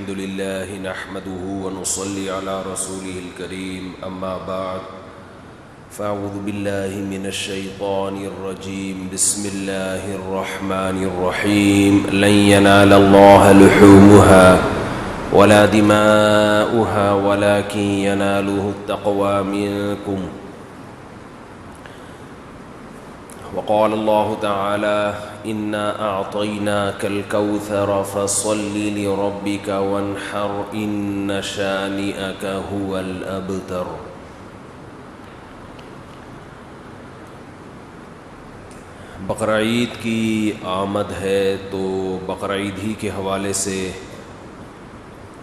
الحمد لله نحمده ونصلي على رسوله الكريم أما بعد فأعوذ بالله من الشيطان الرجيم بسم الله الرحمن الرحيم لن ينال الله لحومها ولا دماؤها ولكن يناله التقوى منكم وقال الله تعالى إنا أعطيناك الكوثر فصل لربك وانحر إن شانئك هو الأبتر. بقرعید کی آمد ہے تو بقرعید ہی کے حوالے سے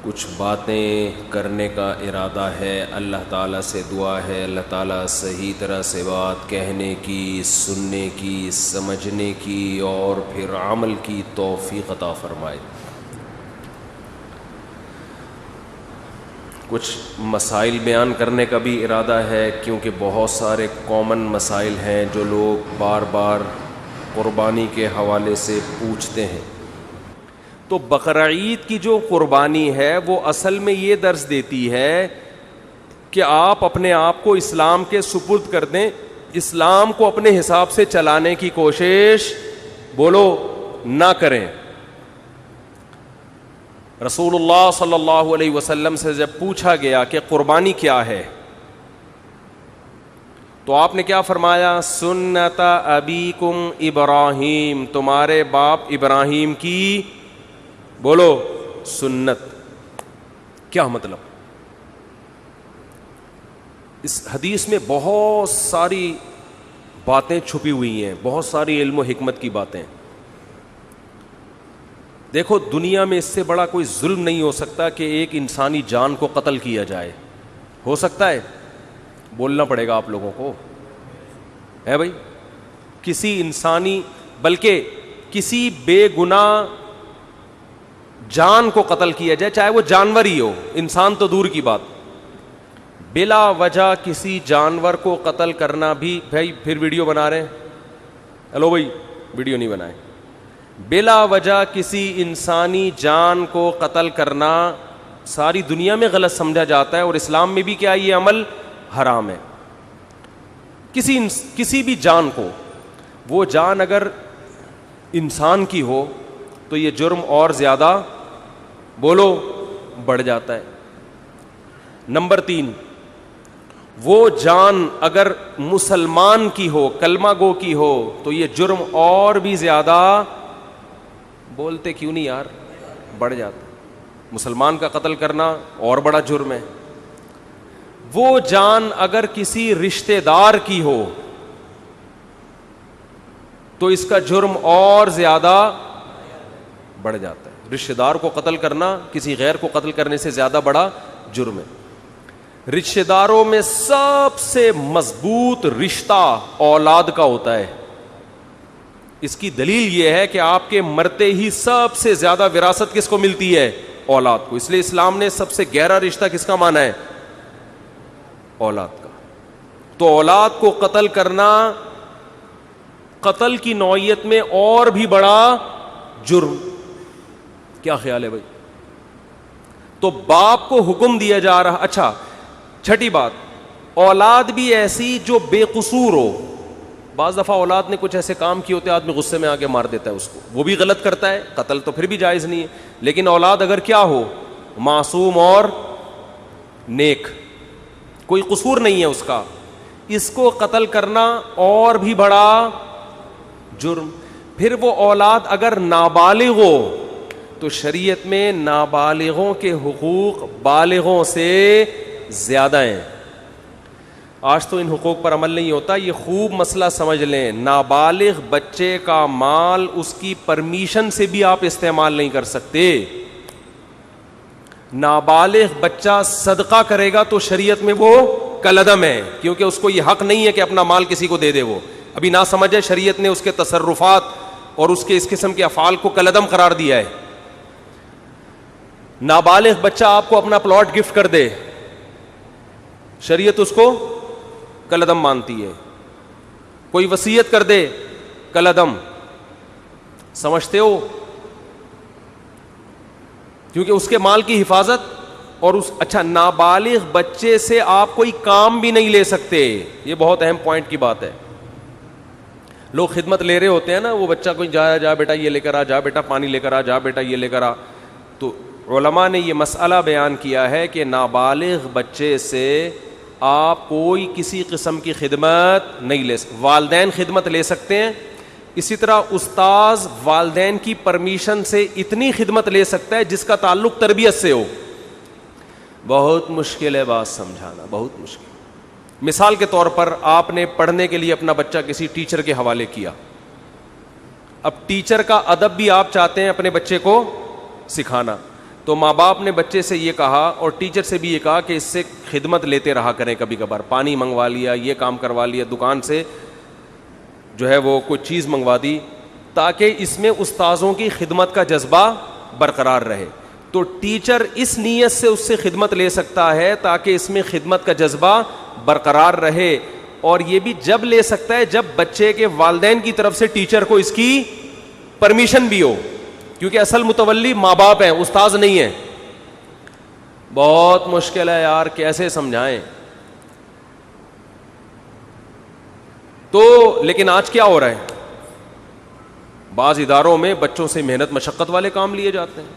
کچھ باتیں کرنے کا ارادہ ہے. اللہ تعالیٰ سے دعا ہے اللہ تعالیٰ صحیح طرح سے بات کہنے کی، سننے کی، سمجھنے کی اور پھر عمل کی توفیق عطا فرمائے. کچھ مسائل بیان کرنے کا بھی ارادہ ہے کیونکہ بہت سارے کامن مسائل ہیں جو لوگ بار بار قربانی کے حوالے سے پوچھتے ہیں. تو بقرعید کی جو قربانی ہے وہ اصل میں یہ درس دیتی ہے کہ آپ اپنے آپ کو اسلام کے سپرد کر دیں، اسلام کو اپنے حساب سے چلانے کی کوشش بولو نہ کریں. رسول اللہ صلی اللہ علیہ وسلم سے جب پوچھا گیا کہ قربانی کیا ہے تو آپ نے کیا فرمایا؟ سنت ابیکم ابراہیم، تمہارے باپ ابراہیم کی بولو سنت. کیا مطلب؟ اس حدیث میں بہت ساری باتیں چھپی ہوئی ہیں، بہت ساری علم و حکمت کی باتیں. دیکھو دنیا میں اس سے بڑا کوئی ظلم نہیں ہو سکتا کہ ایک انسانی جان کو قتل کیا جائے. ہو سکتا ہے؟ بولنا پڑے گا آپ لوگوں کو، ہے بھائی. کسی انسانی بلکہ کسی بے گناہ جان کو قتل کیا جائے، چاہے وہ جانور ہی ہو، انسان تو دور کی بات. بلا وجہ کسی جانور کو قتل کرنا بھی، بھائی پھر ویڈیو بنا رہے ہیں، ہلو بھائی ویڈیو نہیں بنائیں. بلا وجہ کسی انسانی جان کو قتل کرنا ساری دنیا میں غلط سمجھا جاتا ہے اور اسلام میں بھی کیا یہ عمل حرام ہے. کسی بھی جان کو، وہ جان اگر انسان کی ہو تو یہ جرم اور زیادہ بولو بڑھ جاتا ہے. نمبر 3، وہ جان اگر مسلمان کی ہو، کلمہ گو کی ہو تو یہ جرم اور بھی زیادہ، بولتے کیوں نہیں یار، بڑھ جاتا ہے. مسلمان کا قتل کرنا اور بڑا جرم ہے. وہ جان اگر کسی رشتہ دار کی ہو تو اس کا جرم اور زیادہ بڑھ جاتا ہے. رشتہ دار کو قتل کرنا کسی غیر کو قتل کرنے سے زیادہ بڑا جرم ہے. رشتہ داروں میں سب سے مضبوط رشتہ اولاد کا ہوتا ہے. اس کی دلیل یہ ہے کہ آپ کے مرتے ہی سب سے زیادہ وراثت کس کو ملتی ہے؟ اولاد کو. اس لیے اسلام نے سب سے گہرا رشتہ کس کا مانا ہے؟ اولاد کا. تو اولاد کو قتل کرنا قتل کی نوعیت میں اور بھی بڑا جرم. کیا خیال ہے بھائی؟ تو باپ کو حکم دیا جا رہا. اچھا چھٹی بات، اولاد بھی ایسی جو بے قصور ہو. بعض دفعہ اولاد نے کچھ ایسے کام کیے ہوتے ہیں آدمی غصے میں آ کے مار دیتا ہے اس کو، وہ بھی غلط کرتا ہے، قتل تو پھر بھی جائز نہیں ہے. لیکن اولاد اگر کیا ہو، معصوم اور نیک، کوئی قصور نہیں ہے اس کا، اس کو قتل کرنا اور بھی بڑا جرم. پھر وہ اولاد اگر نابالغ ہو تو شریعت میں نابالغوں کے حقوق بالغوں سے زیادہ ہیں. آج تو ان حقوق پر عمل نہیں ہوتا. یہ خوب مسئلہ سمجھ لیں، نابالغ بچے کا مال اس کی پرمیشن سے بھی آپ استعمال نہیں کر سکتے. نابالغ بچہ صدقہ کرے گا تو شریعت میں وہ کالعدم ہے، کیونکہ اس کو یہ حق نہیں ہے کہ اپنا مال کسی کو دے دے. وہ ابھی نہ سمجھے، شریعت نے اس کے تصرفات اور اس کے اس قسم کے افعال کو کالعدم قرار دیا ہے. نابالغ بچہ آپ کو اپنا پلاٹ گفٹ کر دے، شریعت اس کو کالعدم مانتی ہے. کوئی وصیت کر دے، کالعدم. سمجھتے ہو؟ کیونکہ اس کے مال کی حفاظت اور اچھا نابالغ بچے سے آپ کوئی کام بھی نہیں لے سکتے. یہ بہت اہم پوائنٹ کی بات ہے. لوگ خدمت لے رہے ہوتے ہیں نا, وہ بچہ کوئی جا بیٹا یہ لے کر آ, جا بیٹا پانی لے کر آ, جا بیٹا یہ لے کر آ. تو علماء نے یہ مسئلہ بیان کیا ہے کہ نابالغ بچے سے آپ کوئی کسی قسم کی خدمت نہیں لے سکتے. والدین خدمت لے سکتے ہیں, اسی طرح استاذ والدین کی پرمیشن سے اتنی خدمت لے سکتا ہے جس کا تعلق تربیت سے ہو. بہت مشکل ہے بات سمجھانا, بہت مشکل. مثال کے طور پر آپ نے پڑھنے کے لیے اپنا بچہ کسی ٹیچر کے حوالے کیا. اب ٹیچر کا ادب بھی آپ چاہتے ہیں اپنے بچے کو سکھانا, تو ماں باپ نے بچے سے یہ کہا اور ٹیچر سے بھی یہ کہا کہ اس سے خدمت لیتے رہا کریں. کبھی کبھار پانی منگوا لیا, یہ کام کروا لیا, دکان سے جو ہے وہ کوئی چیز منگوا دی, تاکہ اس میں استاذوں کی خدمت کا جذبہ برقرار رہے. تو ٹیچر اس نیت سے اس سے خدمت لے سکتا ہے تاکہ اس میں خدمت کا جذبہ برقرار رہے, اور یہ بھی جب لے سکتا ہے جب بچے کے والدین کی طرف سے ٹیچر کو اس کی پرمیشن بھی ہو, کیونکہ اصل متولی ماں باپ ہیں, استاذ نہیں ہیں. بہت مشکل ہے یار, کیسے سمجھائیں. تو لیکن آج کیا ہو رہا ہے, بعض اداروں میں بچوں سے محنت مشقت والے کام لیے جاتے ہیں,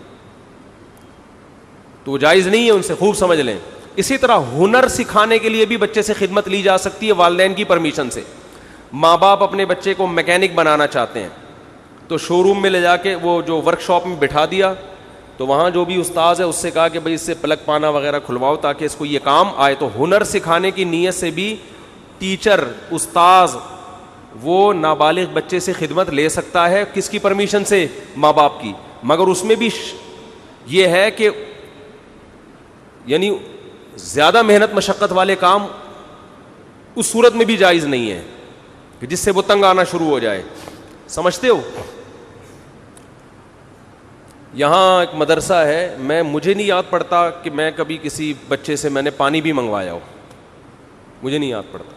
تو جائز نہیں ہے, ان سے خوب سمجھ لیں. اسی طرح ہنر سکھانے کے لیے بھی بچے سے خدمت لی جا سکتی ہے والدین کی پرمیشن سے. ماں باپ اپنے بچے کو میکینک بنانا چاہتے ہیں, تو شو روم میں لے جا کے وہ جو ورک شاپ میں بٹھا دیا, تو وہاں جو بھی استاذ ہے اس سے کہا کہ بھائی اس سے پلگ پانا وغیرہ کھلواؤ تاکہ اس کو یہ کام آئے. تو ہنر سکھانے کی نیت سے بھی ٹیچر استاذ وہ نابالغ بچے سے خدمت لے سکتا ہے. کس کی پرمیشن سے؟ ماں باپ کی. مگر اس میں بھی یہ ہے کہ یعنی زیادہ محنت مشقت والے کام اس صورت میں بھی جائز نہیں ہے کہ جس سے وہ تنگ آنا شروع ہو جائے. سمجھتے ہو؟ یہاں ایک مدرسہ ہے, مجھے نہیں یاد پڑتا کہ میں کبھی کسی بچے سے میں نے پانی بھی منگوایا ہو, مجھے نہیں یاد پڑتا.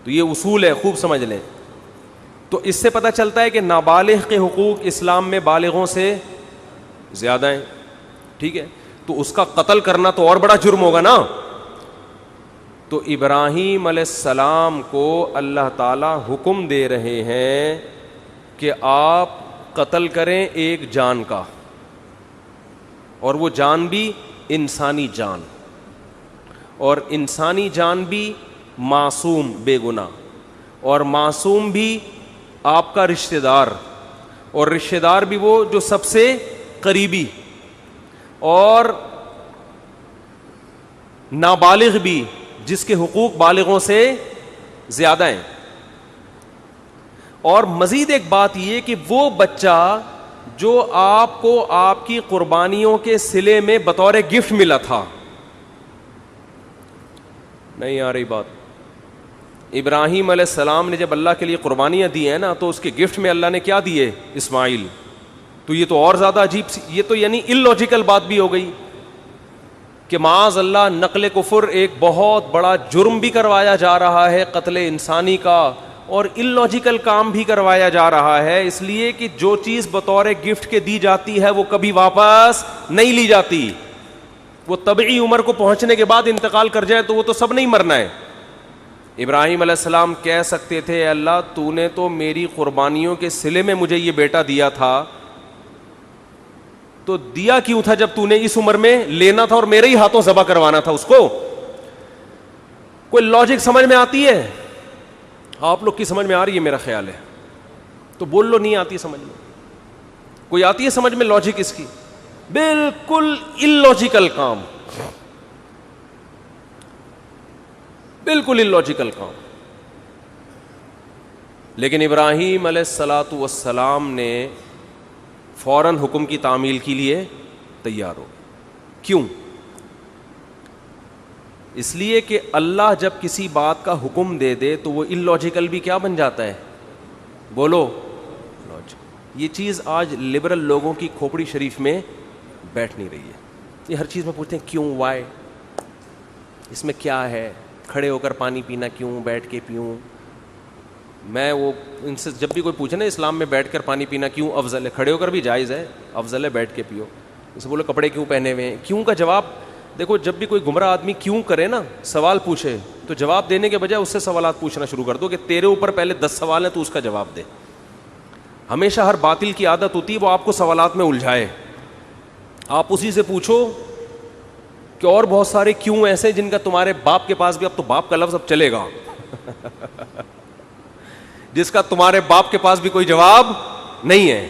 تو یہ اصول ہے, خوب سمجھ لیں. تو اس سے پتہ چلتا ہے کہ نابالغ کے حقوق اسلام میں بالغوں سے زیادہ ہیں. ٹھیک ہے, تو اس کا قتل کرنا تو اور بڑا جرم ہوگا نا. تو ابراہیم علیہ السلام کو اللہ تعالی حکم دے رہے ہیں کہ آپ قتل کریں ایک جان کا, اور وہ جان بھی انسانی جان, اور انسانی جان بھی معصوم بے گناہ, اور معصوم بھی آپ کا رشتہ دار, اور رشتہ دار بھی وہ جو سب سے قریبی, اور نابالغ بھی جس کے حقوق بالغوں سے زیادہ ہیں. اور مزید ایک بات یہ کہ وہ بچہ جو آپ کو آپ کی قربانیوں کے صلے میں بطور گفٹ ملا تھا. نہیں آ رہی بات؟ ابراہیم علیہ السلام نے جب اللہ کے لیے قربانیاں دی ہیں نا, تو اس کے گفٹ میں اللہ نے کیا دیے؟ اسماعیل. تو یہ تو اور زیادہ عجیب سی, یہ تو یعنی illogical بات بھی ہو گئی کہ معاذ اللہ نقل کفر ایک بہت بڑا جرم بھی کروایا جا رہا ہے, قتل انسانی کا, اور illogical کام بھی کروایا جا رہا ہے, اس لیے کہ جو چیز بطور گفٹ کے دی جاتی ہے وہ کبھی واپس نہیں لی جاتی. وہ طبعی عمر کو پہنچنے کے بعد انتقال کر جائے تو وہ تو سب نہیں مرنا ہے. ابراہیم علیہ السلام کہہ سکتے تھے اللہ تو نے تو میری قربانیوں کے صلے میں مجھے یہ بیٹا دیا تھا, تو دیا کیوں تھا جب تو نے اس عمر میں لینا تھا اور میرے ہی ہاتھوں ذبح کروانا تھا اس کو؟ کوئی لاجک سمجھ میں آتی ہے؟ آپ لوگ کی سمجھ میں آ رہی ہے میرا خیال ہے, تو بول لو نہیں آتی سمجھ میں. کوئی آتی ہے سمجھ میں لاجک اس کی؟ بالکل illogical کام, بالکل illogical کام. لیکن ابراہیم علیہ الصلاۃ والسلام نے فوراً حکم کی تعمیل کے لیے تیار ہو. کیوں؟ اس لیے کہ اللہ جب کسی بات کا حکم دے دے تو وہ illogical بھی کیا بن جاتا ہے؟ بولو لاجک. یہ چیز آج لبرل لوگوں کی کھوپڑی شریف میں بیٹھ نہیں رہی ہے. یہ ہر چیز میں پوچھتے ہیں کیوں, وائی, اس میں کیا ہے, کھڑے ہو کر پانی پینا کیوں, بیٹھ کے پیوں, میں وہ ان سے جب بھی کوئی پوچھے نا اسلام میں بیٹھ کر پانی پینا کیوں افضل ہے, کھڑے ہو کر بھی جائز ہے, افضل ہے بیٹھ کے پیو. اسے بولے کپڑے کیوں پہنے ہوئے ہیں, کیوں کا جواب دیکھو. جب بھی کوئی گمراہ آدمی کیوں کرے نا, سوال پوچھے, تو جواب دینے کے بجائے اس سے سوالات پوچھنا شروع کر دو کہ تیرے اوپر پہلے 10 سوال ہیں تو اس کا جواب دے. ہمیشہ ہر باطل کی عادت ہوتی ہے وہ آپ کو سوالات میں الجھائے. آپ اسی سے پوچھو کہ اور بہت سارے کیوں ایسے جن کا تمہارے باپ کے پاس بھی, اب تو باپ کا لفظ اب چلے گا, جس کا تمہارے باپ کے پاس بھی کوئی جواب نہیں ہے.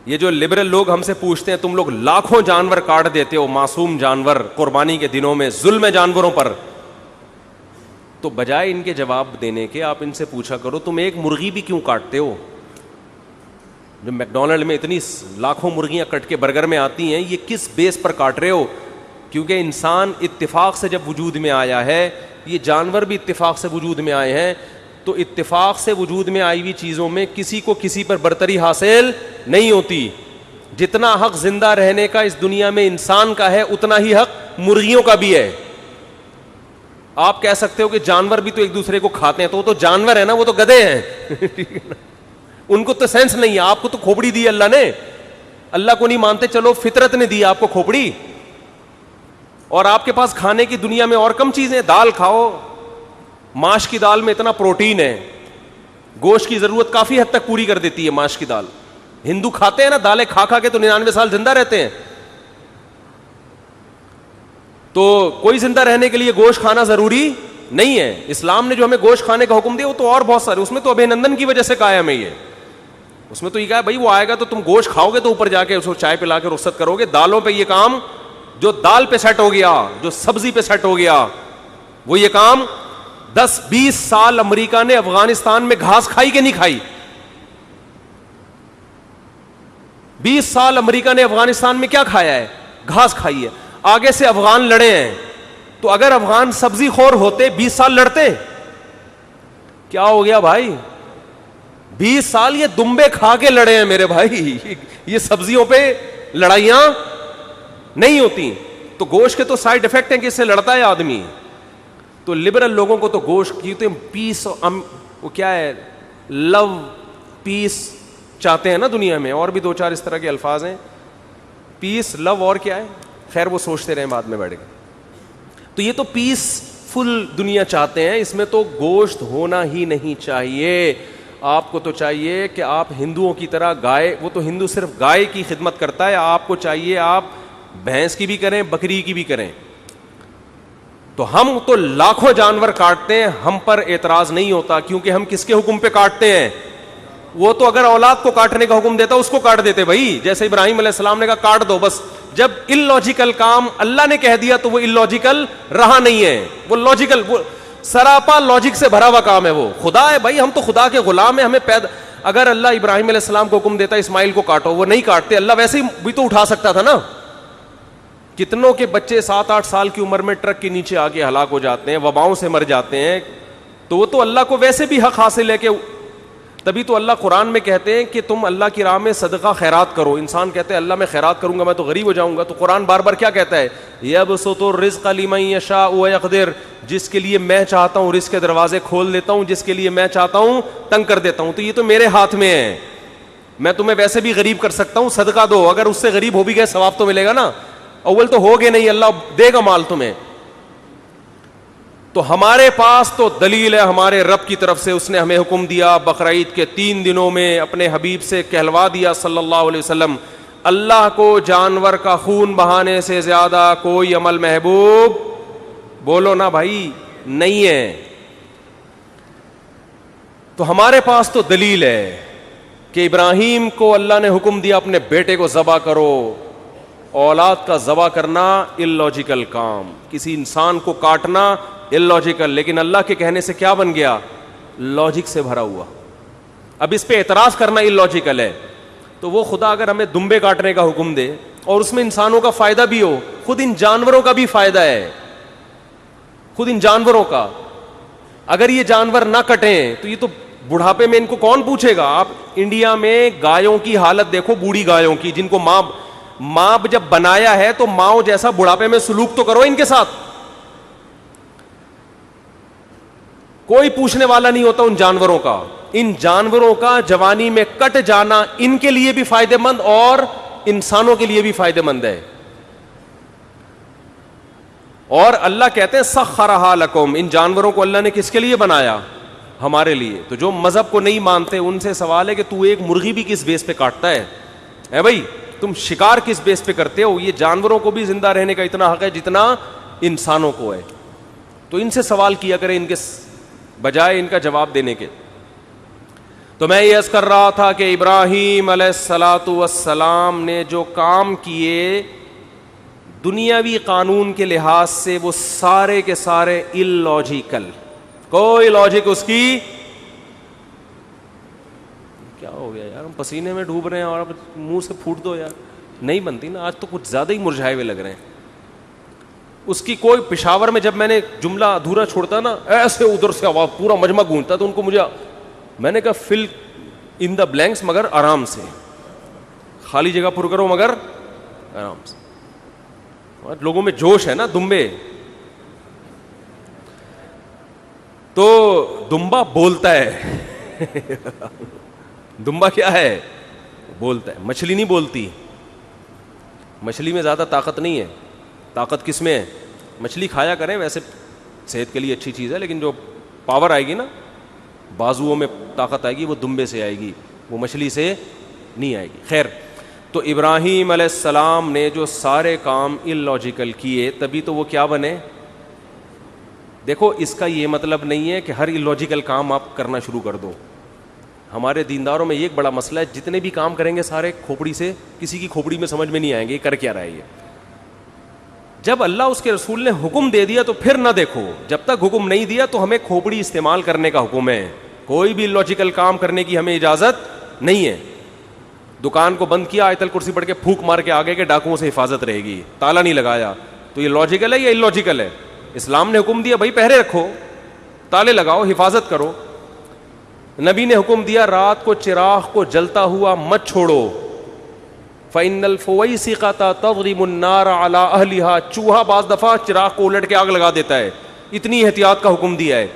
یہ جو لبرل لوگ ہم سے پوچھتے ہیں تم لوگ لاکھوں جانور کاٹ دیتے ہو, معصوم جانور قربانی کے دنوں میں, ظلم ہے جانوروں پر, تو بجائے ان کے جواب دینے کے آپ ان سے پوچھا کرو تم ایک مرغی بھی کیوں کاٹتے ہو. جو میکڈونلڈ میں اتنی لاکھوں مرغیاں کٹ کے برگر میں آتی ہیں, یہ کس بیس پر کاٹ رہے ہو؟ کیونکہ انسان اتفاق سے جب وجود میں آیا ہے, یہ جانور بھی اتفاق سے وجود میں آئے ہیں, تو اتفاق سے وجود میں آئی ہوئی چیزوں میں کسی کو کسی پر برتری حاصل نہیں ہوتی. جتنا حق زندہ رہنے کا اس دنیا میں انسان کا ہے, اتنا ہی حق مرغیوں کا بھی ہے. آپ کہہ سکتے ہو کہ جانور بھی تو ایک دوسرے کو کھاتے ہیں, تو وہ تو جانور ہے نا, وہ تو گدھے ہیں. ان کو تو سینس نہیں ہے, آپ کو تو کھوپڑی دی اللہ نے. اللہ کو نہیں مانتے, چلو فطرت نے دی آپ کو کھوپڑی, اور آپ کے پاس کھانے کی دنیا میں اور کم چیزیں. دال کھاؤ, ماش کی دال میں اتنا پروٹین ہے, گوشت کی ضرورت کافی حد تک پوری کر دیتی ہے ماش کی دال. ہندو کھاتے ہیں نا دالیں, کھا کھا کے تو 99 سال زندہ رہتے ہیں. تو کوئی زندہ رہنے کے لیے گوشت کھانا ضروری نہیں ہے. اسلام نے جو ہمیں گوشت کھانے کا حکم دیا وہ تو اور بہت سارے, اس میں تو ابھینندن کی وجہ سے قائم ہے. یہ اس میں تو یہ کہا ہے بھائی وہ آئے گا تو تم گوشت کھاؤ گے تو اوپر جا کے اس کو چائے پلا کے رخصت کرو گے. دالوں پہ یہ کام, جو دال پہ سیٹ ہو گیا, جو سبزی پہ سیٹ ہو گیا, وہ یہ کام 10-20 سال امریکہ نے افغانستان میں گھاس کھائی کہ نہیں کھائی؟ 20 سال امریکہ نے افغانستان میں کیا کھایا ہے؟ گھاس کھائی ہے. آگے سے افغان لڑے ہیں, تو اگر افغان سبزی خور ہوتے 20 سال لڑتے؟ کیا ہو گیا بھائی؟ 20 سال یہ دمبے کھا کے لڑے ہیں میرے بھائی. یہ سبزیوں پہ لڑائیاں نہیں ہوتی. تو گوشت کے تو سائیڈ افیکٹ ہیں کہ اس سے لڑتا ہے آدمی. تو لبرل لوگوں کو تو گوشت کی پیس, وہ کیا ہے, لو پیس چاہتے ہیں نا دنیا میں, اور بھی 2-4 اس طرح کے الفاظ ہیں, پیس, لو, اور کیا ہے, خیر وہ سوچتے رہیں بعد میں بیٹھ کے. تو یہ تو پیس فل دنیا چاہتے ہیں, اس میں تو گوشت ہونا ہی نہیں چاہیے. آپ کو تو چاہیے کہ آپ ہندوؤں کی طرح گائے, وہ تو ہندو صرف گائے کی خدمت کرتا ہے, آپ کو چاہیے آپ بھینس کی بھی کریں, بکری کی بھی کریں. تو ہم تو لاکھوں جانور کاٹتے ہیں, ہم پر اعتراض نہیں ہوتا, کیونکہ ہم کس کے حکم پہ کاٹتے ہیں؟ وہ تو اگر اولاد کو کاٹنے کا حکم دیتا اس کو کاٹ دیتے بھائی, جیسے ابراہیم علیہ السلام نے کہا کاٹ دو بس. جب ان لاجیکل کام اللہ نے کہہ دیا تو وہ ان لاجیکل رہا نہیں ہے, وہ لاجیکل, وہ سراپا لاجک سے بھرا ہوا کام ہے. وہ خدا ہے بھائی, ہم تو خدا کے غلام ہیں, ہمیں اگر اللہ ابراہیم علیہ السلام کو حکم دیتا اسماعیل کو کاٹو, وہ نہیں کاٹتے. اللہ ویسے ہی بھی تو اٹھا سکتا تھا نا. کتنوں کے بچے 7-8 سال کی عمر میں ٹرک کے نیچے آ کے ہلاک ہو جاتے ہیں, وباؤں سے مر جاتے ہیں. تو وہ تو اللہ کو ویسے بھی حق حاصل ہے کہ, تبھی تو اللہ قرآن میں کہتے ہیں کہ تم اللہ کی راہ میں صدقہ خیرات کرو. انسان کہتے ہیں اللہ میں خیرات کروں گا میں تو غریب ہو جاؤں گا, تو قرآن بار بار کیا کہتا ہے؟ یبسط الرزق لمن یشاء ویقدر, جس کے لیے میں چاہتا ہوں رزق کے دروازے کھول دیتا ہوں, جس کے لیے میں چاہتا ہوں تنگ کر دیتا ہوں. تو یہ تو میرے ہاتھ میں ہے, میں تمہیں ویسے بھی غریب کر سکتا ہوں, صدقہ دو. اگر اس سے غریب ہو بھی گئے ثواب تو ملے گا نا, اول تو ہوگے نہیں, اللہ دے گا مال تمہیں. تو ہمارے پاس تو دلیل ہے ہمارے رب کی طرف سے, اس نے ہمیں حکم دیا بقرعید کے 3 دنوں میں اپنے حبیب سے کہلوا دیا صلی اللہ علیہ وسلم, اللہ کو جانور کا خون بہانے سے زیادہ کوئی عمل محبوب, بولو نا بھائی, نہیں ہے. تو ہمارے پاس تو دلیل ہے کہ ابراہیم کو اللہ نے حکم دیا اپنے بیٹے کو ذبح کرو. اولاد کا ذبح کرنا اللاجیکل کام, کسی انسان کو کاٹنا اللاجیکل, لیکن اللہ کے کہنے سے کیا بن گیا؟ لاجک سے بھرا ہوا. اب اس پہ اعتراض کرنا اللاجیکل ہے. تو وہ خدا اگر ہمیں دمبے کاٹنے کا حکم دے اور اس میں انسانوں کا فائدہ بھی ہو, خود ان جانوروں کا بھی فائدہ ہے, خود ان جانوروں کا. اگر یہ جانور نہ کٹیں تو یہ تو بڑھاپے میں ان کو کون پوچھے گا؟ آپ انڈیا میں گایوں کی حالت دیکھو, بوڑھی گایوں کی, جن کو ماں جب بنایا ہے تو ماں جیسا بڑھاپے میں سلوک تو کرو ان کے ساتھ. کوئی پوچھنے والا نہیں ہوتا ان جانوروں کا. ان جانوروں کا جوانی میں کٹ جانا ان کے لیے بھی فائدہ مند اور انسانوں کے لیے بھی فائدہ مند ہے. اور اللہ کہتے ہیں سخرھا لکم, ان جانوروں کو اللہ نے کس کے لیے بنایا؟ ہمارے لیے. تو جو مذہب کو نہیں مانتے ان سے سوال ہے کہ تو ایک مرغی بھی کس بیس پہ کاٹتا ہے؟ اے بھائی تم شکار کس بیس پہ کرتے ہو؟ یہ جانوروں کو بھی زندہ رہنے کا اتنا حق ہے جتنا انسانوں کو ہے. تو ان سے سوال کیا کریں ان کے بجائے ان کا جواب دینے کے. تو میں یہ عرض کر رہا تھا کہ ابراہیم علیہ الصلاۃ والسلام نے جو کام کیے دنیاوی قانون کے لحاظ سے وہ سارے کے سارے اللاجیکل, کوئی لاجک اس کی. کیا ہو گیا یار, ہم پسینے میں ڈوب رہے ہیں اور اب منہ سے پھوٹ دو یار, نہیں بنتی نا. آج تو کچھ زیادہ ہی مرجھائے ہوئے لگ رہے ہیں. اس کی کوئی, پشاور میں جب میں نے جملہ ادھورا چھوڑتا نا ایسے ادھر سے آواز پورا مجمع گونجتا, تو ان کو مجھے, میں نے کہا فل ان دا بلینکس مگر آرام سے, خالی جگہ پر کرو مگر آرام سے. لوگوں میں جوش ہے نا, دمبے. تو دمبا بولتا ہے دمبا کیا ہے؟ بولتا ہے. مچھلی نہیں بولتی, مچھلی میں زیادہ طاقت نہیں ہے. طاقت کس میں ہے؟ مچھلی کھایا کریں, ویسے صحت کے لیے اچھی چیز ہے, لیکن جو پاور آئے گی نا, بازوؤں میں طاقت آئے گی, وہ دمبے سے آئے گی, وہ مچھلی سے نہیں آئے گی. خیر, تو ابراہیم علیہ السلام نے جو سارے کام اللاجیکل کیے تبھی تو وہ کیا بنے. دیکھو اس کا یہ مطلب نہیں ہے کہ ہر اللاجیکل کام آپ کرنا شروع کر دو. ہمارے دینداروں میں یہ ایک بڑا مسئلہ ہے, جتنے بھی کام کریں گے سارے کھوپڑی سے, کسی کی کھوپڑی میں سمجھ میں نہیں آئیں گے یہ کر کیا رہا ہے. یہ جب اللہ اس کے رسول نے حکم دے دیا تو پھر نہ دیکھو, جب تک حکم نہیں دیا تو ہمیں کھوپڑی استعمال کرنے کا حکم ہے. کوئی بھی لاجیکل کام کرنے کی ہمیں اجازت نہیں ہے. دکان کو بند کیا, آیت الکرسی پڑھ کے پھونک مار کے آگے کے ڈاکوؤں سے حفاظت رہے گی, تالا نہیں لگایا, تو یہ لاجیکل ہے یا اللاجیکل ہے؟ اسلام نے حکم دیا بھائی پہرے رکھو, تالے لگاؤ, حفاظت کرو. نبی نے حکم دیا رات کو چراغ کو جلتا ہوا مت چھوڑو, فَإِنَّ الْفُوَيْسِقَةَ تَضْرِبُ النَّارَ عَلَىٰ أَهْلِهَا, چوہا بعض دفعہ چراغ کو الٹ کے آگ لگا دیتا ہے. اتنی احتیاط کا حکم دیا ہے.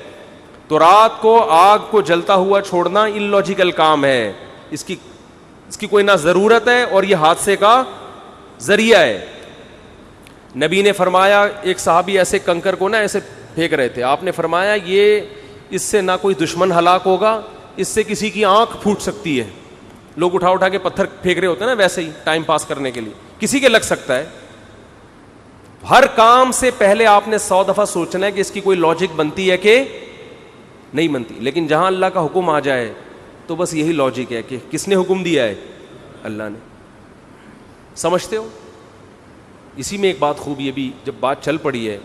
تو رات کو آگ کو جلتا ہوا چھوڑنا اللاجیکل کام ہے, اس کی کوئی نہ ضرورت ہے اور یہ حادثے کا ذریعہ ہے. نبی نے فرمایا, ایک صحابی ایسے کنکر کو نا ایسے پھینک رہے تھے, آپ نے فرمایا یہ اس سے نہ کوئی دشمن ہلاک ہوگا, اس سے کسی کی آنکھ پھوٹ سکتی ہے. لوگ اٹھا اٹھا کے پتھر پھینک رہے ہوتے ہیں نا ویسے ہی ٹائم پاس کرنے کے لیے, کسی کے لگ سکتا ہے. ہر کام سے پہلے آپ نے 100 دفعہ سوچنا ہے کہ اس کی کوئی لاجک بنتی ہے کہ نہیں بنتی. لیکن جہاں اللہ کا حکم آ جائے تو بس یہی لاجک ہے کہ کس نے حکم دیا ہے؟ اللہ نے. سمجھتے ہو؟ اسی میں ایک بات خوب یہ بھی, جب بات چل پڑی ہے,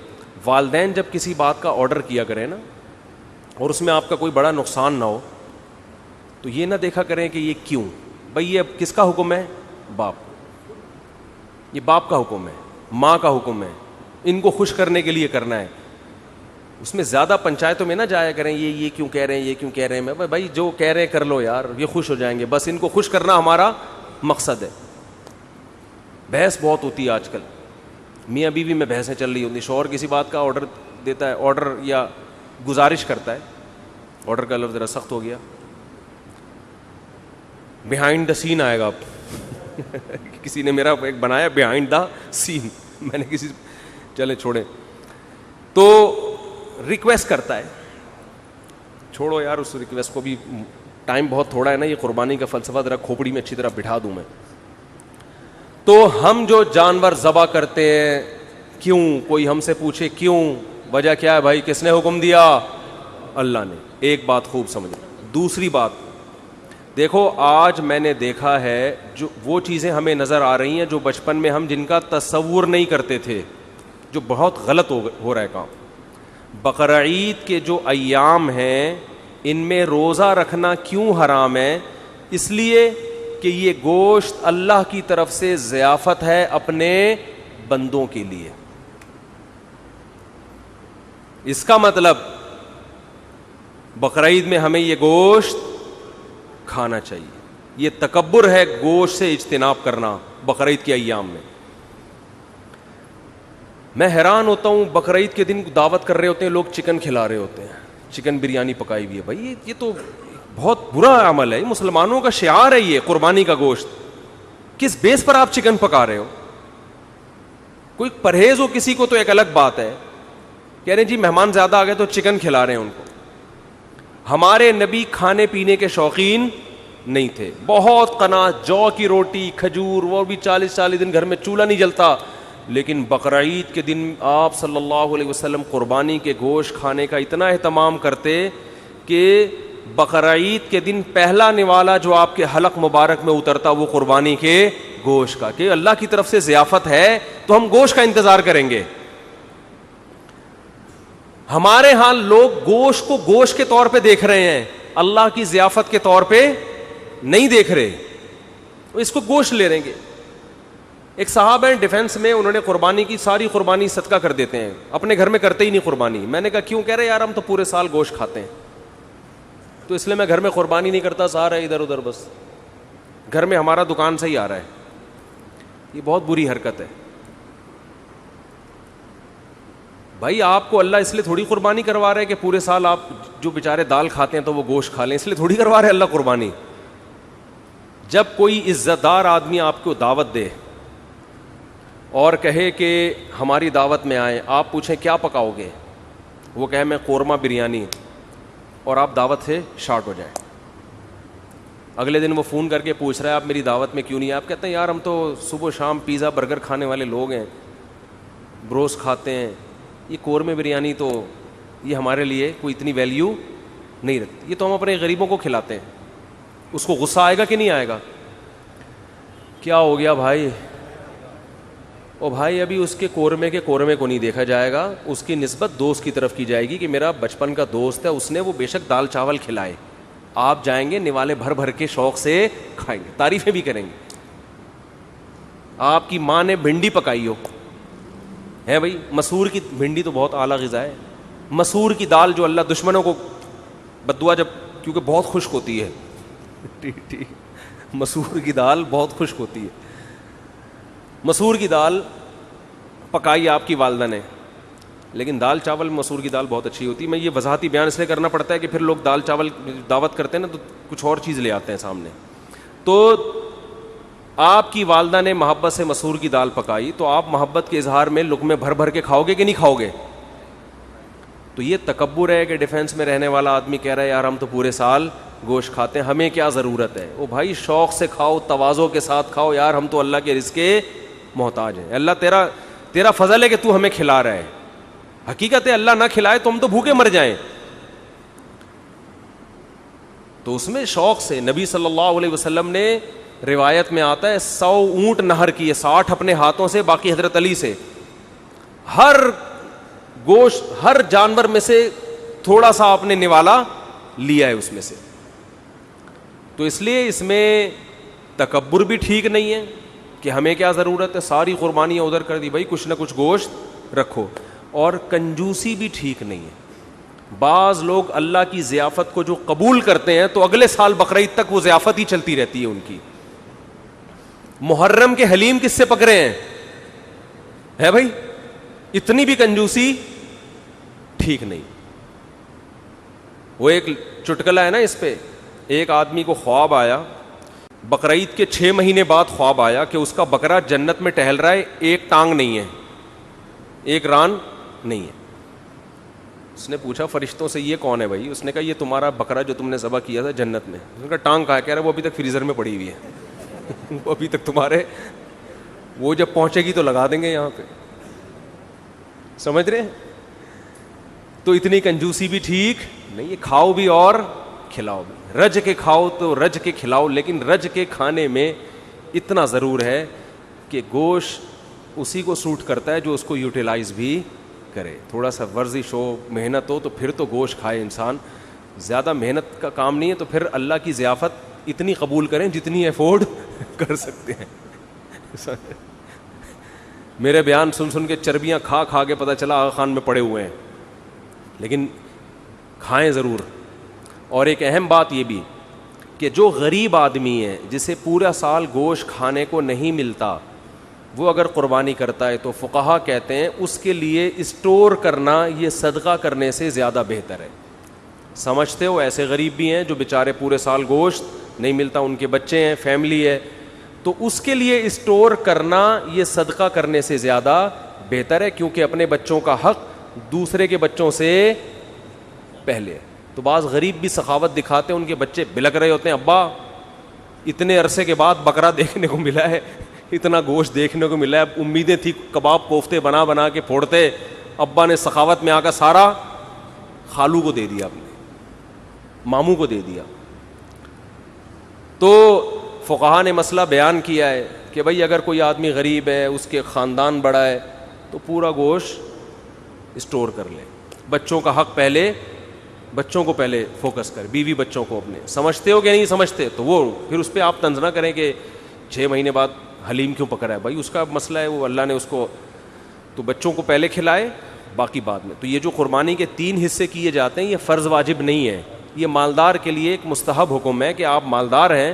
والدین جب کسی بات کا آرڈر کیا کریں نا اور اس میں آپ کا کوئی بڑا نقصان نہ ہو, تو یہ نہ دیکھا کریں کہ یہ کیوں. بھئی یہ کس کا حکم ہے؟ باپ. یہ باپ کا حکم ہے, ماں کا حکم ہے, ان کو خوش کرنے کے لیے کرنا ہے. اس میں زیادہ پنچایتوں میں نہ جایا کریں یہ کیوں کہہ رہے ہیں, یہ کیوں کہہ رہے ہیں. بھائی جو کہہ رہے ہیں کر لو یار, یہ خوش ہو جائیں گے, بس ان کو خوش کرنا ہمارا مقصد ہے. بحث بہت ہوتی ہے آج کل, میاں بیوی میں بحثیں چل رہی ہوتی. شوہر کسی بات کا آرڈر دیتا ہے, آرڈر یا گزارش کرتا ہے, آرڈر کا لفظ ذرا سخت ہو گیا, بیہائنڈ دا سین آئے گا. اب کسی نے میرا ایک بنایا بیہائنڈ دا سین, میں نے کسی, چلے چھوڑیں. تو ریکویسٹ کرتا ہے, چھوڑو یار اس ریکویسٹ کو بھی, ٹائم بہت تھوڑا ہے نا, یہ قربانی کا فلسفہ ذرا کھوپڑی میں اچھی طرح بٹھا دوں میں. تو ہم جو جانور ذبح کرتے ہیں کیوں, کوئی ہم سے پوچھے کیوں, وجہ کیا ہے بھائی؟ کس نے حکم دیا؟ اللہ نے. ایک بات خوب سمجھو. دوسری بات دیکھو, آج میں نے دیکھا ہے جو وہ چیزیں ہمیں نظر آ رہی ہیں جو بچپن میں ہم جن کا تصور نہیں کرتے تھے, جو بہت غلط ہو رہا ہے کام. بقرعید کے جو ایام ہیں ان میں روزہ رکھنا کیوں حرام ہے؟ اس لیے کہ یہ گوشت اللہ کی طرف سے ضیافت ہے اپنے بندوں کے لیے. اس کا مطلب بقرعید میں ہمیں یہ گوشت کھانا چاہیے. یہ تکبر ہے گوشت سے اجتناب کرنا بقرعید کے ایام میں. میں حیران ہوتا ہوں, بقرعید کے دن دعوت کر رہے ہوتے ہیں لوگ, چکن کھلا رہے ہوتے ہیں, چکن بریانی پکائی ہوئی ہے. بھائی یہ تو بہت برا عمل ہے, مسلمانوں کا شعار ہے یہ قربانی کا گوشت. کس بیس پر آپ چکن پکا رہے ہو؟ کوئی پرہیز ہو کسی کو تو ایک الگ بات ہے, کہہ رہے ہیں جی مہمان زیادہ آ گئے تو چکن کھلا رہے ہیں ان کو. ہمارے نبی کھانے پینے کے شوقین نہیں تھے, بہت قناعت, جو کی روٹی, کھجور, وہ بھی 40 دن گھر میں چولہا نہیں جلتا. لیکن بقرعید کے دن آپ صلی اللہ علیہ وسلم قربانی کے گوشت کھانے کا اتنا اہتمام کرتے کہ بقرعید کے دن پہلا نوالا جو آپ کے حلق مبارک میں اترتا وہ قربانی کے گوشت کا, کہ اللہ کی طرف سے ضیافت ہے تو ہم گوشت کا انتظار کریں گے. ہمارے ہاں لوگ گوشت کو گوشت کے طور پہ دیکھ رہے ہیں, اللہ کی ضیافت کے طور پہ نہیں دیکھ رہے, اس کو گوشت لے رہیں گے. ایک صاحب ہیں ڈیفنس میں, انہوں نے قربانی کی, ساری قربانی صدقہ کر دیتے ہیں, اپنے گھر میں کرتے ہی نہیں قربانی. میں نے کہا کیوں؟ کہہ رہے یار ہم تو پورے سال گوشت کھاتے ہیں تو اس لیے میں گھر میں قربانی نہیں کرتا, سارا ہے ادھر ادھر, بس گھر میں ہمارا دکان سے ہی آ رہا ہے. یہ بہت بری حرکت ہے. بھائی آپ کو اللہ اس لیے تھوڑی قربانی کروا رہے کہ پورے سال آپ جو بیچارے دال کھاتے ہیں تو وہ گوشت کھا لیں, اس لیے تھوڑی کروا رہے اللہ قربانی. جب کوئی عزت دار آدمی آپ کو دعوت دے اور کہے کہ ہماری دعوت میں آئیں, آپ پوچھیں کیا پکاؤ گے, وہ کہے میں قورمہ بریانی, اور آپ دعوت سے شارٹ ہو جائیں. اگلے دن وہ فون کر کے پوچھ رہا ہے آپ میری دعوت میں کیوں نہیں. آپ کہتے ہیں یار ہم تو صبح شام پیزا برگر کھانے والے لوگ ہیں, بروس کھاتے ہیں, یہ قورمے بریانی تو یہ ہمارے لیے کوئی اتنی ویلیو نہیں رکھتی, یہ تو ہم اپنے غریبوں کو کھلاتے ہیں. اس کو غصہ آئے گا کہ نہیں آئے گا؟ کیا ہو گیا بھائی؟ او بھائی ابھی اس کے قورمے کو نہیں دیکھا جائے گا, اس کی نسبت دوست کی طرف کی جائے گی کہ میرا بچپن کا دوست ہے, اس نے وہ بے شک دال چاول کھلائے. آپ جائیں گے نوالے بھر بھر کے شوق سے کھائیں گے, تعریفیں بھی کریں گے. آپ کی ماں نے بھنڈی پکائی ہو, ہے بھائی مسور کی بھنڈی تو بہت اعلیٰ غذا ہے. مسور کی دال جو اللہ دشمنوں کو بددعا, جب کیونکہ بہت خشک ہوتی ہے, ٹھیک, مسور کی دال بہت خشک ہوتی ہے. مسور کی دال پکائی آپ کی والدہ نے, لیکن دال چاول مسور کی دال بہت اچھی ہوتی ہے. میں یہ وضاحتی بیان اس لیے کرنا پڑتا ہے کہ پھر لوگ دال چاول دعوت کرتے ہیں نا تو کچھ اور چیز لے آتے ہیں سامنے. تو آپ کی والدہ نے محبت سے مسور کی دال پکائی, تو آپ محبت کے اظہار میں لقمے بھر بھر کے کھاؤ گے کہ نہیں کھاؤ گے؟ تو یہ تکبر ہے کہ ڈیفینس میں رہنے والا آدمی کہہ رہا ہے یار ہم تو پورے سال گوشت کھاتے ہیں, ہمیں کیا ضرورت ہے. او بھائی شوق سے کھاؤ, تواضع کے ساتھ کھاؤ, یار ہم تو اللہ کے رزق کے محتاج ہیں. اللہ تیرا فضل ہے کہ تو ہمیں کھلا رہا ہے. حقیقت ہے اللہ نہ کھلائے تو ہم تو بھوکے مر جائیں. تو اس میں شوق سے نبی صلی اللہ علیہ وسلم نے, روایت میں آتا ہے 100 اونٹ نہر کیے, 60 اپنے ہاتھوں سے, باقی حضرت علی سے. ہر گوشت, ہر جانور میں سے تھوڑا سا آپ نے نوالا لیا ہے اس میں سے. تو اس لیے اس میں تکبر بھی ٹھیک نہیں ہے کہ ہمیں کیا ضرورت ہے, ساری قربانیاں ادھر کر دی. بھائی کچھ نہ کچھ گوشت رکھو. اور کنجوسی بھی ٹھیک نہیں ہے. بعض لوگ اللہ کی ضیافت کو جو قبول کرتے ہیں تو اگلے سال بقرعید تک وہ ضیافت ہی چلتی رہتی ہے ان کی. محرم کے حلیم کس سے پک رہے ہیں؟ ہے بھائی, اتنی بھی کنجوسی ٹھیک نہیں. وہ ایک چٹکلا ہے نا اس پہ, ایک آدمی کو خواب آیا, بقرعید کے 6 مہینے بعد خواب آیا کہ اس کا بکرا جنت میں ٹہل رہا ہے, ایک ٹانگ نہیں ہے, ایک ران نہیں ہے. اس نے پوچھا فرشتوں سے یہ کون ہے بھائی؟ اس نے کہا یہ تمہارا بکرا جو تم نے ذبح کیا تھا جنت میں. اس نے کہا ٹانگ کہاں ہے؟ کہہ رہا وہ ابھی تک فریزر میں پڑی ہوئی ہے, وہ ابھی تک تمہارے, وہ جب پہنچے گی تو لگا دیں گے یہاں پہ. سمجھ رہے ہیں؟ تو اتنی کنجوسی بھی ٹھیک نہیں. یہ کھاؤ بھی اور کھلاؤ بھی, رج کے کھاؤ تو رج کے کھلاؤ, لیکن رج کے کھانے میں اتنا ضرور ہے کہ گوشت اسی کو سوٹ کرتا ہے جو اس کو یوٹیلائز بھی کرے. تھوڑا سا ورزش ہو, محنت ہو تو پھر تو گوشت کھائے انسان. زیادہ محنت کا کام نہیں ہے تو پھر اللہ کی ضیافت اتنی قبول کریں جتنی افورڈ کر سکتے ہیں. میرے بیان سن کے چربیاں کھا کھا کے پتہ چلا آغا خان میں پڑے ہوئے ہیں, لیکن کھائیں ضرور. اور ایک اہم بات یہ بھی کہ جو غریب آدمی ہے جسے پورا سال گوشت کھانے کو نہیں ملتا, وہ اگر قربانی کرتا ہے تو فقہا کہتے ہیں اس کے لیے اسٹور کرنا یہ صدقہ کرنے سے زیادہ بہتر ہے. سمجھتے ہو ایسے غریب بھی ہیں جو بیچارے پورے سال گوشت نہیں ملتا, ان کے بچے ہیں, فیملی ہے, تو اس کے لیے اسٹور کرنا یہ صدقہ کرنے سے زیادہ بہتر ہے, کیونکہ اپنے بچوں کا حق دوسرے کے بچوں سے پہلے ہے. تو بعض غریب بھی سخاوت دکھاتے ہیں, ان کے بچے بلک رہے ہوتے ہیں, ابا اتنے عرصے کے بعد بکرا دیکھنے کو ملا ہے, اتنا گوشت دیکھنے کو ملا ہے, امیدیں تھی کباب کوفتے بنا بنا کے پھوڑتے, ابا نے سخاوت میں آ کر سارا خالو کو دے دیا, اپنے ماموں کو دے دیا. تو فقہا نے مسئلہ بیان کیا ہے کہ بھئی اگر کوئی آدمی غریب ہے, اس کے خاندان بڑا ہے, تو پورا گوشت اسٹور کر لے, بچوں کا حق پہلے, بچوں کو پہلے فوکس کر, بیوی بچوں کو اپنے. سمجھتے ہو کہ نہیں سمجھتے, تو وہ پھر اس پہ آپ طنز نہ کریں کہ 6 مہینے بعد حلیم کیوں پکڑا ہے, بھائی اس کا مسئلہ ہے, وہ اللہ نے اس کو, تو بچوں کو پہلے کھلائے باقی بعد میں. تو یہ جو قربانی کے 3 حصے کیے جاتے ہیں یہ فرض واجب نہیں ہے, یہ مالدار کے لیے ایک مستحب حکم ہے کہ آپ مالدار ہیں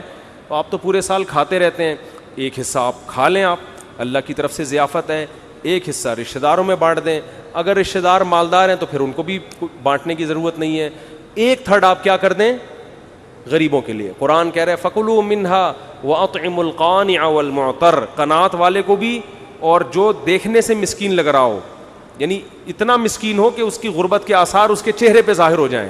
تو آپ تو پورے سال کھاتے رہتے ہیں, ایک حصہ آپ کھا لیں, آپ اللہ کی طرف سے ضیافت ہے, ایک حصہ رشتہ داروں میں بانٹ دیں. اگر رشتہ دار مالدار ہیں تو پھر ان کو بھی بانٹنے کی ضرورت نہیں ہے, 1/3 آپ کیا کر دیں غریبوں کے لیے. قرآن کہہ رہے ہیں فَكُلُوا مِنْهَا وَأَطْعِمُوا الْقَانِعَ وَالْمُعْتَرَّ, قناعت والے کو بھی اور جو دیکھنے سے مسکین لگ رہا ہو, یعنی اتنا مسکین ہو کہ اس کی غربت کے آثار اس کے چہرے پہ ظاہر ہو جائیں,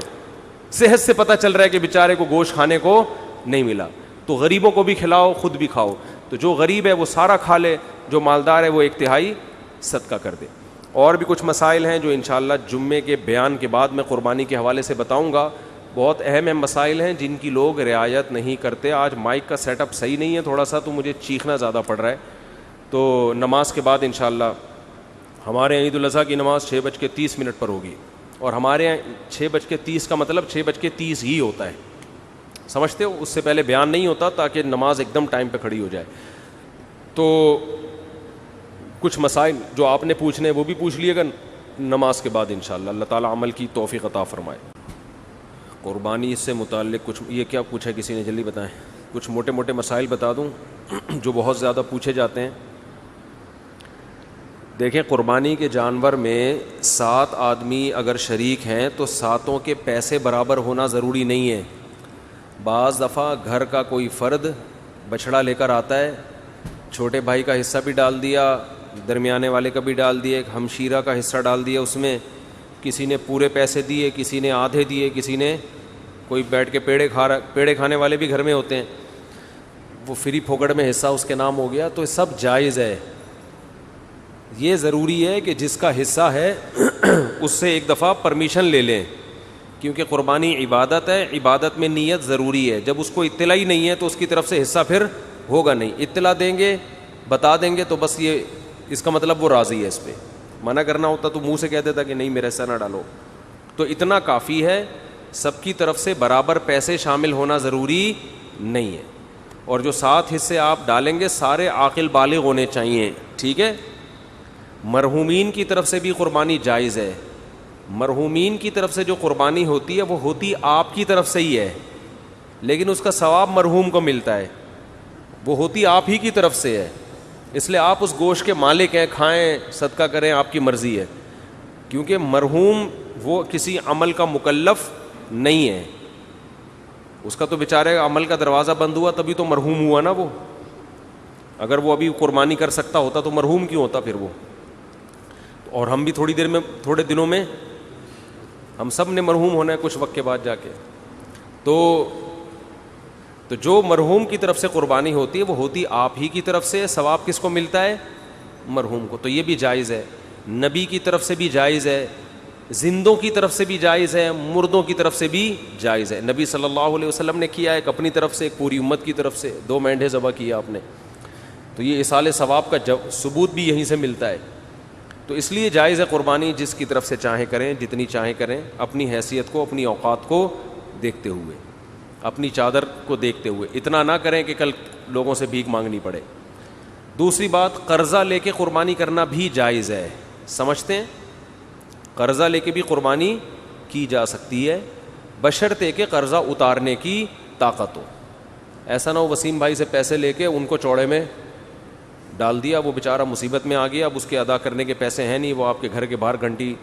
صحت سے پتہ چل رہا ہے کہ بیچارے کو گوشت کھانے کو نہیں ملا, تو غریبوں کو بھی کھلاؤ, خود بھی کھاؤ. تو جو غریب ہے وہ سارا کھا لے, جو مالدار ہے وہ 1/3 صدقہ کر دے. اور بھی کچھ مسائل ہیں جو انشاءاللہ جمعے کے بیان کے بعد میں قربانی کے حوالے سے بتاؤں گا. بہت اہم مسائل ہیں جن کی لوگ رعایت نہیں کرتے. آج مائک کا سیٹ اپ صحیح نہیں ہے تھوڑا سا, تو مجھے چیخنا زیادہ پڑ رہا ہے. تو نماز کے بعد انشاءاللہ ہمارے یہاں عید الاضحیٰ کی نماز 6:30 پر ہوگی, اور ہمارے یہاں 6:30 کا مطلب 6:30 ہی ہوتا ہے, سمجھتے ہو, اس سے پہلے بیان نہیں ہوتا تاکہ نماز ایک دم ٹائم پہ کھڑی ہو جائے. تو کچھ مسائل جو آپ نے پوچھنے وہ بھی پوچھ لیے گا نماز کے بعد انشاءاللہ. اللہ تعالیٰ عمل کی توفیق عطا فرمائے. قربانی سے متعلق کچھ, یہ کیا پوچھا کسی نے, جلدی بتائیں. کچھ موٹے موٹے مسائل بتا دوں جو بہت زیادہ پوچھے جاتے ہیں. دیکھیں, قربانی کے جانور میں 7 آدمی اگر شریک ہیں تو 7 کے پیسے برابر ہونا ضروری نہیں ہے. بعض دفعہ گھر کا کوئی فرد بچڑا لے کر آتا ہے, چھوٹے بھائی کا حصہ بھی ڈال دیا, درمیانے والے کا بھی ڈال دیا, ایک ہمشیرہ کا حصہ ڈال دیا اس میں, کسی نے پورے پیسے دیے, کسی نے آدھے دیے, کسی نے, کوئی بیٹھ کے پیڑے کھانے والے بھی گھر میں ہوتے ہیں, وہ فری پھوکڑ میں حصہ اس کے نام ہو گیا. تو یہ سب جائز ہے. یہ ضروری ہے کہ جس کا حصہ ہے اس سے ایک دفعہ پرمیشن لے لیں, کیونکہ قربانی عبادت ہے, عبادت میں نیت ضروری ہے. جب اس کو اطلاع ہی نہیں ہے تو اس کی طرف سے حصہ پھر ہوگا نہیں. اطلاع دیں گے, بتا دیں گے تو بس یہ اس کا مطلب وہ راضی ہے. اس پہ منع کرنا ہوتا تو منہ سے کہہ دیتا کہ نہیں میرا حصہ نہ ڈالو. تو اتنا کافی ہے, سب کی طرف سے برابر پیسے شامل ہونا ضروری نہیں ہے. اور جو 7 حصے آپ ڈالیں گے سارے عاقل بالغ ہونے چاہیے, ٹھیک ہے. مرحومین کی طرف سے بھی قربانی جائز ہے. مرحومین کی طرف سے جو قربانی ہوتی ہے وہ ہوتی آپ کی طرف سے ہی ہے, لیکن اس کا ثواب مرحوم کو ملتا ہے, وہ ہوتی آپ ہی کی طرف سے ہے. اس لیے آپ اس گوشت کے مالک ہیں, کھائیں, صدقہ کریں, آپ کی مرضی ہے. کیونکہ مرحوم وہ کسی عمل کا مکلف نہیں ہے, اس کا تو بیچارے عمل کا دروازہ بند ہوا تبھی تو مرحوم ہوا نا وہ. اگر وہ ابھی قربانی کر سکتا ہوتا تو مرحوم کیوں ہوتا پھر وہ. اور ہم بھی تھوڑی دیر میں, تھوڑے دنوں میں ہم سب نے مرحوم ہونا ہے کچھ وقت کے بعد جا کے. تو جو مرحوم کی طرف سے قربانی ہوتی ہے وہ ہوتی آپ ہی کی طرف سے, ثواب کس کو ملتا ہے, مرحوم کو. تو یہ بھی جائز ہے. نبی کی طرف سے بھی جائز ہے, زندوں کی طرف سے بھی جائز ہے, مردوں کی طرف سے بھی جائز ہے. نبی صلی اللہ علیہ وسلم نے کیا, ایک اپنی طرف سے, ایک پوری امت کی طرف سے, 2 مینڈھے ذبح کیا آپ نے. تو یہ اصال ثواب کا ثبوت بھی یہیں سے ملتا ہے. تو اس لیے جائز ہے قربانی, جس کی طرف سے چاہیں کریں, جتنی چاہیں کریں, اپنی حیثیت کو, اپنی اوقات کو دیکھتے ہوئے, اپنی چادر کو دیکھتے ہوئے. اتنا نہ کریں کہ کل لوگوں سے بھیک مانگنی پڑے. دوسری بات, قرضہ لے کے قربانی کرنا بھی جائز ہے. سمجھتے ہیں, قرضہ لے کے بھی قربانی کی جا سکتی ہے, بشرطے کہ قرضہ اتارنے کی طاقت ہو. ایسا نہ ہو وسیم بھائی سے پیسے لے کے ان کو چوڑے میں ڈال دیا, وہ بیچارہ مصیبت میں آ گیا, اب اس کے ادا کرنے کے پیسے ہیں نہیں, وہ آپ کے گھر کے باہر گھنٹی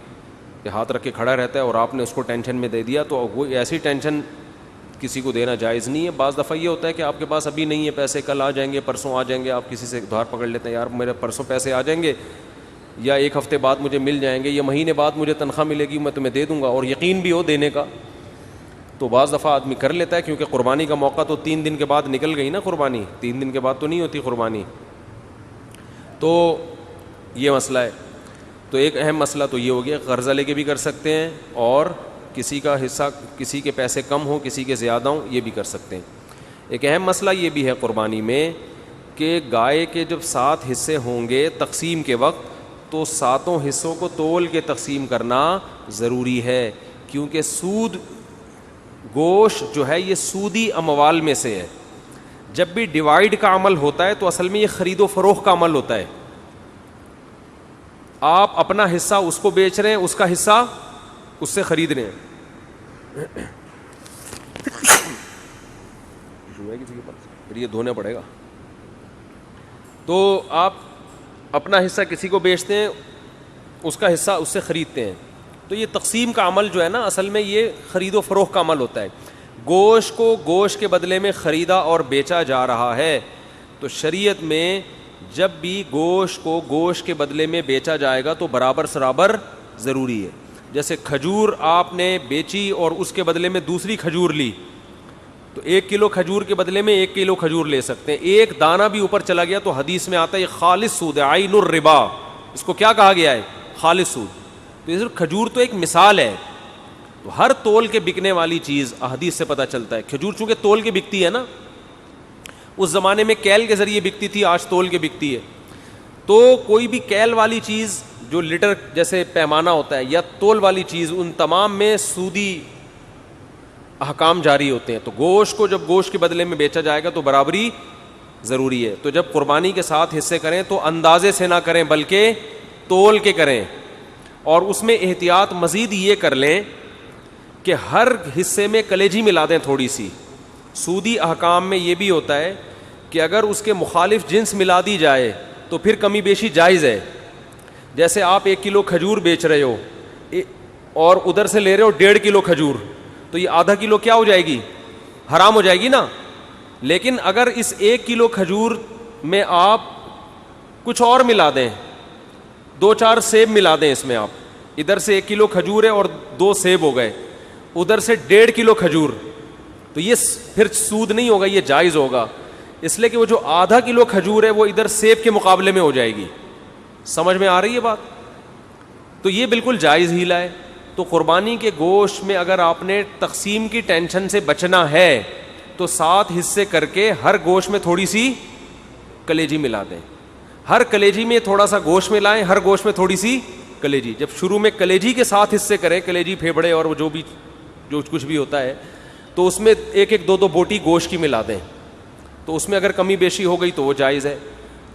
کہ ہاتھ رکھ کے کھڑا رہتا ہے اور آپ نے اس کو ٹینشن میں دے دیا, تو وہ ایسی ٹینشن کسی کو دینا جائز نہیں ہے. بعض دفعہ یہ ہوتا ہے کہ آپ کے پاس ابھی نہیں ہے پیسے, کل آ جائیں گے, پرسوں آ جائیں گے, آپ کسی سے ادھار پکڑ لیتے ہیں, یار میرے پرسوں پیسے آ جائیں گے, یا ایک ہفتے بعد مجھے مل جائیں گے, یا مہینے بعد مجھے تنخواہ ملے گی, میں تمہیں دے دوں گا, اور یقین بھی ہو دینے کا, تو بعض دفعہ آدمی کر لیتا ہے. کیونکہ قربانی کا موقع تو 3 دن کے بعد نکل گئی نا, قربانی 3 دن کے بعد تو نہیں ہوتی قربانی. تو یہ مسئلہ ہے. تو ایک اہم مسئلہ تو یہ ہو گیا, قرضہ لے کے بھی کر سکتے ہیں, اور کسی کا حصہ, کسی کے پیسے کم ہوں کسی کے زیادہ ہوں, یہ بھی کر سکتے ہیں. ایک اہم مسئلہ یہ بھی ہے قربانی میں کہ گائے کے جب 7 حصے ہوں گے تقسیم کے وقت, تو 7 حصوں کو تول کے تقسیم کرنا ضروری ہے, کیونکہ سود گوشت جو ہے یہ سودی اموال میں سے ہے. جب بھی ڈیوائیڈ کا عمل ہوتا ہے تو اصل میں یہ خرید و فروخت کا عمل ہوتا ہے. آپ اپنا حصہ اس کو بیچ رہے ہیں, اس کا حصہ اس سے خرید رہے ہیں. کسی کے پاس پھر یہ دھونا پڑے گا. تو آپ اپنا حصہ کسی کو بیچتے ہیں, اس کا حصہ اس سے خریدتے ہیں. تو یہ تقسیم کا عمل جو ہے نا, اصل میں یہ خرید و فروخت کا عمل ہوتا ہے. گوشت کو گوشت کے بدلے میں خریدا اور بیچا جا رہا ہے, تو شریعت میں جب بھی گوشت کو گوشت کے بدلے میں بیچا جائے گا تو برابر سرابر ضروری ہے. جیسے کھجور آپ نے بیچی اور اس کے بدلے میں دوسری کھجور لی, تو 1 کلو کھجور کے بدلے میں 1 کلو کھجور لے سکتے ہیں. ایک دانہ بھی اوپر چلا گیا تو حدیث میں آتا ہے یہ خالص سود ہے, عین الربا. اس کو کیا کہا گیا ہے؟ خالص سود. تو یہ کھجور تو ایک مثال ہے. تو ہر تول کے بکنے والی چیز حدیث سے پتہ چلتا ہے. کھجور چونکہ تول کے بکتی ہے نا, اس زمانے میں کیل کے ذریعے بکتی تھی, آج تول کے بکتی ہے. تو کوئی بھی کیل والی چیز جو لیٹر جیسے پیمانہ ہوتا ہے, یا تول والی چیز, ان تمام میں سودی احکام جاری ہوتے ہیں. تو گوشت کو جب گوشت کے بدلے میں بیچا جائے گا تو برابری ضروری ہے. تو جب قربانی کے 7 حصے کریں تو اندازے سے نہ کریں بلکہ تول کے کریں, اور اس میں احتیاط مزید یہ کر لیں کہ ہر حصے میں کلیجی ملا دیں تھوڑی سی. سودی احکام میں یہ بھی ہوتا ہے کہ اگر اس کے مخالف جنس ملا دی جائے تو پھر کمی بیشی جائز ہے. جیسے آپ 1 کلو کھجور بیچ رہے ہو اور ادھر سے لے رہے ہو 1.5 کلو کھجور, تو یہ آدھا کلو کیا ہو جائے گی؟ حرام ہو جائے گی نا. لیکن اگر اس 1 کلو کھجور میں آپ کچھ اور ملا دیں, 2-4 سیب ملا دیں اس میں, آپ ادھر سے 1 کلو کھجور ہے اور 2 سیب ہو گئے, ادھر سے 1.5 کلو کھجور, تو یہ پھر سود نہیں ہوگا, یہ جائز ہوگا. اس لیے کہ وہ جو آدھا کلو کھجور ہے وہ ادھر سیب کے مقابلے میں ہو جائے گی. سمجھ میں آ رہی ہے بات؟ تو یہ بالکل جائز ہیلا ہے. تو قربانی کے گوشت میں اگر آپ نے تقسیم کی ٹینشن سے بچنا ہے تو 7 حصے کر کے ہر گوشت میں تھوڑی سی کلیجی ملا دیں. ہر کلیجی میں تھوڑا سا گوشت ملائیں, ہر گوشت میں تھوڑی سی کلیجی. جب شروع میں کلیجی کے 7 حصے کریں, کلیجی, پھیپڑے اور جو کچھ بھی ہوتا ہے, تو اس میں 1-2 بوٹی گوشت کی ملا دیں. تو اس میں اگر کمی بیشی ہو گئی تو وہ جائز ہے.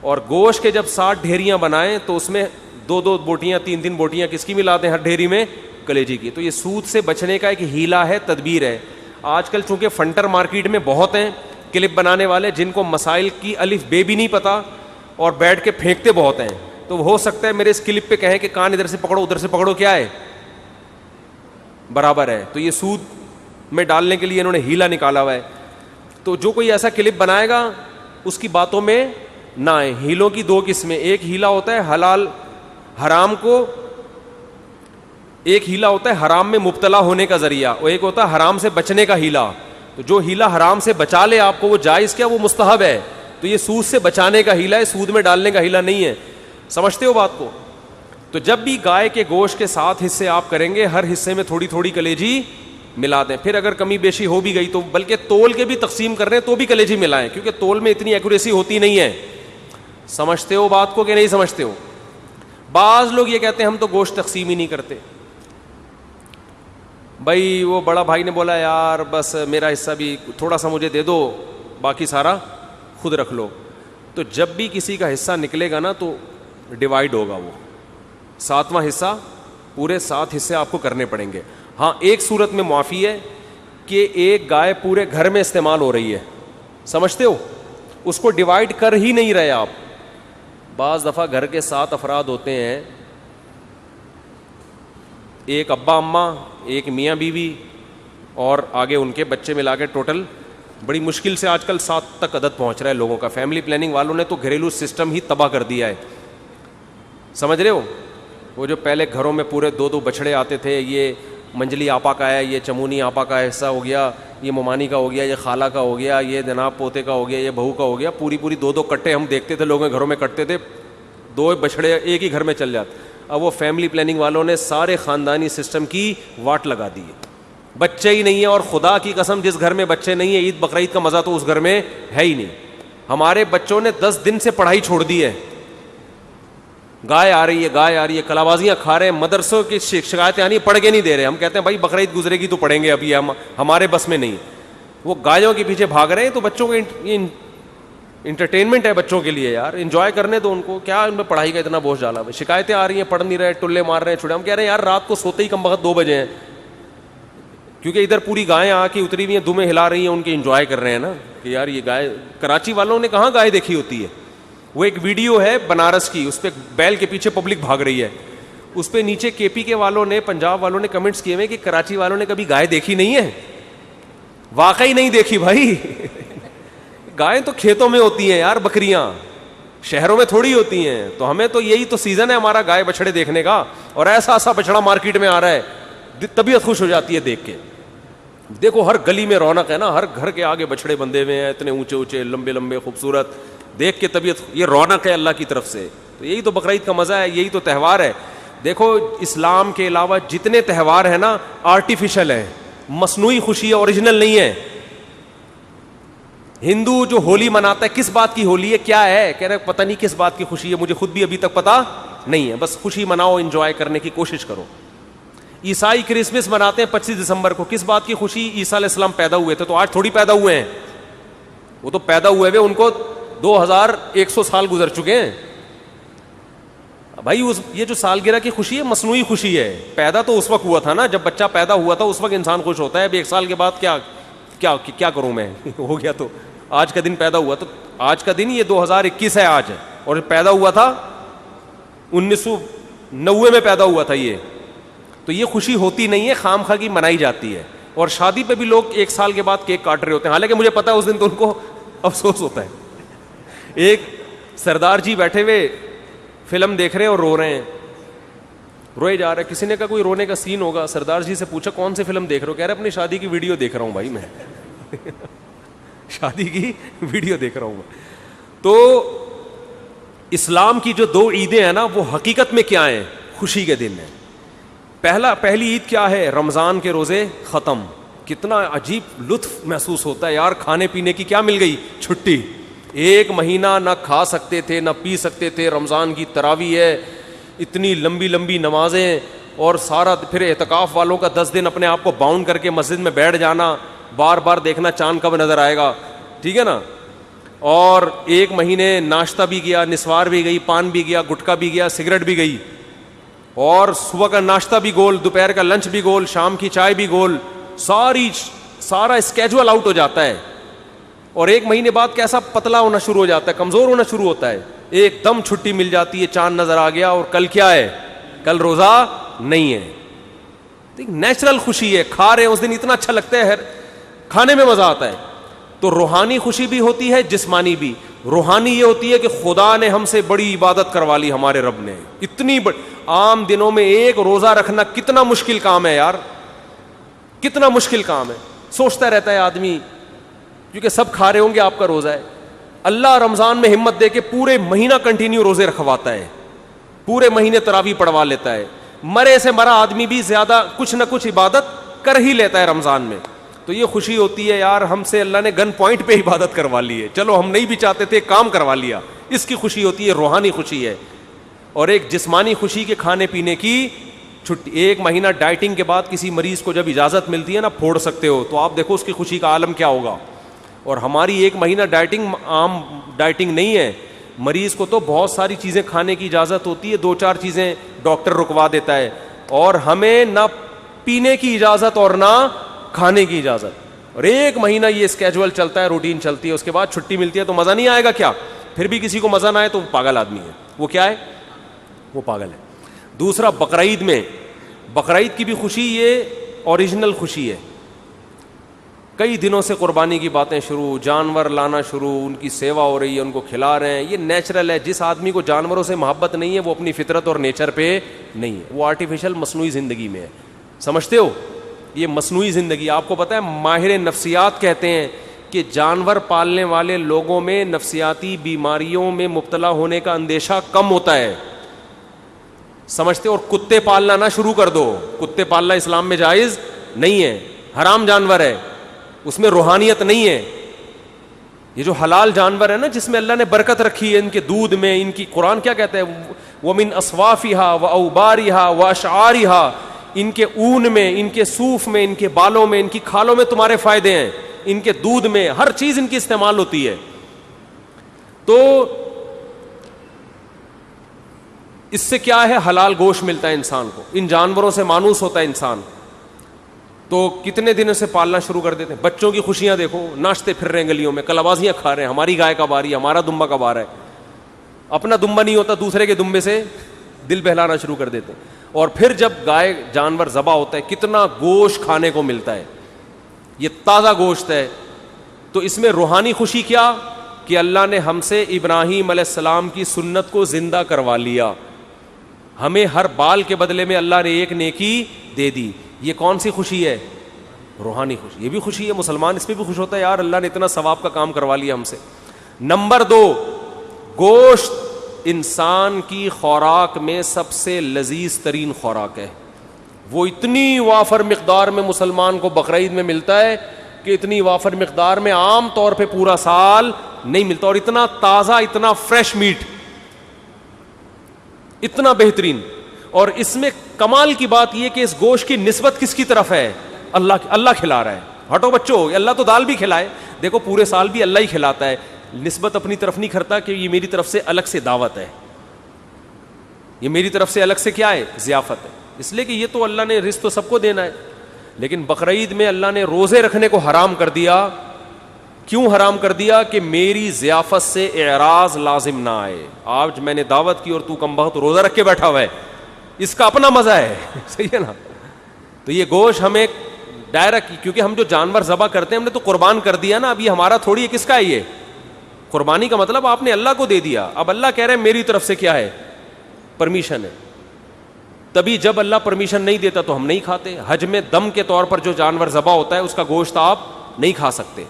اور گوشت کے جب 60 ڈھیریاں بنائیں تو اس میں 2 بوٹیاں 3 بوٹیاں کس کی ملا دیں ہر ڈھیری میں؟ کلیجی کی. تو یہ سود سے بچنے کا ایک ہیلا ہے, تدبیر ہے. آج کل چونکہ فنٹر مارکیٹ میں بہت ہیں کلپ بنانے والے جن کو مسائل کی الف بے بھی نہیں پتا اور بیٹھ کے پھینکتے بہت ہیں. تو ہو سکتا ہے میرے اس کلپ پہ کہیں کہ کان ادھر سے پکڑو ادھر سے پکڑو, کیا ہے؟ برابر ہے. تو یہ سود میں ڈالنے کے لیے انہوں نے ہیلا نکالا ہوا ہے. تو جو کوئی ایسا کلپ بنائے گا اس کی باتوں میں نہ آئے. ہیلوں کی 2 قسمیں, ایک ہیلا ہوتا ہے حلال حرام کو, ایک ہیلا ہوتا ہے حرام میں مبتلا ہونے کا ذریعہ, اور ایک ہوتا ہے حرام سے بچنے کا ہیلا. تو جو ہیلا حرام سے بچا لے آپ کو وہ جائز کیا, وہ مستحب ہے. تو یہ سود سے بچانے کا ہیلا ہے, سود میں ڈالنے کا ہیلا نہیں ہے. سمجھتے ہو بات کو؟ تو جب بھی گائے کے گوشت کے 7 حصے آپ کریں گے, ہر حصے میں تھوڑی تھوڑی کلیجی ملا دیں. پھر اگر کمی بیشی ہو بھی گئی تو بلکہ تول کے بھی تقسیم کر رہے ہیں تو بھی کلیجی ملائیں, کیونکہ تول میں اتنی ایکوریسی ہوتی نہیں ہے. سمجھتے ہو بات کو کہ نہیں سمجھتے ہو؟ بعض لوگ یہ کہتے ہیں ہم تو گوشت تقسیم ہی نہیں کرتے. بھائی وہ بڑا بھائی نے بولا یار بس میرا حصہ بھی تھوڑا سا مجھے دے دو, باقی سارا خود رکھ لو. تو جب بھی کسی کا حصہ نکلے گا نا تو ڈیوائیڈ ہوگا, وہ 7واں حصہ, پورے 7 حصے آپ کو کرنے پڑیں گے. ہاں ایک صورت میں معافی ہے کہ ایک گائے پورے گھر میں استعمال ہو رہی ہے, سمجھتے ہو, اس کو ڈیوائیڈ کر ہی نہیں رہے آپ. بعض دفعہ گھر کے 7 افراد ہوتے ہیں, ایک ابا اماں، ایک میاں بیوی اور آگے ان کے بچے ملا کے ٹوٹل بڑی مشکل سے آج کل 7 تک عدد پہنچ رہا ہے لوگوں کا. فیملی پلاننگ والوں نے تو گھریلو سسٹم ہی تباہ کر دیا ہے. سمجھ رہے ہو؟ وہ جو پہلے گھروں میں پورے 2 بچڑے آتے تھے، یہ منجلی آپا کا ہے، یہ چمونی آپا کا حصہ ہو گیا، یہ ممانی کا ہو گیا، یہ خالہ کا ہو گیا، یہ جناب پوتے کا ہو گیا، یہ بہو کا ہو گیا، پوری 2 کٹے ہم دیکھتے تھے لوگوں کے گھروں میں کٹتے تھے، 2 بچڑے ایک ہی گھر میں چل جاتے. اب وہ فیملی پلاننگ والوں نے سارے خاندانی سسٹم کی واٹ لگا دی ہے. بچے ہی نہیں ہیں، اور خدا کی قسم جس گھر میں بچے نہیں ہیں، عید بقرعید کا مزہ تو اس گھر میں ہے ہی نہیں. ہمارے بچوں نے 10 دن سے پڑھائی چھوڑ دی ہے. گائے آ رہی ہے، کلابازیاں کھا رہے ہیں، مدرسوں کی شکایتیں آنی، پڑھ کے نہیں دے رہے. ہم کہتے ہیں بھائی بقرعید گزرے گی تو پڑھیں گے، ابھی ہمارے بس میں نہیں. وہ گایوں کے پیچھے بھاگ رہے ہیں. تو بچوں کے انٹرٹینمنٹ ہے بچوں کے لیے یار، انجوائے کرنے تو ان کو، کیا ان میں پڑھائی کا اتنا بوجھ ڈالا. شکایتیں آ رہی ہیں، پڑھ نہیں رہے، ٹلے مار رہے ہیں چھوڑے. ہم کہہ رہے ہیں یار رات کو سوتے ہی کم وقت 2 بجے ہیں، کیونکہ ادھر پوری گائیں آ کے اتری ہوئی ہیں، دمیں ہلا رہی ہیں، ان کے انجوائے کر رہے ہیں نا کہ یار یہ گائے. کراچی والوں نے کہاں گائے دیکھی ہوتی ہے. وہ ایک ویڈیو ہے بنارس کی، اس پہ بیل کے پیچھے پبلک بھاگ رہی ہے، اس پہ نیچے کے پی کے والوں نے، پنجاب والوں نے کمنٹس کیے ہوئے کہ کراچی والوں نے کبھی گائے دیکھی نہیں ہے. واقعی نہیں دیکھی بھائی. گائیں تو کھیتوں میں ہوتی ہیں یار، بکریاں شہروں میں تھوڑی ہوتی ہیں. تو ہمیں تو یہی تو سیزن ہے ہمارا گائے بچڑے دیکھنے کا، اور ایسا بچڑا مارکیٹ میں آ رہا ہے، طبیعت خوش ہو جاتی ہے دیکھ کے. دیکھو ہر گلی میں رونق ہے نا، ہر گھر کے آگے بچڑے بندھے ہوئے ہیں، اتنے اونچے اونچے لمبے لمبے خوبصورت، دیکھ کے طبیعت، یہ رونق ہے اللہ کی طرف سے. تو یہی تو بقرعید کا مزہ ہے، یہی تو تہوار ہے. دیکھو اسلام کے علاوہ جتنے تہوار ہیں نا آرٹیفیشل ہیں، مصنوعی خوشی ہے، اوریجنل نہیں ہے. ہندو جو ہولی مناتا ہے کس بات کی ہولی ہے، کیا ہے، کہہ رہے پتہ نہیں کس بات کی خوشی ہے، مجھے خود بھی ابھی تک پتہ نہیں ہے. بس خوشی مناؤ، انجوائے کرنے کی کوشش کرو. عیسائی کرسمس مناتے ہیں 25 دسمبر کو، کس بات کی خوشی، عیسیٰ علیہ السلام پیدا ہوئے تھے. تو آج تھوڑی پیدا ہوئے ہیں، وہ تو پیدا ہوئے ہوئے ان کو 2100 سال گزر چکے ہیں بھائی. یہ جو سالگرہ کی خوشی ہے مصنوعی خوشی ہے. پیدا تو اس وقت ہوا تھا نا جب بچہ پیدا ہوا تھا، اس وقت انسان خوش ہوتا ہے. اب 1 سال کے بعد کیا کروں میں ہو گیا. تو آج کا دن پیدا ہوا، تو آج کا دن یہ 2021 ہے آج، اور پیدا ہوا تھا 1990 میں پیدا ہوا تھا یہ. تو یہ خوشی ہوتی نہیں ہے، خام خواہ کی منائی جاتی ہے. اور شادی پہ بھی لوگ 1 سال کے بعد کیک کاٹ رہے ہوتے ہیں، حالانکہ مجھے پتا ہے اس دن تو ان کو افسوس ہوتا ہے. ایک سردار جی بیٹھے ہوئے فلم دیکھ رہے ہیں اور رو رہے ہیں، روئے جا رہے ہیں. کسی نے کہا کوئی رونے کا سین ہوگا. سردار جی سے پوچھا کون سی فلم دیکھ رہے ہو؟ کہہ رہے اپنی شادی کی ویڈیو دیکھ رہا ہوں بھائی میں. شادی کی ویڈیو دیکھ رہا ہوں میں. تو اسلام کی جو 2 عیدیں ہیں نا، وہ حقیقت میں کیا ہیں؟ خوشی کے دن ہیں. پہلی عید کیا ہے؟ رمضان کے روزے ختم. کتنا عجیب لطف محسوس ہوتا ہے یار، کھانے پینے کی کیا مل گئی؟ چھٹی. 1 مہینہ نہ کھا سکتے تھے نہ پی سکتے تھے. رمضان کی تراویح ہے، اتنی لمبی لمبی نمازیں، اور سارا پھر اعتکاف والوں کا 10 دن اپنے آپ کو باؤنڈ کر کے مسجد میں بیٹھ جانا، بار بار دیکھنا چاند کب نظر آئے گا. ٹھیک ہے نا. اور 1 مہینے ناشتہ بھی گیا، نسوار بھی گئی، پان بھی گیا، گٹکا بھی گیا، سگریٹ بھی گئی، اور صبح کا ناشتہ بھی گول، دوپہر کا لنچ بھی گول، شام کی چائے بھی گول. سارا اسکیجول آؤٹ ہو جاتا ہے. اور 1 مہینے بعد کیسا پتلا ہونا شروع ہو جاتا ہے، کمزور ہونا شروع ہوتا ہے. ایک دم چھٹی مل جاتی ہے، چاند نظر آ گیا، اور کل کیا ہے؟ کل روزہ نہیں ہے. نیچرل خوشی ہے، کھا رہے ہیں اس دن اتنا اچھا لگتا ہے، کھانے میں مزہ آتا ہے. تو روحانی خوشی بھی ہوتی ہے، جسمانی بھی. روحانی یہ ہوتی ہے کہ خدا نے ہم سے بڑی عبادت کروا لی، ہمارے رب نے اتنی عام دنوں میں 1 روزہ رکھنا کتنا مشکل کام ہے یار، کتنا مشکل کام ہے. سوچتا رہتا ہے آدمی، کیونکہ سب کھا رہے ہوں گے آپ کا روزہ ہے. اللہ رمضان میں ہمت دے کے پورے مہینہ کنٹینیو روزے رکھواتا ہے، پورے مہینے تراویح پڑھوا لیتا ہے. مرے سے مرا آدمی بھی زیادہ کچھ نہ کچھ عبادت کر ہی لیتا ہے رمضان میں. تو یہ خوشی ہوتی ہے یار، ہم سے اللہ نے گن پوائنٹ پہ عبادت کروا لی ہے، چلو ہم نہیں بھی چاہتے تھے کام کروا لیا. اس کی خوشی ہوتی ہے، روحانی خوشی ہے. اور ایک جسمانی خوشی کے کھانے پینے کی چھٹی. 1 مہینہ ڈائٹنگ کے بعد کسی مریض کو جب اجازت ملتی ہے نا پھوڑ سکتے ہو، تو آپ دیکھو اس کی خوشی کا عالم کیا ہوگا. اور ہماری 1 مہینہ ڈائٹنگ عام ڈائٹنگ نہیں ہے. مریض کو تو بہت ساری چیزیں کھانے کی اجازت ہوتی ہے، 2-4 چیزیں ڈاکٹر رکوا دیتا ہے، اور ہمیں نہ پینے کی اجازت اور نہ کھانے کی اجازت. اور 1 مہینہ یہ اسکیجول چلتا ہے، روٹین چلتی ہے. اس کے بعد چھٹی ملتی ہے تو مزہ نہیں آئے گا کیا؟ پھر بھی کسی کو مزہ نہ آئے تو وہ پاگل آدمی ہے. وہ کیا ہے؟ وہ پاگل ہے. دوسرا، بقرعید میں بقرعید کی بھی خوشی یہ اوریجنل خوشی ہے. کئی دنوں سے قربانی کی باتیں شروع, جانور لانا شروع, ان کی سیوا ہو رہی ہے, ان کو کھلا رہے ہیں. یہ نیچرل ہے. جس آدمی کو جانوروں سے محبت نہیں ہے وہ اپنی فطرت اور نیچر پہ نہیں ہے, وہ آرٹیفیشل مصنوعی زندگی میں ہے. سمجھتے ہو؟ یہ مصنوعی زندگی. آپ کو پتہ ہے ماہر نفسیات کہتے ہیں کہ جانور پالنے والے لوگوں میں نفسیاتی بیماریوں میں مبتلا ہونے کا اندیشہ کم ہوتا ہے. سمجھتے ہو؟ اور کتے پالنا نہ شروع کر دو. کتے پالنا اسلام میں جائز نہیں ہے, حرام جانور ہے, اس میں روحانیت نہیں ہے. یہ جو حلال جانور ہے نا جس میں اللہ نے برکت رکھی ہے, ان کے دودھ میں, ان کی قرآن کیا کہتا ہے, وَمِنْ أَصْوَافِهَا وَأَوْبَارِهَا وَأَشْعَارِهَا, ان کے اون میں, ان کے صوف میں, ان کے بالوں میں, ان کی کھالوں میں تمہارے فائدے ہیں, ان کے دودھ میں, ہر چیز ان کی استعمال ہوتی ہے. تو اس سے کیا ہے, حلال گوشت ملتا ہے انسان کو. ان جانوروں سے مانوس ہوتا ہے انسان. تو کتنے دنوں سے پالنا شروع کر دیتے ہیں. بچوں کی خوشیاں دیکھو, ناچتے پھر رہے ہیں گلیوں میں, کلابازیاں کھا رہے ہیں, ہماری گائے کب آ رہی ہے, ہمارا دمبا کب آ رہا ہے. اپنا دمبا نہیں ہوتا, دوسرے کے دمبے سے دل بہلانا شروع کر دیتے ہیں. اور پھر جب گائے جانور ذبح ہوتا ہے کتنا گوشت کھانے کو ملتا ہے, یہ تازہ گوشت ہے. تو اس میں روحانی خوشی کیا کہ اللہ نے ہم سے ابراہیم علیہ السلام کی سنت کو زندہ کروا لیا. ہمیں ہر بال کے بدلے میں اللہ نے ایک نیکی دے دی. یہ کون سی خوشی ہے؟ روحانی خوشی. یہ بھی خوشی ہے, مسلمان اس پہ بھی خوش ہوتا ہے, یار اللہ نے اتنا ثواب کا کام کروا لیا ہم سے. نمبر 2, گوشت انسان کی خوراک میں سب سے لذیذ ترین خوراک ہے. وہ اتنی وافر مقدار میں مسلمان کو بقرعید میں ملتا ہے کہ اتنی وافر مقدار میں عام طور پہ پورا سال نہیں ملتا. اور اتنا تازہ, اتنا فریش میٹ, اتنا بہترین. اور اس میں کمال کی بات یہ کہ اس گوشت کی نسبت کس کی طرف ہے؟ اللہ کھلا رہا ہے. ہٹو بچوں, اللہ تو دال بھی کھلائے, دیکھو پورے سال بھی اللہ ہی کھلاتا ہے. نسبت اپنی طرف نہیں کرتا کہ یہ میری طرف سے الگ سے دعوت ہے, یہ میری طرف سے الگ سے کیا ہے, ضیافت ہے. اس لیے کہ یہ تو اللہ نے رزق تو سب کو دینا ہے. لیکن بقرعید میں اللہ نے روزے رکھنے کو حرام کر دیا. کیوں حرام کر دیا؟ کہ میری ضیافت سے اعراض لازم نہ آئے. آج میں نے دعوت کی اور تو کم بہت روزہ رکھ کے بیٹھا ہوا ہے, اس کا اپنا مزہ ہے. صحیح ہے نا؟ تو یہ گوشت ہمیں ڈائریکٹ, کیونکہ ہم جو جانور ذبح کرتے ہیں ہم نے تو قربان کر دیا نا. اب یہ ہمارا تھوڑی ہے, کس کا ہے یہ؟ قربانی کا مطلب آپ نے اللہ کو دے دیا. اب اللہ کہہ رہے ہیں میری طرف سے کیا ہے, پرمیشن ہے. تبھی جب اللہ پرمیشن نہیں دیتا تو ہم نہیں کھاتے. حج میں دم کے طور پر جو جانور ذبح ہوتا ہے اس کا گوشت آپ نہیں کھا سکتے,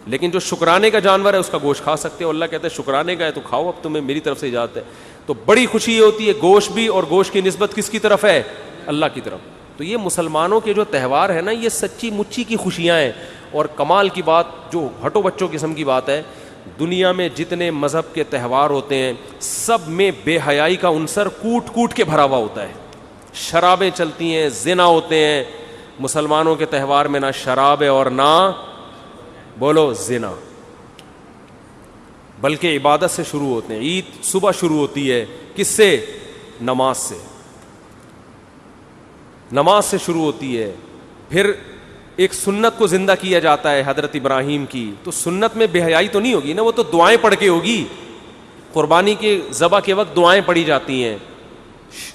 لیکن جو شکرانے کا جانور ہے اس کا گوشت کھا سکتے. اور اللہ کہتے ہیں شکرانے کا ہے تو کھاؤ, اب تمہیں میری طرف سے اجازت ہے. تو بڑی خوشی یہ ہوتی ہے گوشت بھی, اور گوشت کی نسبت کس کی طرف ہے؟ اللہ کی طرف. تو یہ مسلمانوں کے جو تہوار ہے نا, یہ سچی مچی کی خوشیاں ہیں. اور کمال کی بات, جو ہٹو بچوں قسم کی بات ہے, دنیا میں جتنے مذہب کے تہوار ہوتے ہیں سب میں بے حیائی کا عنصر کوٹ کوٹ کے بھرا ہوا ہوتا ہے. شرابیں چلتی ہیں, زنا ہوتے ہیں. مسلمانوں کے تہوار میں نہ شراب ہے اور نہ بولو زنا, بلکہ عبادت سے شروع ہوتے ہیں. عید صبح شروع ہوتی ہے کس سے؟ نماز سے. نماز سے شروع ہوتی ہے. پھر ایک سنت کو زندہ کیا جاتا ہے حضرت ابراہیم کی. تو سنت میں بے حیائی تو نہیں ہوگی نا, وہ تو دعائیں پڑھ کے ہوگی. قربانی کے ذبح کے وقت دعائیں پڑھی جاتی ہیں,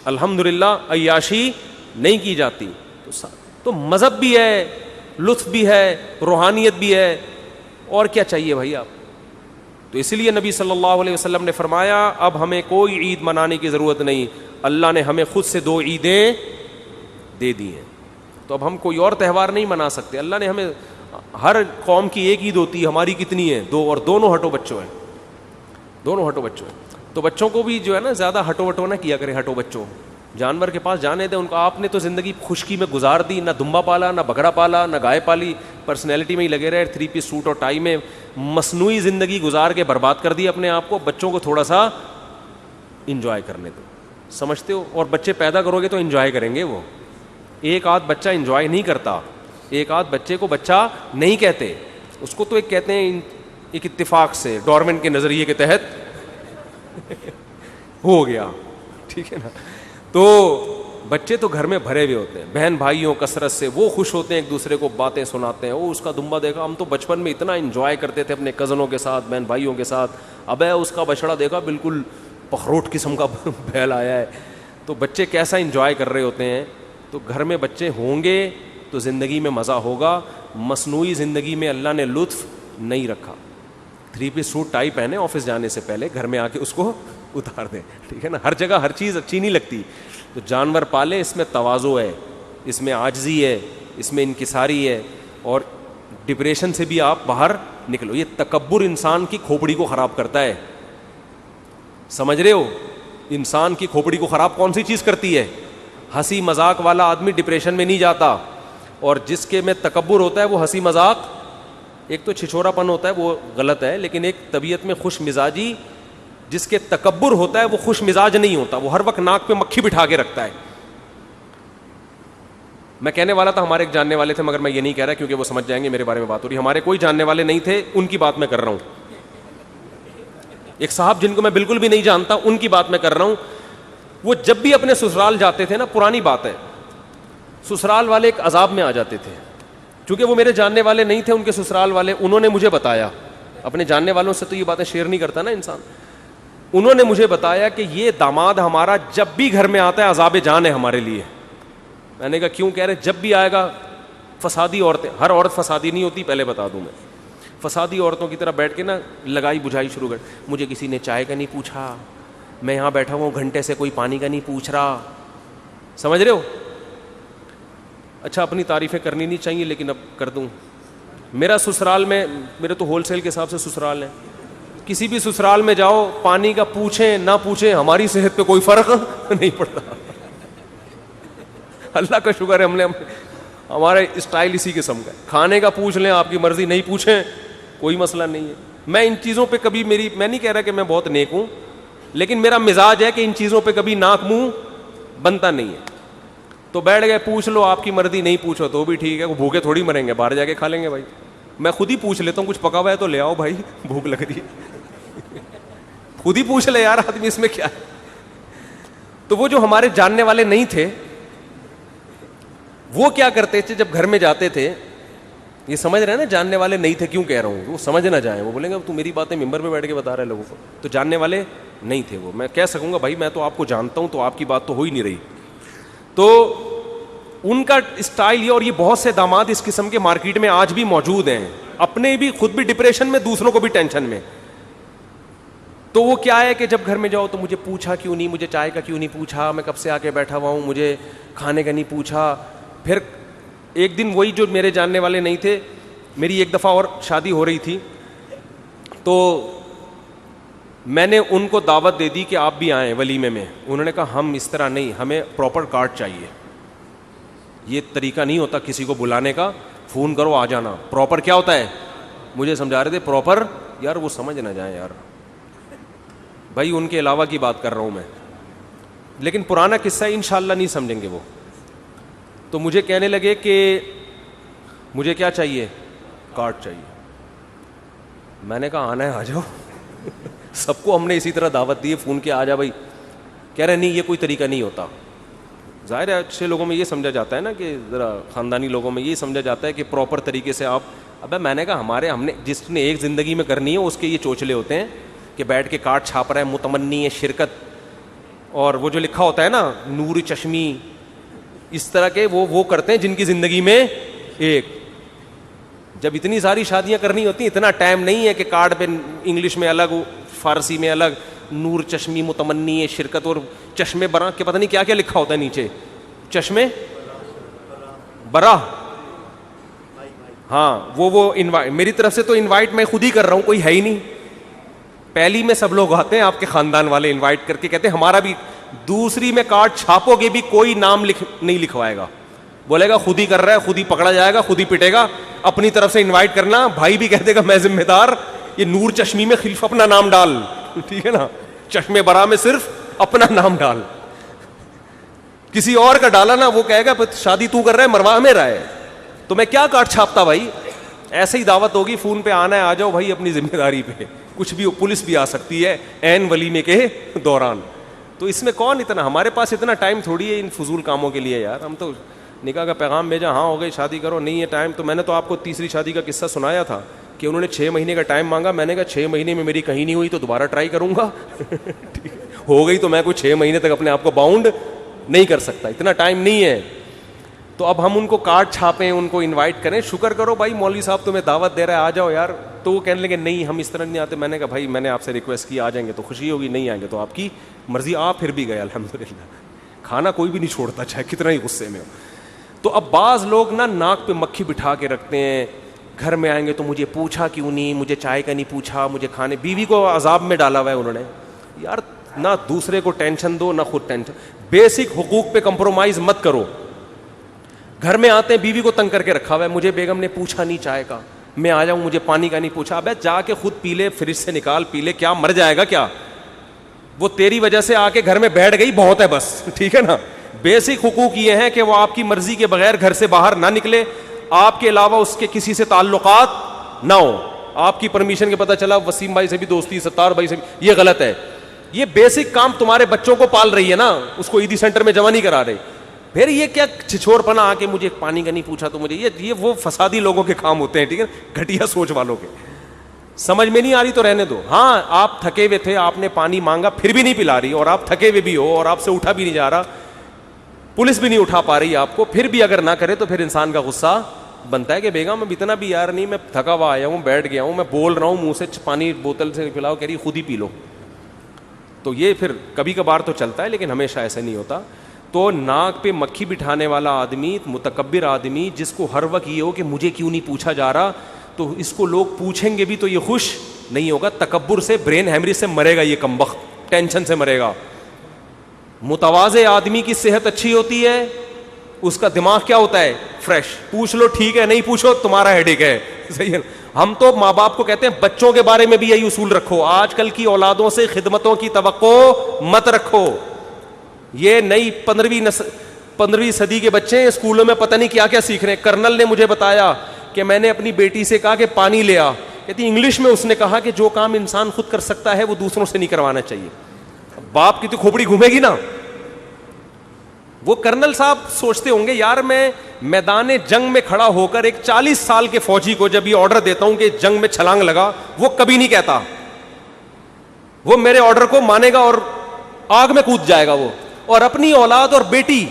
الحمدللہ عیاشی نہیں کی جاتی. تو مذہب بھی ہے, لطف بھی ہے, روحانیت بھی ہے, اور کیا چاہیے بھائی آپ. تو اس لیے نبی صلی اللہ علیہ وسلم نے فرمایا اب ہمیں کوئی عید منانے کی ضرورت نہیں, اللہ نے ہمیں خود سے 2 عیدیں دے دی ہیں. تو اب ہم کوئی اور تہوار نہیں منا سکتے. اللہ نے ہمیں, ہر قوم کی ایک عید ہوتی ہے, ہماری کتنی ہے؟ 2, اور دونوں ہٹو بچوں ہیں, دونوں ہٹو بچوں ہیں. تو بچوں کو بھی جو ہے نا زیادہ ہٹو وٹو نہ کیا کرے. ہٹو بچوں, جانور کے پاس جانے دیں ان کو. آپ نے تو زندگی خشکی میں گزار دی, نہ دمبا پالا, نہ بکرا پالا, نہ گائے پالی, پرسنالٹی میں ہی لگے رہے, 3 پیس سوٹ اور ٹائی میں مصنوعی زندگی گزار کے برباد کر دی اپنے آپ کو. بچوں کو تھوڑا سا انجوائے کرنے دو, سمجھتے ہو؟ اور بچے پیدا کرو گے تو انجوائے کریں گے. وہ ایک آدھ بچہ انجوائے نہیں کرتا, ایک آدھ بچے کو بچہ نہیں کہتے, اس کو تو ایک کہتے ہیں ایک اتفاق سے, ڈارون کے نظریے کے تحت ہو گیا, ٹھیک ہے نا. تو بچے تو گھر میں بھرے ہوئے ہوتے ہیں بہن بھائیوں کثرت سے, وہ خوش ہوتے ہیں, ایک دوسرے کو باتیں سناتے ہیں. وہ اس کا دمبا دیکھا, ہم تو بچپن میں اتنا انجوائے کرتے تھے اپنے کزنوں کے ساتھ, بہن بھائیوں کے ساتھ. اب ہے اس کا بچڑا دیکھا بالکل پخروٹ قسم کا بیل آیا ہے. تو بچے کیسا انجوائے کر رہے ہوتے ہیں. تو گھر میں بچے ہوں گے تو زندگی میں مزہ ہوگا. مصنوعی زندگی میں اللہ نے لطف نہیں رکھا. 3 پیس سوٹ ٹائی پہنے آفس جانے سے پہلے, گھر میں آ کے اس کو اتار دیں, ٹھیک ہے نا. ہر جگہ ہر چیز اچھی نہیں لگتی. تو جانور پالے, اس میں تواضع ہے, اس میں عاجزی ہے, اس میں انکساری ہے, اور ڈپریشن سے بھی آپ باہر نکلو. یہ تکبر انسان کی کھوپڑی کو خراب کرتا ہے, سمجھ رہے ہو؟ انسان کی کھوپڑی کو خراب کون سی چیز کرتی ہے؟ ہنسی مذاق والا آدمی ڈپریشن میں نہیں جاتا, اور جس کے میں تکبر ہوتا ہے وہ ہنسی مذاق, ایک تو چھچورا پن ہوتا ہے وہ غلط ہے, لیکن ایک طبیعت میں خوش مزاجی, جس کے تکبر ہوتا ہے وہ خوش مزاج نہیں ہوتا, وہ ہر وقت ناک پہ مکھی بٹھا کے رکھتا ہے. میں کہنے والا تھا ہمارے ایک جاننے والے تھے, مگر میں یہ نہیں کہہ رہا کیونکہ وہ سمجھ جائیں گے میرے بارے میں بات ہو رہی ہے. ہمارے کوئی جاننے والے نہیں تھے, ان کی بات میں کر رہا ہوں. ایک صاحب جن کو میں بالکل بھی نہیں جانتا, ان کی بات میں کر رہا ہوں. وہ جب بھی اپنے سسرال جاتے تھے نا, پرانی بات ہے, سسرال والے ایک عذاب میں آ جاتے تھے. چونکہ وہ میرے جاننے والے نہیں تھے, ان کے سسرال والے, انہوں نے مجھے بتایا, اپنے جاننے والوں سے تو یہ باتیں شیئر نہیں کرتا نا انسان, انہوں نے مجھے بتایا کہ یہ داماد ہمارا جب بھی گھر میں آتا ہے عذاب جان ہے ہمارے لیے. میں نے کہا کیوں؟ کہہ رہے جب بھی آئے گا فسادی عورتیں, ہر عورت فسادی نہیں ہوتی, پہلے بتا دوں میں, فسادی عورتوں کی طرح بیٹھ کے نا لگائی بجھائی شروع کر, مجھے کسی نے چائے کا نہیں پوچھا, میں یہاں بیٹھا ہوں گھنٹے سے کوئی پانی کا نہیں پوچھ رہا. سمجھ رہے ہو؟ اچھا اپنی تعریفیں کرنی نہیں چاہیے لیکن اب کر دوں. میرا سسرال میں, میرے تو ہول سیل کے حساب سے سسرال ہے, کسی بھی سسرال میں جاؤ پانی کا پوچھیں نہ پوچھیں ہماری صحت پہ کوئی فرق نہیں پڑتا. اللہ کا شکر ہے ہم نے, ہمارا اسٹائل اسی قسم کا ہے. کھانے کا پوچھ لیں آپ کی مرضی, نہیں پوچھیں کوئی مسئلہ نہیں ہے. میں ان چیزوں پہ کبھی میں نہیں کہہ رہا کہ میں بہت نیک ہوں, لیکن میرا مزاج ہے کہ ان چیزوں پہ کبھی ناک منہ بنتا نہیں ہے. تو بیٹھ گئے, پوچھ لو آپ کی مرضی, نہیں پوچھو تو بھی ٹھیک ہے, وہ بھوکے تھوڑی مریں گے, باہر جا کے کھا لیں گے بھائی. میں خود ہی پوچھ لیتا ہوں, کچھ پکا ہوا ہے تو لے آؤ بھائی, بھوک لگ رہی ہے. خود ہی پوچھ لے یار آدمی, اس میں کیا ہے. تو وہ جو ہمارے جاننے والے نہیں تھے, وہ کیا کرتے تھے جب گھر میں جاتے تھے, یہ سمجھ رہے ہیں نا جاننے والے نہیں تھے کیوں کہہ رہا ہوں, وہ سمجھ نہ جائیں, وہ بولیں گے تو میری باتیں ممبر پہ بیٹھ کے بتا رہے لوگوں کو. تو جاننے والے نہیں تھے وہ, میں کہہ سکوں گا بھائی میں تو آپ کو جانتا ہوں, تو آپ کی بات تو ہو ہی نہیں رہی. تو ان کا اسٹائل یہ, اور یہ بہت سے داماد اس قسم کے مارکیٹ میں آج بھی موجود ہیں, اپنے بھی خود بھی ڈپریشن میں, دوسروں کو بھی ٹینشن میں. تو وہ کیا ہے کہ جب گھر میں جاؤ تو مجھے پوچھا کیوں نہیں, مجھے چائے کا کیوں نہیں پوچھا, میں کب سے آ کے بیٹھا ہوا ہوں, مجھے کھانے کا نہیں پوچھا. پھر ایک دن وہی جو میرے جاننے والے نہیں تھے, میری ایک دفعہ اور شادی ہو رہی تھی, تو میں نے ان کو دعوت دے دی کہ آپ بھی آئیں ولیمے میں. انہوں نے کہا ہم اس طرح نہیں, ہمیں پراپر کارڈ چاہیے, یہ طریقہ نہیں ہوتا کسی کو بلانے کا, فون کرو آ جانا. پراپر کیا ہوتا ہے مجھے سمجھا رہے تھے, پراپر یار وہ سمجھ نہ جائیں یار بھائی, ان کے علاوہ کی بات کر رہا ہوں میں, لیکن پرانا قصہ انشاءاللہ نہیں سمجھیں گے وہ. تو مجھے کہنے لگے کہ مجھے کیا چاہیے, کارڈ چاہیے. میں نے کہا آنا ہے آ جاؤ. سب کو ہم نے اسی طرح دعوت دی, فون کیا آ جا بھائی. کہہ رہے نہیں یہ کوئی طریقہ نہیں ہوتا. ظاہر ہے اچھے لوگوں میں یہ سمجھا جاتا ہے نا, کہ ذرا خاندانی لوگوں میں یہ سمجھا جاتا ہے کہ پراپر طریقے سے آپ. ابے میں نے کہا ہم نے جس نے ایک زندگی میں کرنی ہے اس کے یہ چوچلے ہوتے ہیں کہ بیٹھ کے کارڈ چھاپ رہا ہے, متمنی ہے شرکت, اور وہ جو لکھا ہوتا ہے نا نور چشمی, اس طرح کے وہ کرتے ہیں جن کی زندگی میں ایک. جب اتنی ساری شادیاں کرنی ہوتی, اتنا ٹائم نہیں ہے کہ کارڈ پہ انگلش میں الگ, فارسی میں الگ, نور چشمی, متمنی ہے شرکت, اور چشمے برا کے پتہ نہیں کیا کیا لکھا ہوتا ہے نیچے, چشمے برا. ہاں وہ انوائٹ, میری طرف سے تو انوائٹ میں خود ہی کر رہا ہوں, کوئی ہے ہی نہیں. پہلی میں سب لوگ آتے ہیں آپ کے خاندان والے, انوائٹ کر کے کہتے ہیں ہمارا بھی. دوسری میں کارڈ چھاپو گے بھی کوئی نام نہیں لکھوائے گا, بولے گا خود ہی کر رہا ہے, خود ہی پکڑا جائے گا, خود ہی پٹے گا. اپنی طرف سے انوائٹ کرنا, بھائی بھی کہہ دے گا میں ذمہ دار, یہ نور چشمی میں خلف اپنا نام ڈال, ٹھیک ہے نا, چشمے برا میں صرف اپنا نام ڈال. کسی اور کا ڈالا نا, وہ کہے گا شادی تو کر رہا ہے, مروا میرا ہے, تو میں کیا کارڈ چھاپتا بھائی. ایسے ہی دعوت ہوگی, فون پہ آنا ہے آ جاؤ بھائی, اپنی ذمہ داری پہ. کچھ بھی پولیس بھی آ سکتی ہے عین ولیمے کے دوران. تو اس میں کون اتنا, ہمارے پاس اتنا ٹائم تھوڑی ہے ان فضول کاموں کے لیے یار. ہم تو نکاح کا پیغام بھیجا, ہاں ہو گئی شادی کرو, نہیں ہے ٹائم. تو میں نے تو آپ کو تیسری شادی کا قصہ سنایا تھا کہ انہوں نے 6 مہینے کا ٹائم مانگا. میں نے کہا 6 مہینے میں میری کہیں نہیں ہوئی تو دوبارہ ٹرائی کروں گا. ہو گئی تو میں کوئی 6 مہینے تک اپنے آپ کو باؤنڈ نہیں کر سکتا, اتنا ٹائم نہیں ہے. تو اب ہم ان کو کارڈ چھاپیں, ان کو انوائٹ کریں, شکر کرو بھائی مولوی صاحب تمہیں دعوت دے رہا ہے, آ جاؤ یار. تو وہ کہنے لگے نہیں ہم اس طرح نہیں آتے. میں نے کہا بھائی میں نے آپ سے ریکویسٹ کی, آ جائیں گے تو خوشی ہوگی, نہیں آئیں گے تو آپ کی مرضی. آپ پھر بھی گئے الحمدللہ. کھانا کوئی بھی نہیں چھوڑتا چاہے کتنا ہی غصے میں ہو. تو اب بعض لوگ نا ناک پہ مکھی بٹھا کے رکھتے ہیں, گھر میں آئیں گے تو مجھے پوچھا کیوں نہیں, مجھے چائے کا نہیں پوچھا, مجھے کھانے. بیوی کو عذاب میں ڈالا ہوا ہے انہوں نے. یار نہ دوسرے کو ٹینشن دو نہ خود ٹینشن. بیسک حقوق پہ کمپرومائز مت کرو. گھر میں آتے ہیں بیوی کو تنگ کر کے رکھا ہوا ہے, مجھے بیگم نے پوچھا نہیں چائے کا, میں آ جاؤں مجھے پانی کا نہیں پوچھا. ابے جا کے خود پی لے, فریج سے نکال پی لے, کیا مر جائے گا کیا؟ وہ تیری وجہ سے آ کے گھر میں بیٹھ گئی بہت ہے بس, ٹھیک ہے نا. بیسک حقوق یہ ہیں کہ وہ آپ کی مرضی کے بغیر گھر سے باہر نہ نکلے, آپ کے علاوہ اس کے کسی سے تعلقات نہ ہو. آپ کی پرمیشن کے پتہ چلا وسیم بھائی سے بھی دوستی, ستار بھائی سے بھی, یہ غلط ہے. یہ بیسک کام تمہارے بچوں کو پال رہی ہے نا, اس کو عیدی سینٹر میں جمع نہیں کرا رہے. پھر یہ کیا چھچور پنا آ کے مجھے پانی کا نہیں پوچھا تو مجھے, یہ وہ فسادی لوگوں کے کام ہوتے ہیں, ٹھیک ہے, گھٹیا سوچ والوں کے. سمجھ میں نہیں آ رہی تو رہنے دو. ہاں آپ تھکے ہوئے تھے, آپ نے پانی مانگا پھر بھی نہیں پلا رہی, اور آپ تھکے ہوئے بھی ہو اور آپ سے اٹھا بھی نہیں جا رہا, پولیس بھی نہیں اٹھا پا رہی آپ کو, پھر بھی اگر نہ کرے تو پھر انسان کا غصہ بنتا ہے کہ بیگم اب اتنا بھی یار نہیں, میں تھکا ہوا آیا ہوں, بیٹھ گیا ہوں, میں بول رہا ہوں منہ سے پانی بوتل سے پلاؤ, کہہ رہی خود ہی پی لو. تو یہ پھر کبھی کبھار تو چلتا ہے لیکن ہمیشہ ایسا نہیں ہوتا. تو ناک پہ مکھی بٹھانے والا آدمی, متکبر آدمی, جس کو ہر وقت یہ ہو کہ مجھے کیوں نہیں پوچھا جا رہا, تو اس کو لوگ پوچھیں گے بھی تو یہ خوش نہیں ہوگا. تکبر سے, برین ہیمریج سے مرے گا یہ کمبخت, ٹینشن سے مرے گا. متواضع آدمی کی صحت اچھی ہوتی ہے, اس کا دماغ کیا ہوتا ہے, فریش. پوچھ لو ٹھیک ہے, نہیں پوچھو تمہارا ہیڈیک ہے. صحیح ہے. ہم تو ماں باپ کو کہتے ہیں بچوں کے بارے میں بھی یہی اصول رکھو. آج کل کی اولادوں سے خدمتوں کی توقع مت رکھو. یہ نئی 15ویں صدی کے بچے ہیں, اسکولوں میں پتہ نہیں کیا کیا سیکھ رہے ہیں. کرنل نے مجھے بتایا کہ میں نے اپنی بیٹی سے کہا کہ پانی لے آ, کہتی انگلش میں اس نے کہا کہ جو کام انسان خود کر سکتا ہے وہ دوسروں سے نہیں کروانا چاہیے. باپ کی تو کھوپڑی گھومے گی نا. وہ کرنل صاحب سوچتے ہوں گے یار میں میدان جنگ میں کھڑا ہو کر ایک 40 سال کے فوجی کو جب یہ آرڈر دیتا ہوں کہ جنگ میں چھلانگ لگا, وہ کبھی نہیں کہتا, وہ میرے آرڈر کو مانے گا اور آگ میں کود جائے گا وہ. اور اپنی اولاد اور بیٹی,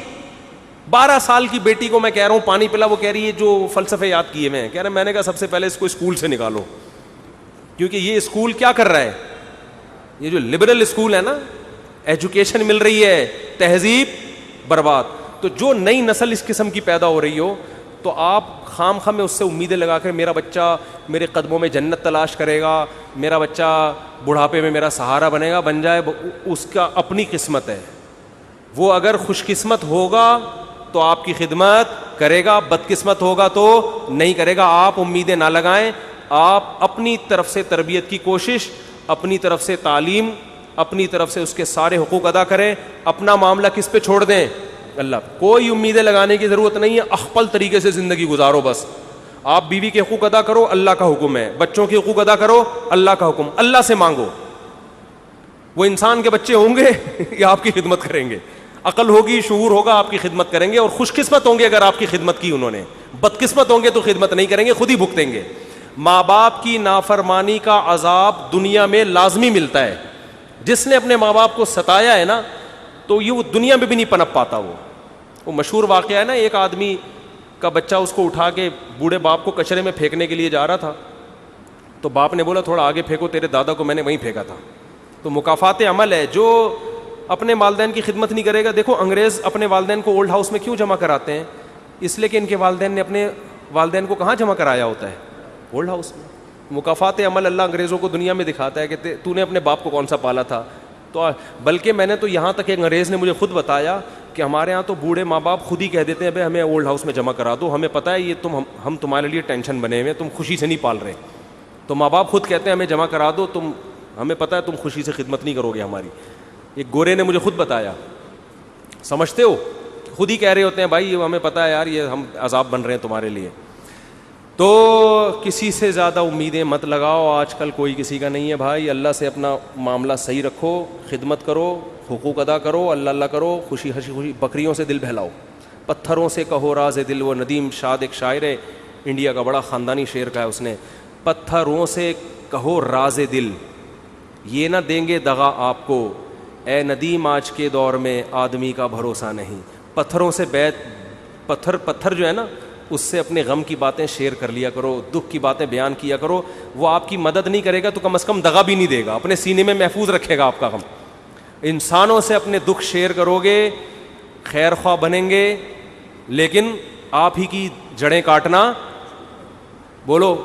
12 سال کی بیٹی کو میں کہہ رہا ہوں پانی پلا, وہ کہہ رہی ہے جو فلسفے یاد کیے میں, کہہ رہے میں نے کہا سب سے پہلے اس کو اسکول سے نکالو, کیونکہ یہ اسکول کیا کر رہا ہے, یہ جو لبرل اسکول ہے نا, ایجوکیشن مل رہی ہے, تہذیب برباد. تو جو نئی نسل اس قسم کی پیدا ہو رہی ہو, تو آپ خام خواہ میں اس سے امیدیں لگا کر میرا بچہ میرے قدموں میں جنت تلاش کرے گا, میرا بچہ بڑھاپے میں میرا سہارا بنے گا, بن جائے, اس کا اپنی قسمت ہے. وہ اگر خوش قسمت ہوگا تو آپ کی خدمت کرے گا, بدقسمت ہوگا تو نہیں کرے گا. آپ امیدیں نہ لگائیں, آپ اپنی طرف سے تربیت کی کوشش, اپنی طرف سے تعلیم, اپنی طرف سے اس کے سارے حقوق ادا کریں. اپنا معاملہ کس پہ چھوڑ دیں, اللہ. کوئی امیدیں لگانے کی ضرورت نہیں ہے, اخپل طریقے سے زندگی گزارو بس. آپ بیوی کے حقوق ادا کرو, اللہ کا حکم ہے, بچوں کے حقوق ادا کرو, اللہ کا حکم, اللہ سے مانگو. وہ انسان کے بچے ہوں گے یا آپ کی خدمت کریں گے, عقل ہوگی, شعور ہوگا, آپ کی خدمت کریں گے, اور خوش قسمت ہوں گے اگر آپ کی خدمت کی انہوں نے. بدقسمت ہوں گے تو خدمت نہیں کریں گے, خود ہی بھگتیں گے. ماں باپ کی نافرمانی کا عذاب دنیا میں لازمی ملتا ہے. جس نے اپنے ماں باپ کو ستایا ہے نا, تو یہ وہ دنیا میں بھی نہیں پنپ پاتا. وہ مشہور واقعہ ہے نا, ایک آدمی کا بچہ اس کو اٹھا کے بوڑھے باپ کو کچرے میں پھینکنے کے لیے جا رہا تھا, تو باپ نے بولا تھوڑا آگے پھینکو, تیرے دادا کو میں نے وہیں پھینکا تھا. تو مکافات عمل ہے. جو اپنے والدین کی خدمت نہیں کرے گا, دیکھو انگریز اپنے والدین کو اولڈ ہاؤس میں کیوں جمع کراتے ہیں, اس لیے کہ ان کے والدین نے اپنے والدین کو کہاں جمع کرایا ہوتا ہے, اولڈ ہاؤس میں. مکافات عمل اللہ انگریزوں کو دنیا میں دکھاتا ہے کہ تو نے اپنے باپ کو کون سا پالا تھا. تو بلکہ میں نے تو یہاں تک ایک انگریز نے مجھے خود بتایا کہ ہمارے ہاں تو بوڑھے ماں باپ خود ہی کہہ دیتے ہیں بھائی ہمیں اولڈ ہاؤس میں جمع کرا دو, ہمیں پتہ ہے یہ ہم تمہارے لیے ٹینشن بنے ہوئے, تم خوشی سے نہیں پال رہے. تو ماں باپ خود کہتے ہیں ہمیں جمع کرا دو, ہمیں پتہ ہے تم خوشی سے خدمت نہیں کرو گے ہماری. ایک گورے نے مجھے خود بتایا, سمجھتے ہو, خود ہی کہہ رہے ہوتے ہیں بھائی ہمیں پتہ ہے یار یہ ہم عذاب بن رہے ہیں تمہارے لیے. تو کسی سے زیادہ امیدیں مت لگاؤ, آج کل کوئی کسی کا نہیں ہے بھائی. اللہ سے اپنا معاملہ صحیح رکھو, خدمت کرو, حقوق ادا کرو, اللہ اللہ کرو, خوشی ہنسی خوشی. بکریوں سے دل بہلاؤ, پتھروں سے کہو راز دل. وہ ندیم شاد ایک شاعر ہے انڈیا کا, بڑا خاندانی شعر کا ہے اس نے. پتھروں سے کہو راز دل, یہ نہ دیں گے دغا آپ کو, اے ندیم آج کے دور میں آدمی کا بھروسہ نہیں. پتھروں سے بیت پتھر جو ہے نا اس سے اپنے غم کی باتیں شیئر کر لیا کرو, دکھ کی باتیں بیان کیا کرو. وہ آپ کی مدد نہیں کرے گا تو کم از کم دغا بھی نہیں دے گا, اپنے سینے میں محفوظ رکھے گا آپ کا غم. انسانوں سے اپنے دکھ شیئر کرو گے, خیر خواہ بنیں گے, لیکن آپ ہی کی جڑیں کاٹنا بولو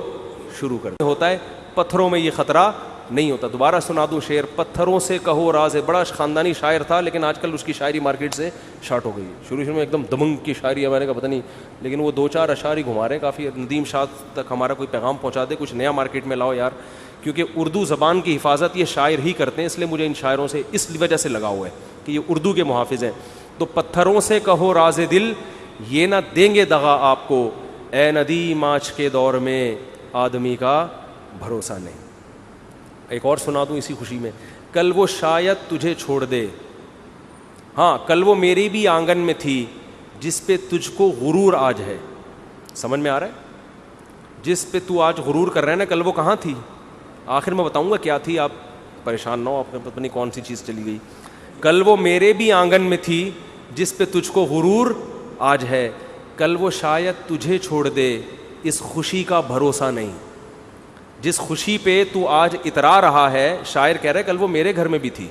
شروع کر ہوتا ہے. پتھروں میں یہ خطرہ نہیں ہوتا. دوبارہ سنا دوں شعر, پتھروں سے کہو راز ہے. بڑا خاندانی شاعر تھا لیکن آج کل اس کی شاعری مارکیٹ سے شارٹ ہو گئی. شروع میں ایک دم دمنگ کی شاعری ہے, میں نے کہا پتہ نہیں, لیکن وہ 2-4 اشعار ہی گھما رہے ہیں کافی. ندیم شاہ تک ہمارا کوئی پیغام پہنچا دے, کچھ نیا مارکیٹ میں لاؤ یار, کیونکہ اردو زبان کی حفاظت یہ شاعر ہی کرتے ہیں, اس لیے مجھے ان شاعروں سے اس وجہ سے لگا ہوا ہے کہ یہ اردو کے محافظ ہیں. تو پتھروں سے کہو راز دل, یہ نہ دیں گے دغا آپ کو, اے ندیم آج کے دور میں آدمی کا بھروسہ نہیں. ایک اور سنا دوں اسی خوشی میں, کل وہ شاید تجھے چھوڑ دے, ہاں کل وہ میری بھی آنگن میں تھی, جس پہ تجھ کو غرور آج ہے. سمجھ میں آ رہا ہے؟ جس پہ تو آج غرور کر رہے ہیں نا, کل وہ کہاں تھی؟ آخر میں بتاؤں گا کیا تھی, آپ پریشان نہ ہو, آپ کو پتہ نہیں کون سی چیز چلی گئی. کل وہ میرے بھی آنگن میں تھی, جس پہ تجھ کو غرور آج ہے, کل وہ شاید تجھے چھوڑ دے, اس خوشی کا بھروسہ نہیں. جس خوشی پہ تو آج اترا رہا ہے, شاعر کہہ رہا ہے کل وہ میرے گھر میں بھی تھی,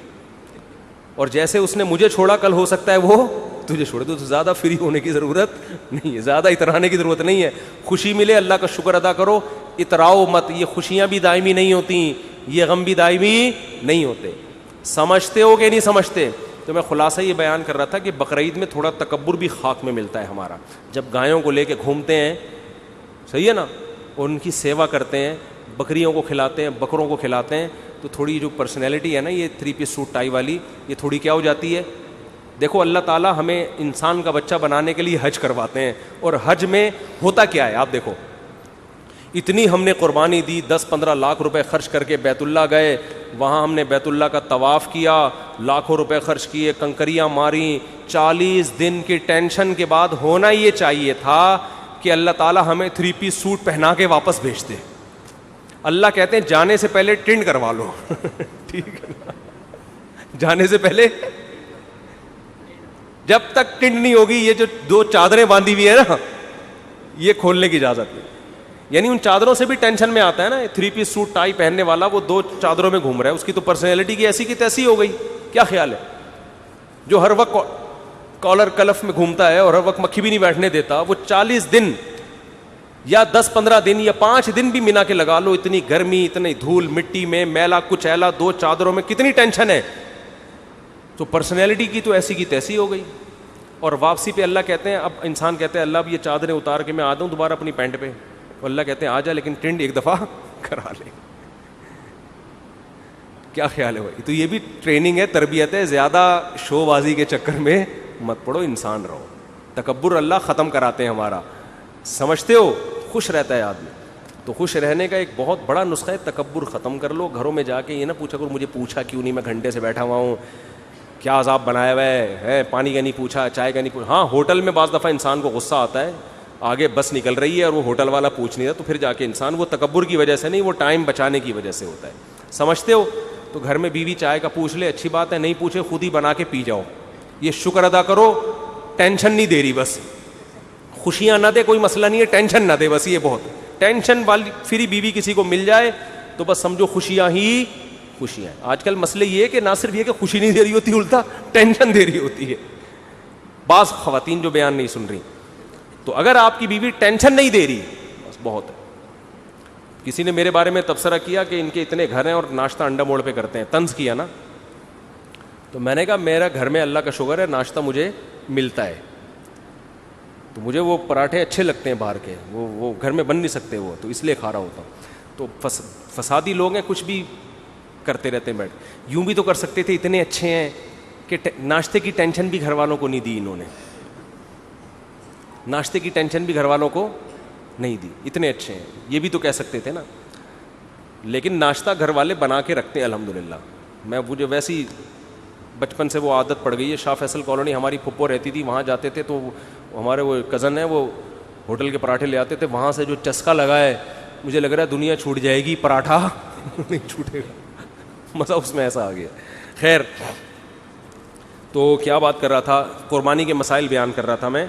اور جیسے اس نے مجھے چھوڑا کل ہو سکتا ہے وہ تجھے چھوڑے. تو زیادہ فری ہونے کی ضرورت نہیں ہے, زیادہ اترانے کی ضرورت نہیں ہے. خوشی ملے اللہ کا شکر ادا کرو, اتراؤ مت. یہ خوشیاں بھی دائمی نہیں ہوتی, یہ غم بھی دائمی نہیں ہوتے. سمجھتے ہو کہ نہیں سمجھتے؟ تو میں خلاصہ یہ بیان کر رہا تھا کہ بقرعید میں تھوڑا تکبر بھی خاک میں ملتا ہے ہمارا. جب گایوں کو لے کے گھومتے ہیں, صحیح ہے نا, اور ان کی سیوا کرتے ہیں, بکریوں کو کھلاتے ہیں, بکروں کو کھلاتے ہیں, تو تھوڑی جو پرسنالٹی ہے نا یہ 3 پیس سوٹ ٹائی والی, یہ تھوڑی کیا ہو جاتی ہے. دیکھو اللہ تعالیٰ ہمیں انسان کا بچہ بنانے کے لیے حج کرواتے ہیں, اور حج میں ہوتا کیا ہے آپ دیکھو, اتنی ہم نے قربانی دی, 10-15 لاکھ روپے خرچ کر کے بیت اللہ گئے, وہاں ہم نے بیت اللہ کا طواف کیا, لاکھوں روپے خرچ کیے, کنکریاں ماری. 40 دن کی ٹینشن کے بعد ہونا یہ چاہیے تھا کہ اللہ تعالیٰ ہمیں 3 پیس سوٹ پہنا کے واپس بھیج دے. اللہ کہتے ہیں جانے سے پہلے ٹنڈ کروا لو. ٹھیک ہے نا, جانے سے پہلے, جب تک ٹنڈ نہیں ہوگی, یہ جو 2 چادریں باندھی ہوئی ہیں نا, یہ کھولنے کی اجازت نہیں. یعنی ان چادروں سے بھی ٹینشن میں آتا ہے نا, 3 پیس سوٹ ٹائی پہننے والا وہ 2 چادروں میں گھوم رہا ہے, اس کی تو پرسنالٹی کی ایسی کی تیسی ہو گئی. کیا خیال ہے؟ جو ہر وقت کالر کلف میں گھومتا ہے اور ہر وقت مکھی بھی نہیں بیٹھنے دیتا, وہ 40 دن یا 10-15 دن یا 5 دن بھی منا کے لگا لو, اتنی گرمی, اتنی دھول مٹی میں, میلا کچیلا, 2 چادروں میں کتنی ٹینشن ہے. تو پرسنالٹی کی تو ایسی کی تیسی ہو گئی. اور واپسی پہ اللہ کہتے ہیں, اب انسان کہتے ہیں اللہ اب یہ چادریں اتار کے میں آ جاؤں دوبارہ اپنی پینٹ پہ, اللہ کہتے ہیں آ جا, لیکن ٹنڈ ایک دفعہ کرا لے. کیا خیال ہے بھائی؟ تو یہ بھی ٹریننگ ہے, تربیت ہے. زیادہ شو بازی کے چکر میں مت پڑو, انسان رہو. تکبر اللہ ختم کراتے ہیں ہمارا, سمجھتے ہو؟ خوش رہتا ہے آدمی. تو خوش رہنے کا ایک بہت بڑا نسخہ ہے, تکبر ختم کر لو. گھروں میں جا کے یہ نہ پوچھا کرو مجھے پوچھا کیوں نہیں, میں گھنٹے سے بیٹھا ہوا ہوں, کیا عذاب بنایا ہوا ہے, پانی کا نہیں پوچھا, چائے کا نہیں پوچھا. ہاں ہوٹل میں بعض دفعہ انسان کو غصہ آتا ہے, آگے بس نکل رہی ہے اور وہ ہوٹل والا پوچھ نہیں رہا, تو پھر جا کے انسان, وہ تکبر کی وجہ سے نہیں, وہ ٹائم بچانے کی وجہ سے ہوتا ہے. سمجھتے ہو؟ تو گھر میں بیوی چائے کا پوچھ لے, اچھی بات ہے, نہیں پوچھے خود ہی بنا کے پی جاؤ, یہ شکر ادا کرو. ٹینشن نہیں دے رہی, بس خوشیاں نہ دے, کوئی مسئلہ نہیں ہے, ٹینشن نہ دے, بس یہ بہت. ٹینشن والی فری بیوی کسی کو مل جائے تو بس سمجھو خوشیاں ہی خوشیاں. آج کل مسئلہ یہ ہے کہ نہ صرف یہ کہ خوشی نہیں دے رہی ہوتی, الٹا ٹینشن دے رہی ہوتی ہے. بعض خواتین جو بیان نہیں سن رہی, تو اگر آپ کی بیوی ٹینشن نہیں دے رہی بس بہت ہے. کسی نے میرے بارے میں تبصرہ کیا کہ ان کے اتنے گھر ہیں اور ناشتہ انڈا موڑ پہ کرتے ہیں, طنز کیا نا. تو میں نے کہا میرا گھر میں اللہ کا شکر ہے ناشتہ مجھے ملتا ہے, تو مجھے وہ پراٹھے اچھے لگتے ہیں باہر کے, وہ گھر میں بن نہیں سکتے وہ, تو اس لیے کھا رہا ہوتا ہوں. تو فسادی لوگ ہیں, کچھ بھی کرتے رہتے ہیں بیٹھ. یوں بھی تو کر سکتے تھے, اتنے اچھے ہیں کہ ناشتے کی ٹینشن بھی گھر والوں کو نہیں دی انہوں نے, ناشتے کی ٹینشن بھی گھر والوں کو نہیں دی, اتنے اچھے ہیں. یہ بھی تو کہہ سکتے تھے نا, لیکن ناشتہ گھر والے بنا کے رکھتے ہیں الحمدللہ. میں مجھے ویسی بچپن سے وہ عادت پڑ گئی ہے. شاہ فیصل کالونی ہماری پھپھو رہتی تھی, وہاں جاتے تھے تو ہمارے وہ کزن ہیں, وہ ہوٹل کے پراٹھے لے آتے تھے, وہاں سے جو چسکا لگا ہے مجھے لگ رہا ہے دنیا چھوٹ جائے گی, پراٹھا نہیں چھوٹے گا. مزہ اس میں ایسا آ گیا. خیر, تو کیا بات کر رہا تھا, قربانی کے مسائل بیان کر رہا تھا میں.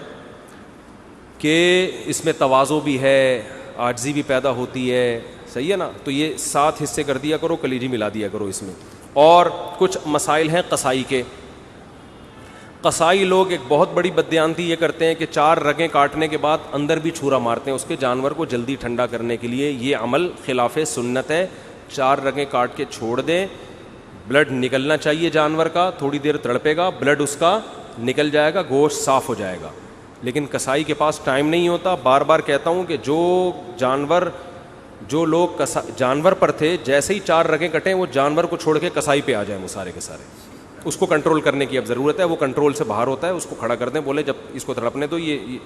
کہ اس میں تواضع بھی ہے, عاجزی بھی پیدا ہوتی ہے, صحیح ہے نا, تو یہ 7 حصے کر دیا کرو, کلیجی ملا دیا کرو اس میں. اور کچھ مسائل ہیں قصائی کے. قصائی لوگ ایک بہت بڑی بددیانتی یہ کرتے ہیں کہ 4 رگیں کاٹنے کے بعد اندر بھی چھورا مارتے ہیں اس کے جانور کو جلدی ٹھنڈا کرنے کے لیے. یہ عمل خلاف سنت ہے. 4 رگیں کاٹ کے چھوڑ دیں, بلڈ نکلنا چاہیے جانور کا, تھوڑی دیر تڑپے گا, بلڈ اس کا نکل جائے گا, گوشت صاف ہو جائے گا. لیکن قصائی کے پاس ٹائم نہیں ہوتا. بار بار کہتا ہوں کہ جو لوگ جانور پر تھے, جیسے ہی 4 رگیں کٹیں وہ جانور کو چھوڑ کے قصائی پہ آ جائیں وہ سارے کے سارے. اس کو کنٹرول کرنے کی اب ضرورت ہے, وہ کنٹرول سے باہر ہوتا ہے. اس کو کھڑا کر دیں, بولے جب اس کو تڑپنے دو, یہ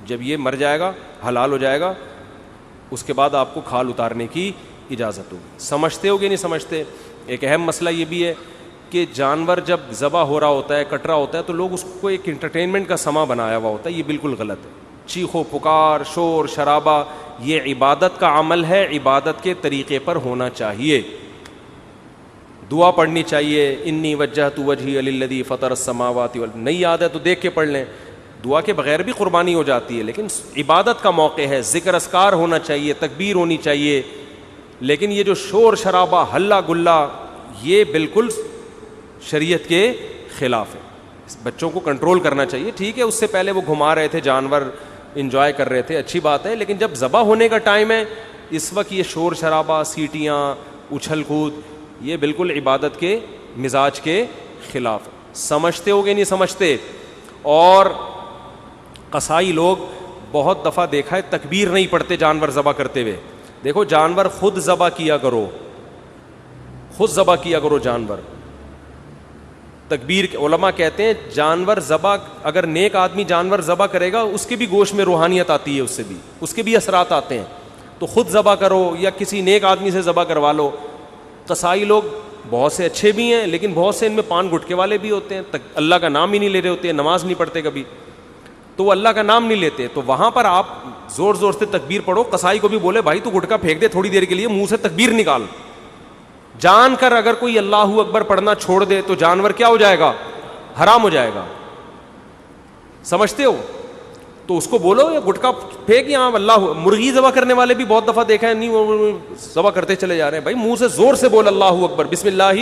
جب یہ مر جائے گا, حلال ہو جائے گا, اس کے بعد آپ کو کھال اتارنے کی اجازت ہوگی. سمجھتے ہو کہ نہیں سمجھتے؟ ایک اہم مسئلہ یہ بھی ہے کہ جانور جب ذبح ہو رہا ہوتا ہے, کٹ رہا ہوتا ہے, تو لوگ اس کو ایک انٹرٹینمنٹ کا سما بنایا ہوا ہوتا ہے. یہ بالکل غلط ہے. چیخو پکار, شور شرابہ, یہ عبادت کا عمل ہے, عبادت کے طریقے پر ہونا چاہیے. دعا پڑھنی چاہیے, انی وجہت وجہی للذی فطر السماوات والارض. نہیں یاد ہے تو دیکھ کے پڑھ لیں. دعا کے بغیر بھی قربانی ہو جاتی ہے, لیکن عبادت کا موقع ہے, ذکر اذکار ہونا چاہیے, تکبیر ہونی چاہیے. لیکن یہ جو شور شرابہ, ہلہ گلا, یہ بالکل شریعت کے خلاف ہے. بچوں کو کنٹرول کرنا چاہیے. ٹھیک ہے, اس سے پہلے وہ گھما رہے تھے جانور, انجوائے کر رہے تھے, اچھی بات ہے. لیکن جب ذبح ہونے کا ٹائم ہے, اس وقت یہ شور شرابہ, سیٹیاں, اچھل کود, یہ بالکل عبادت کے مزاج کے خلاف ہے. سمجھتے ہو گے نہیں سمجھتے؟ اور قصائی لوگ بہت دفعہ دیکھا ہے تکبیر نہیں پڑھتے جانور ذبح کرتے ہوئے. دیکھو جانور خود ذبح کیا کرو, خود ذبح کیا کرو جانور. تکبیر علماء کہتے ہیں جانور ذبح, اگر نیک آدمی جانور ذبح کرے گا اس کے بھی گوشت میں روحانیت آتی ہے, اس سے بھی اس کے بھی اثرات آتے ہیں. تو خود ذبح کرو یا کسی نیک آدمی سے ذبح کروا لو. قصائی لوگ بہت سے اچھے بھی ہیں, لیکن بہت سے ان میں پان گٹکے والے بھی ہوتے ہیں, اللہ کا نام ہی نہیں لے رہے ہوتے ہیں, نماز نہیں پڑھتے کبھی, تو وہ اللہ کا نام نہیں لیتے. تو وہاں پر آپ زور زور سے تکبیر پڑھو. قصائی کو بھی بولے بھائی تو گٹکا پھینک دے تھوڑی دیر کے لیے, منہ سے تکبیر نکال. جان کر اگر کوئی اللہ اکبر پڑھنا چھوڑ دے تو جانور کیا ہو جائے گا؟ حرام ہو جائے گا. سمجھتے ہو؟ تو اس کو بولو یا گٹکا پھینک, یہاں اللہ. مرغی ذبح کرنے والے بھی بہت دفعہ دیکھا ہے, نہیں وہ ذبح کرتے چلے جا رہے ہیں. بھائی منہ سے زور سے بول اللہ اکبر, بسم اللہ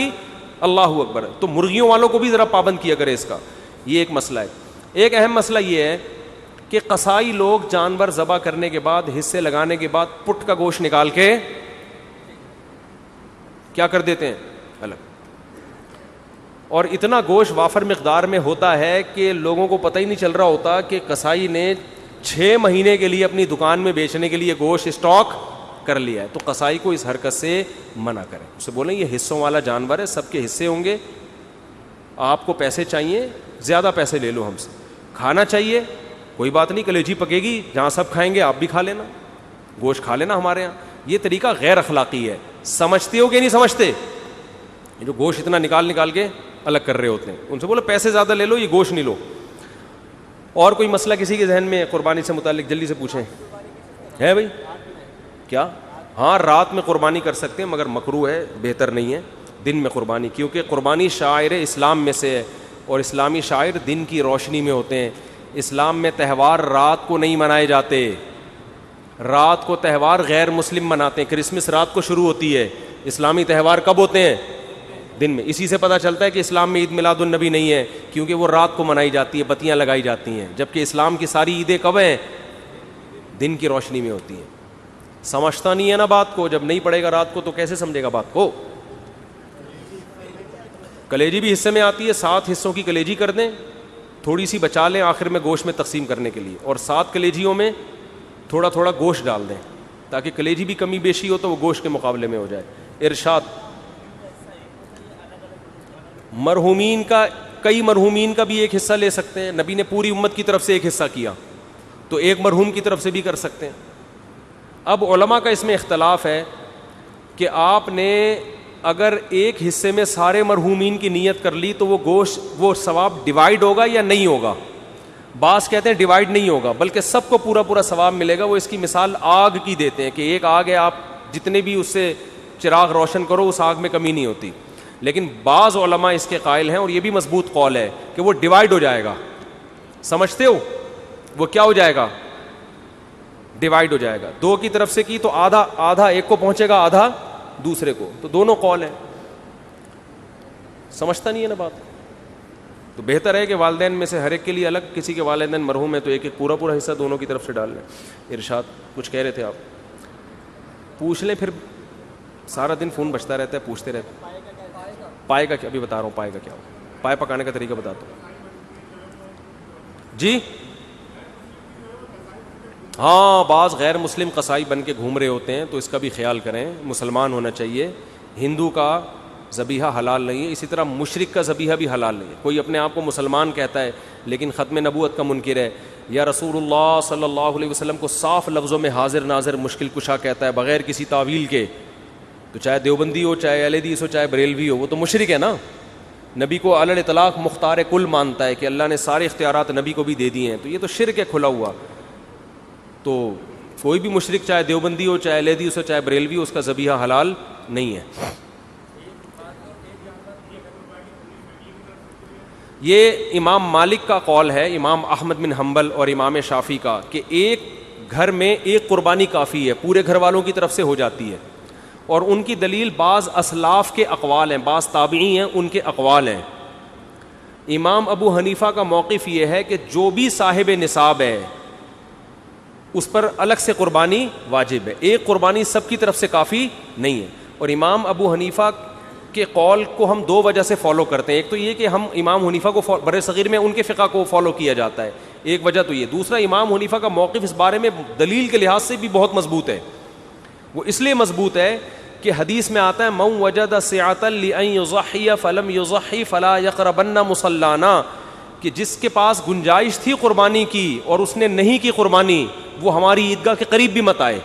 اللہ اکبر. تو مرغیوں والوں کو بھی ذرا پابند کیا کرے اس کا. یہ ایک مسئلہ ہے. ایک اہم مسئلہ یہ ہے کہ قصائی لوگ جانور ذبح کرنے کے بعد, حصے لگانے کے بعد, پٹ کا گوشت نکال کے کیا کر دیتے ہیں؟ الگ. اور اتنا گوشت وافر مقدار میں ہوتا ہے کہ لوگوں کو پتہ ہی نہیں چل رہا ہوتا کہ قصائی نے 6 مہینے کے لیے اپنی دکان میں بیچنے کے لیے گوشت اسٹاک کر لیا ہے. تو قصائی کو اس حرکت سے منع کریں. اسے بولیں یہ حصوں والا جانور ہے, سب کے حصے ہوں گے, آپ کو پیسے چاہیے زیادہ پیسے لے لو ہم سے. کھانا چاہیے کوئی بات نہیں, کلیجی پکے گی, جہاں سب کھائیں گے آپ بھی کھا لینا, گوشت کھا لینا ہمارے یہاں. یہ طریقہ غیر اخلاقی ہے. سمجھتے ہو کہ نہیں سمجھتے؟ یہ جو گوشت اتنا نکال کے الگ کر رہے ہوتے ہیں, ان سے بولو پیسے زیادہ لے لو, یہ گوشت نہیں لو. اور کوئی مسئلہ کسی کے ذہن میں قربانی سے متعلق جلدی سے پوچھیں. ہے بھائی کیا؟ ہاں رات میں قربانی کر سکتے ہیں, مگر مکروہ ہے, بہتر نہیں ہے دن میں قربانی, کیونکہ قربانی شاعر اسلام میں سے ہے, اور اسلامی شاعر دن کی روشنی میں ہوتے ہیں. اسلام میں تہوار رات کو نہیں منائے جاتے. رات کو تہوار غیر مسلم مناتے ہیں. کرسمس رات کو شروع ہوتی ہے, اسلامی تہوار کب ہوتے ہیں؟ دن میں. اسی سے پتہ چلتا ہے کہ اسلام میں عید میلاد النبی نہیں ہے, کیونکہ وہ رات کو منائی جاتی ہے, بتیاں لگائی جاتی ہیں, جبکہ اسلام کی ساری عیدیں کب ہیں؟ دن کی روشنی میں ہوتی ہیں. سمجھتا نہیں ہے نا بات کو. جب نہیں پڑے گا رات کو تو کیسے سمجھے گا بات کو؟ کلیجی بھی حصے میں آتی ہے, 7 حصوں کی کلیجی کر دیں, تھوڑی سی بچا لیں آخر میں گوشت میں تقسیم کرنے کے لیے, اور 7 کلیجیوں میں تھوڑا تھوڑا گوشت ڈال دیں تاکہ کلیجی بھی کمی بیشی ہو تو وہ گوشت کے مقابلے میں ہو جائے. ارشاد. مرحومین کا, کئی مرحومین کا بھی ایک حصہ لے سکتے ہیں. نبی نے پوری امت کی طرف سے ایک حصہ کیا, تو ایک مرحوم کی طرف سے بھی کر سکتے ہیں. اب علماء کا اس میں اختلاف ہے کہ آپ نے اگر ایک حصے میں سارے مرحومین کی نیت کر لی تو وہ گوشت, وہ ثواب ڈیوائیڈ ہوگا یا نہیں ہوگا؟ بعض کہتے ہیں ڈیوائیڈ نہیں ہوگا, بلکہ سب کو پورا پورا ثواب ملے گا. وہ اس کی مثال آگ کی دیتے ہیں کہ ایک آگ ہے, آپ جتنے بھی اس سے چراغ روشن کرو اس آگ میں کمی نہیں ہوتی. لیکن بعض علماء اس کے قائل ہیں, اور یہ بھی مضبوط قول ہے, کہ وہ ڈیوائیڈ ہو جائے گا. سمجھتے ہو؟ وہ کیا ہو جائے گا؟ ڈیوائڈ ہو جائے گا. دو کی طرف سے کی تو آدھا آدھا ایک کو پہنچے گا, آدھا دوسرے کو, تو دونوں قول ہیں. سمجھتا نہیں ہے نا بات. تو بہتر ہے کہ والدین میں سے ہر ایک کے لیے الگ, کسی کے والدین مرحوم ہے تو ایک ایک پورا پورا حصہ دونوں کی طرف سے ڈال لیں. ارشاد کچھ کہہ رہے تھے آپ, پوچھ لیں, پھر سارا دن فون بجتا رہتا ہے, پوچھتے رہتے. پائے کا کیا, ابھی بتا رہا ہوں پائے کا کیا ہو, پائے پکانے کا طریقہ بتاتا ہوں. جی ہاں, بعض غیر مسلم قصائی بن کے گھوم رہے ہوتے ہیں, تو اس کا بھی خیال کریں. مسلمان ہونا چاہیے. ہندو کا ذبیحہ حلال نہیں ہے, اسی طرح مشرک کا ذبیحہ بھی حلال نہیں ہے. کوئی اپنے آپ کو مسلمان کہتا ہے لیکن ختم نبوت کا منکر ہے, یا رسول اللہ صلی اللہ علیہ وسلم کو صاف لفظوں میں حاضر ناظر مشکل کشا کہتا ہے بغیر کسی تعویل کے, تو چاہے دیوبندی ہو, چاہے اہل حدیث ہو, چاہے بریلوی ہو, وہ تو مشرک ہے نا. نبی کو علی الاطلاق مختار کل مانتا ہے کہ اللہ نے سارے اختیارات نبی کو بھی دے دیے ہیں, تو یہ تو شرک ہے کھلا ہوا. تو کوئی بھی مشرک چاہے دیوبندی ہو, چاہے اہل حدیث ہو, چاہے بریلوی ہو, اس کا ذبیحہ حلال نہیں ہے. یہ امام مالک کا قول ہے, امام احمد بن حنبل اور امام شافعی کا, کہ ایک گھر میں ایک قربانی کافی ہے, پورے گھر والوں کی طرف سے ہو جاتی ہے. اور ان کی دلیل بعض اسلاف کے اقوال ہیں, بعض تابعی ہیں ان کے اقوال ہیں. امام ابو حنیفہ کا موقف یہ ہے کہ جو بھی صاحب نصاب ہے اس پر الگ سے قربانی واجب ہے, ایک قربانی سب کی طرف سے کافی نہیں ہے. اور امام ابو حنیفہ کے قول کو ہم دو وجہ سے فالو کرتے ہیں. ایک تو یہ کہ ہم امام حنیفہ کو بر صغیر میں ان کے فقہ کو فالو کیا جاتا ہے, ایک وجہ تو یہ. دوسرا, امام حنیفہ کا موقف اس بارے میں دلیل کے لحاظ سے بھی بہت مضبوط ہے. وہ اس لیے مضبوط ہے کہ حدیث میں آتا ہے من وجد سعۃ لأن یضحی فلم یضحی فلا یقربن مصلانا, کہ جس کے پاس گنجائش تھی قربانی کی اور اس نے نہیں کی قربانی, وہ ہماری عیدگاہ کے قریب بھی مت آئے.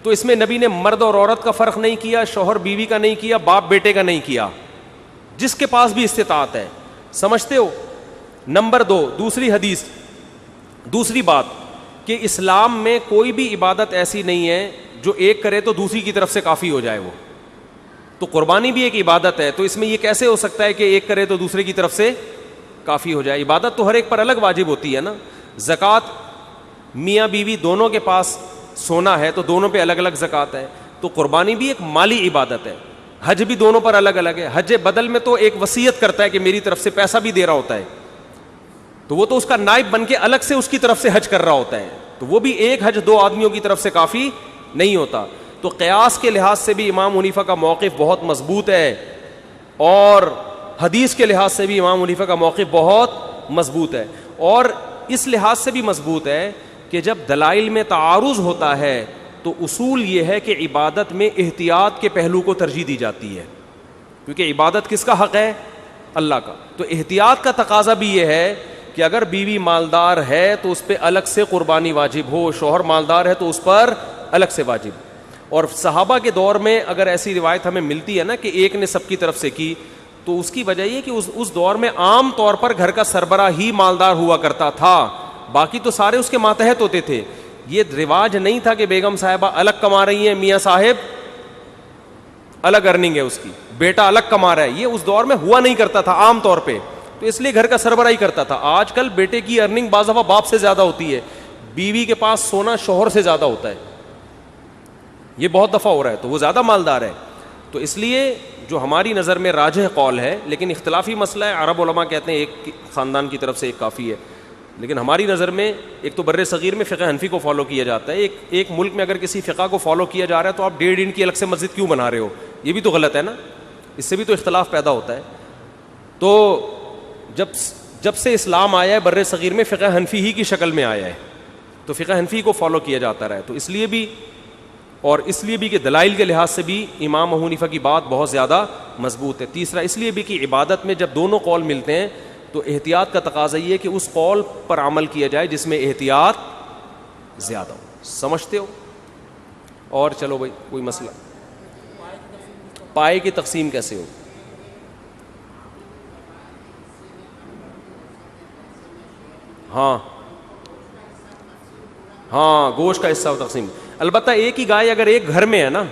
تو اس میں نبی نے مرد اور عورت کا فرق نہیں کیا, شوہر بیوی کا نہیں کیا, باپ بیٹے کا نہیں کیا, جس کے پاس بھی استطاعت ہے. سمجھتے ہو؟ نمبر 2, دوسری حدیث, دوسری بات کہ اسلام میں کوئی بھی عبادت ایسی نہیں ہے جو ایک کرے تو دوسری کی طرف سے کافی ہو جائے. وہ تو قربانی بھی ایک عبادت ہے, تو اس میں یہ کیسے ہو سکتا ہے کہ ایک کرے تو دوسرے کی طرف سے کافی ہو جائے؟ عبادت تو ہر ایک پر الگ واجب ہوتی ہے نا. زکوٰۃ میاں بیوی دونوں کے پاس سونا ہے تو دونوں پہ الگ الگ زکوٰۃ ہے. تو قربانی بھی ایک مالی عبادت ہے. حج بھی دونوں پر الگ الگ ہے. حج بدل میں تو ایک وصیت کرتا ہے کہ میری طرف سے پیسہ بھی دے رہا ہوتا ہے, تو وہ تو اس کا نائب بن کے الگ سے اس کی طرف سے حج کر رہا ہوتا ہے, تو وہ بھی ایک حج دو آدمیوں کی طرف سے کافی نہیں ہوتا. تو قیاس کے لحاظ سے بھی امام حنیفہ کا موقف بہت مضبوط ہے, اور حدیث کے لحاظ سے بھی امام حنیفہ کا موقف بہت مضبوط ہے. اور اس لحاظ سے بھی مضبوط ہے کہ جب دلائل میں تعارض ہوتا ہے تو اصول یہ ہے کہ عبادت میں احتیاط کے پہلو کو ترجیح دی جاتی ہے, کیونکہ عبادت کس کا حق ہے؟ اللہ کا. تو احتیاط کا تقاضا بھی یہ ہے کہ اگر بیوی مالدار ہے تو اس پہ الگ سے قربانی واجب ہو, شوہر مالدار ہے تو اس پر الگ سے واجب. اور صحابہ کے دور میں اگر ایسی روایت ہمیں ملتی ہے نا کہ ایک نے سب کی طرف سے کی, تو اس کی وجہ یہ کہ اس دور میں عام طور پر گھر کا سربراہ ہی مالدار ہوا کرتا تھا, باقی تو سارے اس کے ماتحت ہوتے تھے. یہ رواج نہیں تھا کہ بیگم صاحبہ الگ کما رہی ہیں, میاں صاحب الگ ارننگ ہے اس کی, بیٹا الگ کما رہا ہے, یہ اس دور میں ہوا نہیں کرتا تھا عام طور پہ. تو اس لیے گھر کا سربراہ ہی کرتا تھا. آج کل بیٹے کی ارننگ بعض دفعہ باپ سے زیادہ ہوتی ہے, بیوی کے پاس سونا شوہر سے زیادہ ہوتا ہے, یہ بہت دفعہ ہو رہا ہے, تو وہ زیادہ مالدار ہے. تو اس لیے جو ہماری نظر میں راجح قول ہے, لیکن اختلافی مسئلہ ہے, عرب علماء کہتے ہیں ایک خاندان کی طرف سے ایک کافی ہے, لیکن ہماری نظر میں ایک تو بر صغیر میں فقہ حنفی کو فالو کیا جاتا ہے. ایک ملک میں اگر کسی فقہ کو فالو کیا جا رہا ہے تو آپ 1.5 انچ کی الگ سے مسجد کیوں بنا رہے ہو؟ یہ بھی تو غلط ہے نا, اس سے بھی تو اختلاف پیدا ہوتا ہے. تو جب سے اسلام آیا ہے بر صغیر میں فقہ حنفی ہی کی شکل میں آیا ہے, تو فقہ حنفی کو فالو کیا جاتا رہا ہے. تو اس لیے بھی کہ دلائل کے لحاظ سے بھی امام ابو حنیفہ کی بات بہت زیادہ مضبوط ہے. تیسرا اس لیے بھی کہ عبادت میں جب دونوں قول ملتے ہیں تو احتیاط کا تقاضا یہ ہے کہ اس قول پر عمل کیا جائے جس میں احتیاط زیادہ ہو. سمجھتے ہو؟ اور چلو بھائی, کوئی مسئلہ پائے کی تقسیم کیسے ہو؟ ہاں گوشت کا حصہ ہو تقسیم. البتہ ایک ہی گائے اگر ایک گھر میں ہے نا,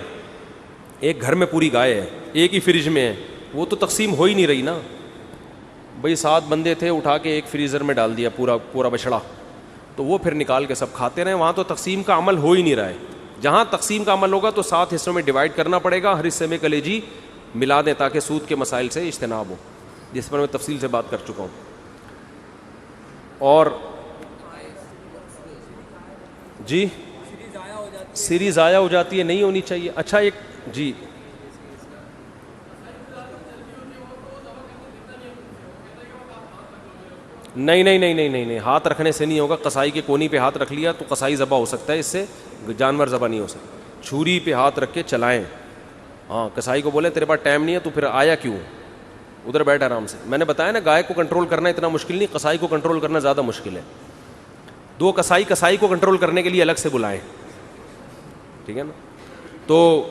ایک گھر میں پوری گائے ہے, ایک ہی فریج میں ہے, وہ تو تقسیم ہو ہی نہیں رہی نا بھائی. 7 بندے تھے, اٹھا کے ایک فریزر میں ڈال دیا پورا بچڑا, تو وہ پھر نکال کے سب کھاتے رہیں. وہاں تو تقسیم کا عمل ہو ہی نہیں رہا ہے. جہاں تقسیم کا عمل ہوگا تو 7 حصوں میں ڈیوائڈ کرنا پڑے گا, ہر حصے میں کلیجی ملا دیں تاکہ سود کے مسائل سے اجتناب ہو, جس پر میں تفصیل سے بات کر چکا ہوں. اور جی سیری ضائع ہو جاتی ہے, نہیں ہونی چاہیے. اچھا ایک جی نہیں, ہاتھ رکھنے سے نہیں ہوگا. قصائی کے کونی پہ ہاتھ رکھ لیا تو قصائی ذبح ہو سکتا ہے, اس سے جانور ذبح نہیں ہو سکتا. چھری پہ ہاتھ رکھ کے چلائیں. ہاں قصائی کو بولے تیرے پاس ٹائم نہیں ہے تو پھر آیا کیوں, ادھر بیٹھ آرام سے. میں نے بتایا نا گائے کو کنٹرول کرنا اتنا مشکل نہیں, قصائی کو کنٹرول کرنا زیادہ مشکل ہے. 2 قصائی کو کنٹرول کرنے کے لیے الگ سے بلائیں, ٹھیک ہے نا. تو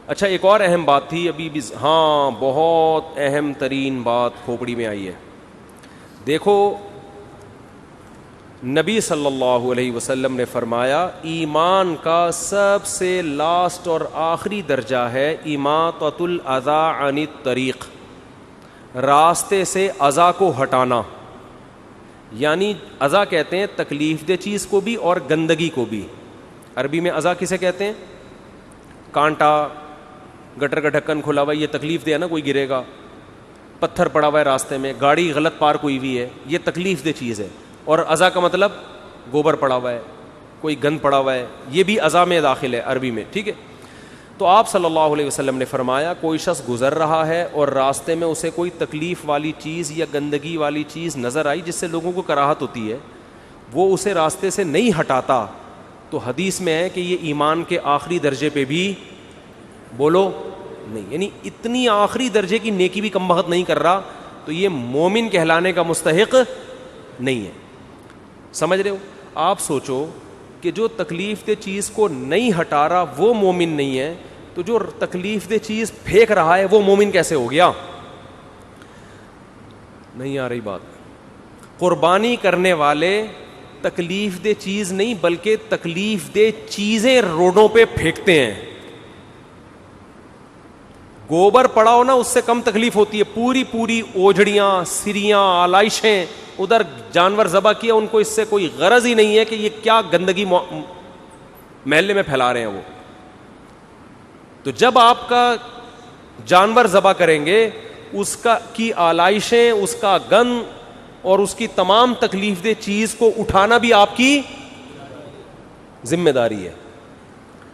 اچھا ایک اور اہم بات تھی ابھی بھی, ہاں بہت اہم ترین بات کھوپڑی میں آئی ہے. دیکھو نبی صلی اللہ علیہ وسلم نے فرمایا ایمان کا سب سے لاسٹ اور آخری درجہ ہے اماطۃ الاذی عن الطریق, راستے سے اذی کو ہٹانا. یعنی اذی کہتے ہیں تکلیف دہ چیز کو بھی اور گندگی کو بھی. عربی میں اذی کسے کہتے ہیں؟ کانٹا, گٹر کا ڈھکن کھلا ہوا, یہ تکلیف دہ ہے نا, کوئی گرے گا. پتھر پڑا ہوا ہے راستے میں, گاڑی غلط پارک ہوئی ہوئی ہے, یہ تکلیف دہ چیز ہے. اور اذی کا مطلب گوبر پڑا ہوا ہے, کوئی گند پڑا ہوا ہے, یہ بھی اذی میں داخل ہے عربی میں, ٹھیک ہے. تو آپ صلی اللہ علیہ وسلم نے فرمایا کوئی شخص گزر رہا ہے اور راستے میں اسے کوئی تکلیف والی چیز یا گندگی والی چیز نظر آئی جس سے لوگوں کو کراہت ہوتی ہے, وہ اسے راستے سے نہیں ہٹاتا, تو حدیث میں ہے کہ یہ ایمان کے آخری درجے پہ بھی بولو نہیں, یعنی اتنی آخری درجے کی نیکی بھی کم بخت نہیں کر رہا, تو یہ مومن کہلانے کا مستحق نہیں ہے. سمجھ رہے ہو؟ آپ سوچو کہ جو تکلیف دہ چیز کو نہیں ہٹا رہا وہ مومن نہیں ہے, تو جو تکلیف دہ چیز پھینک رہا ہے وہ مومن کیسے ہو گیا؟ نہیں آ رہی بات. قربانی کرنے والے تکلیف دہ چیز نہیں بلکہ تکلیف دہ چیزیں روڈوں پہ پھینکتے ہیں. گوبر پڑا ہو نا اس سے کم تکلیف ہوتی ہے, پوری اوجھڑیاں, سریاں, آلائشیں, ادھر جانور ذبح کیا, ان کو اس سے کوئی غرض ہی نہیں ہے کہ یہ کیا گندگی محلے میں پھیلا رہے ہیں وہ. تو جب آپ کا جانور ذبح کریں گے اس کا کی آلائشیں, اس کا گند اور اس کی تمام تکلیف دہ چیز کو اٹھانا بھی آپ کی ذمہ داری ہے.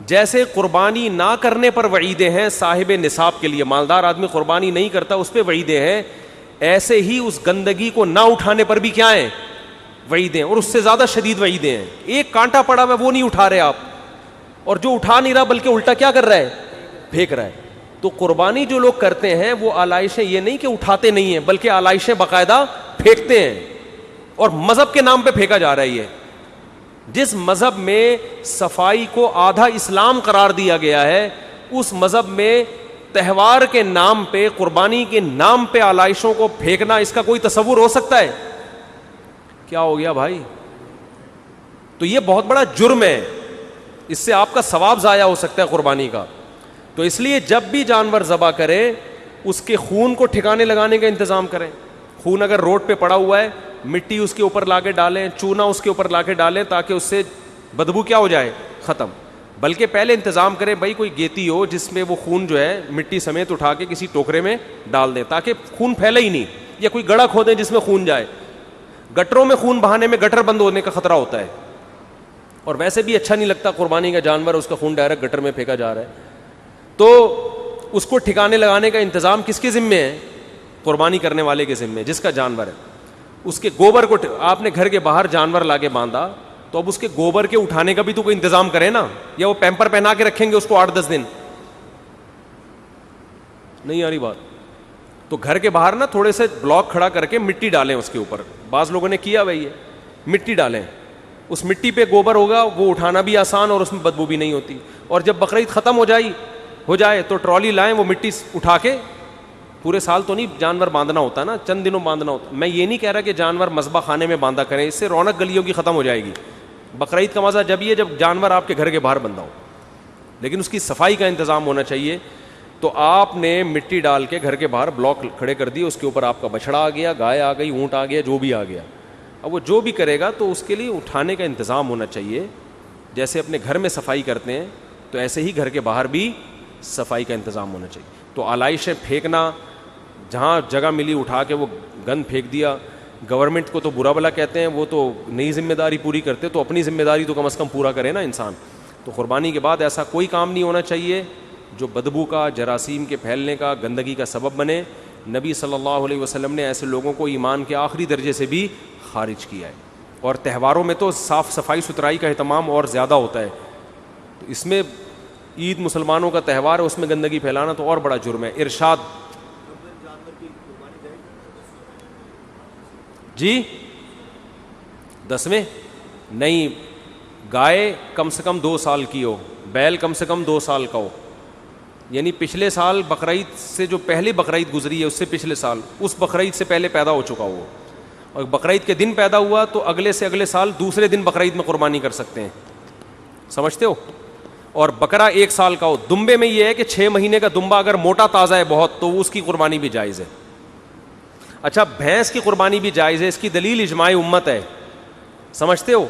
جیسے قربانی نہ کرنے پر وعیدیں ہیں صاحب نصاب کے لیے, مالدار آدمی قربانی نہیں کرتا اس پہ وعیدیں ہیں, ایسے ہی اس گندگی کو نہ اٹھانے پر بھی کیا ہیں وعیدیں, اور اس سے زیادہ شدید وعیدیں ہیں. ایک کانٹا پڑا ہوا وہ نہیں اٹھا رہے آپ, اور جو اٹھا نہیں رہا بلکہ الٹا کیا کر رہا ہے, پھینک رہا ہے. تو قربانی جو لوگ کرتے ہیں وہ آلائشیں یہ نہیں کہ اٹھاتے نہیں ہیں بلکہ آلائشیں باقاعدہ پھینکتے ہیں, اور مذہب کے نام پہ پھینکا جا رہا ہے. یہ جس مذہب میں صفائی کو آدھا اسلام قرار دیا گیا ہے, اس مذہب میں تہوار کے نام پہ, قربانی کے نام پہ آلائشوں کو پھینکنا, اس کا کوئی تصور ہو سکتا ہے؟ کیا ہو گیا بھائی؟ تو یہ بہت بڑا جرم ہے, اس سے آپ کا ثواب ضائع ہو سکتا ہے قربانی کا. تو اس لیے جب بھی جانور ذبح کرے اس کے خون کو ٹھکانے لگانے کا انتظام کریں. خون اگر روڈ پہ پڑا ہوا ہے, مٹی اس کے اوپر لا کے ڈالیں, چونا اس کے اوپر لا کے ڈالیں تاکہ اس سے بدبو کیا ہو جائے, ختم. بلکہ پہلے انتظام کریں بھائی کوئی گیتی ہو جس میں وہ خون جو ہے مٹی سمیت اٹھا کے کسی ٹوکرے میں ڈال دیں تاکہ خون پھیلے ہی نہیں, یا کوئی گڑھا کھودیں جس میں خون جائے. گٹروں میں خون بہانے میں گٹر بند ہونے کا خطرہ ہوتا ہے, اور ویسے بھی اچھا نہیں لگتا قربانی کا جانور اس کا خون ڈائریکٹ گٹر میں پھینکا جا رہا ہے. تو اس کو ٹھکانے لگانے کا انتظام کس کے ذمے ہے؟ قربانی کرنے والے کے ذمے, جس کا جانور ہے. اس کے گوبر کو آپ نے گھر کے باہر جانور لا کے باندھا, تو اب اس کے گوبر کے اٹھانے کا بھی تو کوئی انتظام کرے نا, یا وہ پیمپر پہنا کے رکھیں گے اس کو 8-10 دن؟ نہیں آ رہی بات. تو گھر کے باہر نا تھوڑے سے بلاک کھڑا کر کے مٹی ڈالیں اس کے اوپر, بعض لوگوں نے کیا بھائی ہے, مٹی ڈالیں, اس مٹی پہ گوبر ہوگا, وہ اٹھانا بھی آسان اور اس میں بدبو بھی نہیں ہوتی. اور جب بقرعید ختم ہو جائے تو ٹرالی لائیں, وہ مٹی اٹھا کے, پورے سال تو نہیں جانور باندھنا ہوتا نا, چند دنوں باندھنا ہوتا. میں یہ نہیں کہہ رہا کہ جانور مذبح خانے میں باندھا کریں, اس سے رونق گلیوں کی ختم ہو جائے گی. بقرعید کا مزہ جب یہ جب جانور آپ کے گھر کے باہر بندھا ہو, لیکن اس کی صفائی کا انتظام ہونا چاہیے. تو آپ نے مٹی ڈال کے گھر کے باہر بلاک کھڑے کر دیے, اس کے اوپر آپ کا بچڑا آ گیا, گائے آ گئی, اونٹ آ گیا, جو بھی آ گیا. اب وہ جو بھی کرے گا تو اس کے لیے اٹھانے کا انتظام ہونا چاہیے. جیسے اپنے گھر میں صفائی کرتے ہیں تو ایسے ہی گھر کے باہر بھی صفائی کا انتظام ہونا چاہیے. تو آلائشیں پھینکنا, جہاں جگہ ملی اٹھا کے وہ گند پھینک دیا, گورنمنٹ کو تو برا بلا کہتے ہیں, وہ تو نئی ذمہ داری پوری کرتے, تو اپنی ذمہ داری تو کم از کم پورا کرے نا انسان. تو قربانی کے بعد ایسا کوئی کام نہیں ہونا چاہیے جو بدبو کا, جراثیم کے پھیلنے کا, گندگی کا سبب بنے. نبی صلی اللہ علیہ وسلم نے ایسے لوگوں کو ایمان کے آخری درجے سے بھی خارج کیا ہے. اور تہواروں میں تو صاف صفائی ستھرائی کا اہتمام اور زیادہ ہوتا ہے. تو اس میں عید مسلمانوں کا تہوار ہے, اس میں گندگی پھیلانا تو اور بڑا جرم ہے. ارشاد جی 10ویں نہیں, گائے کم سے کم 2 سال کی ہو, بیل کم سے کم 2 سال کا ہو. یعنی پچھلے سال بقرعید سے جو پہلی بقرعید گزری ہے اس سے پچھلے سال اس بقرعید سے پہلے پیدا ہو چکا ہو, اور بقرعید کے دن پیدا ہوا تو اگلے سے اگلے سال دوسرے دن بقرعید میں قربانی کر سکتے ہیں. سمجھتے ہو؟ اور بکرا 1 سال کا ہو. دمبے میں یہ ہے کہ 6 مہینے کا دمبا اگر موٹا تازہ ہے بہت تو اس کی قربانی بھی جائز ہے. اچھا, بھینس کی قربانی بھی جائز ہے. اس کی دلیل اجماع امت ہے. سمجھتے ہو؟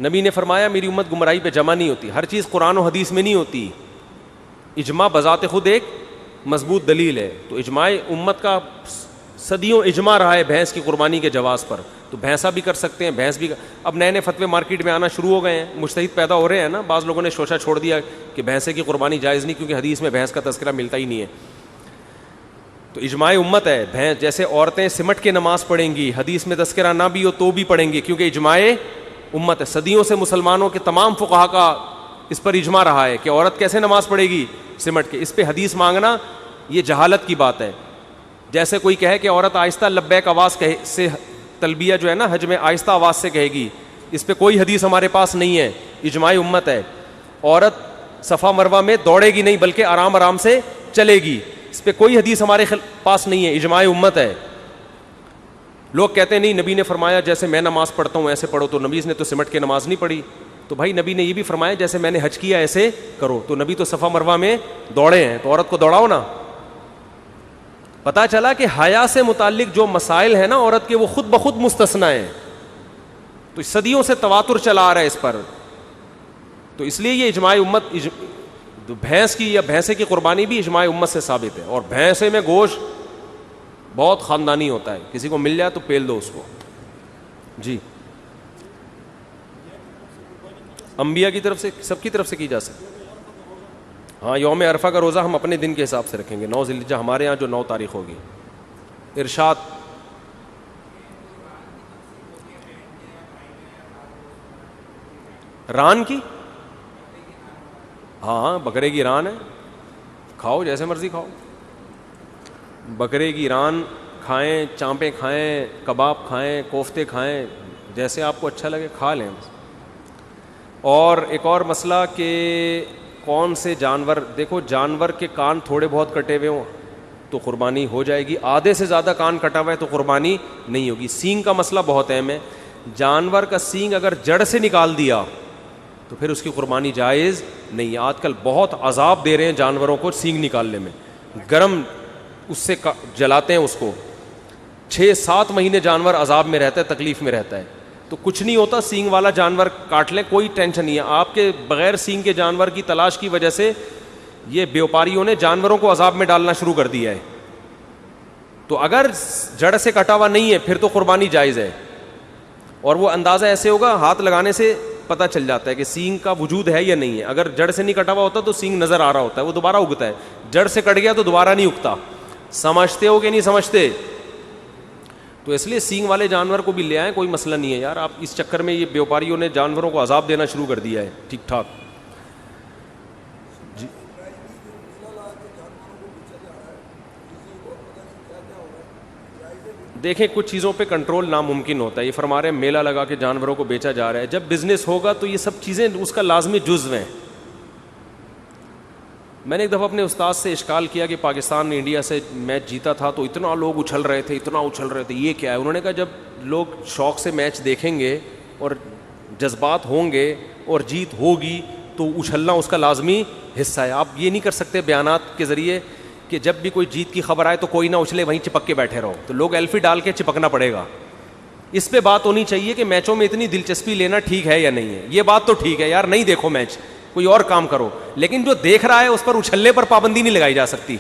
نبی نے فرمایا میری امت گمراہی پہ جمع نہیں ہوتی. ہر چیز قرآن و حدیث میں نہیں ہوتی. اجماع بذات خود ایک مضبوط دلیل ہے. تو اجماع امت کا صدیوں اجماع رہا ہے بھینس کی قربانی کے جواز پر. تو بھینسا بھی کر سکتے ہیں, بھینس بھی. اب نئے نئے فتوے مارکیٹ میں آنا شروع ہو گئے ہیں, مجتہد پیدا ہو رہے ہیں نا. بعض لوگوں نے شوشہ چھوڑ دیا کہ بھینسے کی قربانی جائز نہیں, کیونکہ حدیث میں بھینس کا تذکرہ ملتا ہی نہیں ہے. تو اجماع امت ہے. بھینس جیسے عورتیں سمٹ کے نماز پڑھیں گی, حدیث میں تذکرہ نہ بھی ہو تو بھی پڑھیں گی, کیونکہ اجماع امت ہے. صدیوں سے مسلمانوں کے تمام فقہا کا اس پر اجماع رہا ہے کہ عورت کیسے نماز پڑھے گی, سمٹ کے. اس پہ حدیث مانگنا یہ جہالت کی بات ہے. جیسے کوئی کہے کہ عورت آہستہ لبیک آواز سے تلبیہ جو ہے نا حج میں آہستہ آواز سے کہے گی, اس پہ کوئی حدیث ہمارے پاس نہیں ہے. اجماع امت ہے. عورت صفا مروہ میں دوڑے گی نہیں بلکہ آرام آرام سے چلے گی, اس پہ کوئی حدیث ہمارے پاس نہیں ہے. اجماع امت ہے. لوگ کہتے ہیں نہیں نبی نے فرمایا جیسے میں نماز پڑھتا ہوں ایسے پڑھو, تو نبی نے تو سمٹ کے نماز نہیں پڑھی. تو بھائی نبی نے یہ بھی فرمایا جیسے میں نے حج کیا ایسے کرو. تو نبی تو صفا مروہ میں دوڑے ہیں, تو عورت کو دوڑاؤ نا. پتا چلا کہ حیا سے متعلق جو مسائل ہیں نا عورت کے, وہ خود بخود مستثنا ہیں. تو صدیوں سے تواتر چلا آ رہا ہے اس پر. تو اس لیے یہ اجماع امت, بھینس کی یا بھینسے کی قربانی بھی اجماع امت سے ثابت ہے. اور بھینسے میں گوشت بہت خاندانی ہوتا ہے, کسی کو مل جائے تو پیل دو اس کو. جی انبیاء کی طرف سے, سب کی طرف سے کی جا سکتی. ہاں یوم عرفہ کا روزہ ہم اپنے دن کے حساب سے رکھیں گے, 9 ذی الحجہ ہمارے یہاں جو 9 تاریخ ہوگی. ارشاد ران کی, ہاں بکرے کی ران ہے, کھاؤ جیسے مرضی کھاؤ. بکرے کی ران کھائیں, چانپیں کھائیں, کباب کھائیں, کوفتے کھائیں, جیسے آپ کو اچھا لگے کھا لیں. اور ایک اور مسئلہ کہ کون سے جانور, دیکھو جانور کے کان تھوڑے بہت کٹے ہوئے ہوں تو قربانی ہو جائے گی, آدھے سے زیادہ کان کٹا ہوا ہے تو قربانی نہیں ہوگی. سینگ کا مسئلہ بہت اہم ہے. جانور کا سینگ اگر جڑ سے نکال دیا تو پھر اس کی قربانی جائز نہیں ہے. آج کل بہت عذاب دے رہے ہیں جانوروں کو سینگ نکالنے میں, گرم اس سے جلاتے ہیں اس کو, 6-7 مہینے جانور عذاب میں رہتا ہے, تکلیف میں رہتا ہے. تو کچھ نہیں ہوتا, سینگ والا جانور کاٹ لیں, کوئی ٹینشن نہیں ہے. آپ کے بغیر سینگ کے جانور کی تلاش کی وجہ سے یہ بیوپاریوں نے جانوروں کو عذاب میں ڈالنا شروع کر دیا ہے. تو اگر جڑ سے کٹا ہوا نہیں ہے پھر تو قربانی جائز ہے. اور وہ اندازہ ایسے ہوگا, ہاتھ لگانے سے پتہ چل جاتا ہے کہ سینگ کا وجود ہے یا نہیں ہے. اگر جڑ سے نہیں کٹا ہوا ہوتا تو سینگ نظر آ رہا ہوتا ہے, وہ دوبارہ اگتا ہے. جڑ سے کٹ گیا تو دوبارہ نہیں اگتا. سمجھتے ہو کہ نہیں سمجھتے؟ تو اس لیے سینگ والے جانور کو بھی لے آئیں, کوئی مسئلہ نہیں ہے یار. آپ اس چکر میں یہ بیوپاریوں نے جانوروں کو عذاب دینا شروع کر دیا ہے. ٹھیک ٹھاک. جی دیکھیں کچھ چیزوں پہ کنٹرول ناممکن ہوتا ہے. یہ فرما رہے ہیں میلہ لگا کے جانوروں کو بیچا جا رہا ہے. جب بزنس ہوگا تو یہ سب چیزیں اس کا لازمی جزو ہیں. میں نے ایک دفعہ اپنے استاد سے اشکال کیا کہ پاکستان نے انڈیا سے میچ جیتا تھا تو اتنا لوگ اچھل رہے تھے, اتنا اچھل رہے تھے, یہ کیا ہے؟ انہوں نے کہا جب لوگ شوق سے میچ دیکھیں گے اور جذبات ہوں گے اور جیت ہوگی تو اچھلنا اس کا لازمی حصہ ہے. آپ یہ نہیں کر سکتے بیانات کے ذریعے کہ جب بھی کوئی جیت کی خبر آئے تو کوئی نہ اچھلے, وہیں چپک کے بیٹھے رہو. تو لوگ ایلفی ڈال کے چپکنا پڑے گا. اس پہ بات ہونی چاہیے کہ میچوں میں اتنی دلچسپی لینا ٹھیک ہے یا نہیں ہے. یہ بات تو ٹھیک ہے یار, نہیں دیکھو میچ, کوئی اور کام کرو, لیکن جو دیکھ رہا ہے اس پر اچھلنے پر پابندی نہیں لگائی جا سکتی.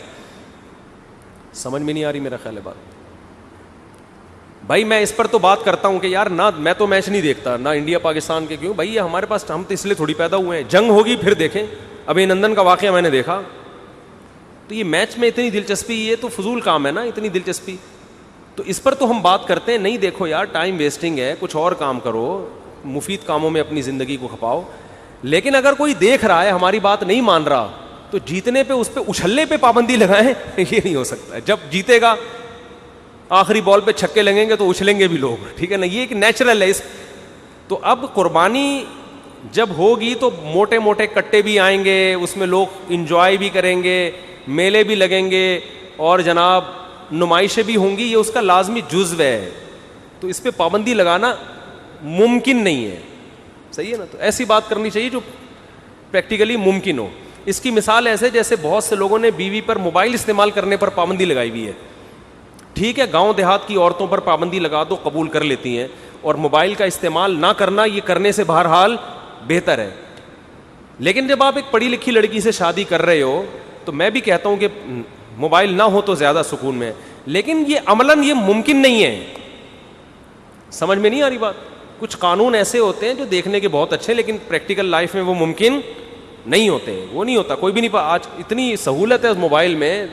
سمجھ میں نہیں آ رہی میرا خیال ہے بات. بھائی میں اس پر تو بات کرتا ہوں کہ یار نہ میں تو میچ نہیں دیکھتا, نہ انڈیا پاکستان کے, کیوں بھائی یہ ہمارے پاس, ہم تو اس لیے تھوڑی پیدا ہوئے ہیں, جنگ ہوگی پھر دیکھیں. ابھی نندن کا واقعہ میں نے دیکھا, تو یہ میچ میں اتنی دلچسپی, یہ تو فضول کام ہے نا اتنی دلچسپی. تو اس پر تو ہم بات کرتے ہیں, نہیں دیکھو یار ٹائم ویسٹنگ ہے, کچھ اور کام کرو, مفید کاموں میں اپنی زندگی کو کھپاؤ. لیکن اگر کوئی دیکھ رہا ہے ہماری بات نہیں مان رہا, تو جیتنے پہ اس پہ اچھلنے پہ پابندی لگائیں, یہ نہیں ہو سکتا. جب جیتے گا آخری بال پہ چھکے لگیں گے تو اچھلیں گے بھی لوگ, ٹھیک ہے نا, یہ ایک نیچرل ہے. اس تو اب قربانی جب ہوگی تو موٹے موٹے کٹے بھی آئیں گے, اس میں لوگ انجوائے بھی کریں گے, میلے بھی لگیں گے, اور جناب نمائشیں بھی ہوں گی, یہ اس کا لازمی جزو ہے. تو اس پہ پابندی لگانا ممکن نہیں ہے, صحیح ہے نا. تو ایسی بات کرنی چاہیے جو پریکٹیکلی ممکن ہو. اس کی مثال ایسے جیسے بہت سے لوگوں نے بیوی پر موبائل استعمال کرنے پر پابندی لگائی ہوئی ہے. ٹھیک ہے, گاؤں دیہات کی عورتوں پر پابندی لگا دو, قبول کر لیتی ہیں, اور موبائل کا استعمال نہ کرنا یہ کرنے سے بہرحال بہتر ہے. لیکن جب آپ ایک پڑھی لکھی لڑکی سے شادی کر رہے ہو, تو میں بھی کہتا ہوں کہ موبائل نہ ہو تو زیادہ سکون میں, لیکن یہ عملاً یہ ممکن نہیں ہے. سمجھ میں نہیں آ رہی بات. کچھ قانون ایسے ہوتے ہیں جو دیکھنے کے بہت اچھے, لیکن پریکٹیکل لائف میں وہ ممکن نہیں ہوتے, وہ نہیں ہوتا. کوئی بھی نہیں, آج اتنی سہولت ہے اس موبائل میں,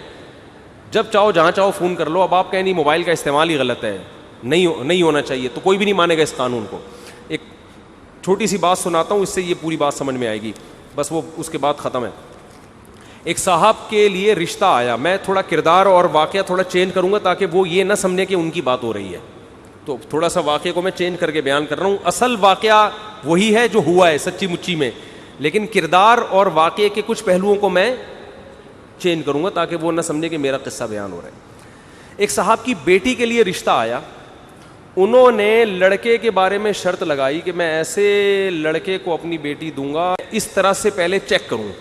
جب چاہو جہاں چاہو فون کر لو. اب آپ کہیں نہیں موبائل کا استعمال ہی غلط ہے, نہیں ہونا چاہیے, تو کوئی بھی نہیں مانے گا اس قانون کو. ایک چھوٹی سی بات سناتا ہوں, اس سے یہ پوری بات سمجھ میں آئے گی, بس وہ اس کے بعد ختم ہے. ایک صاحب کے لیے رشتہ آیا, میں تھوڑا کردار اور واقعہ تھوڑا چینج کروں گا تاکہ وہ یہ نہ سمجھے کہ ان کی بات ہو رہی ہے. تو تھوڑا سا واقعے کو میں چینج کر کے بیان کر رہا ہوں. اصل واقعہ وہی ہے جو ہوا ہے سچی مچی میں, لیکن کردار اور واقعے کے کچھ پہلوؤں کو میں چینج کروں گا تاکہ وہ نہ سمجھے کہ میرا قصہ بیان ہو رہا ہے. ایک صاحب کی بیٹی کے لیے رشتہ آیا. انہوں نے لڑکے کے بارے میں شرط لگائی کہ میں ایسے لڑکے کو اپنی بیٹی دوں گا, اس طرح سے پہلے چیک کروں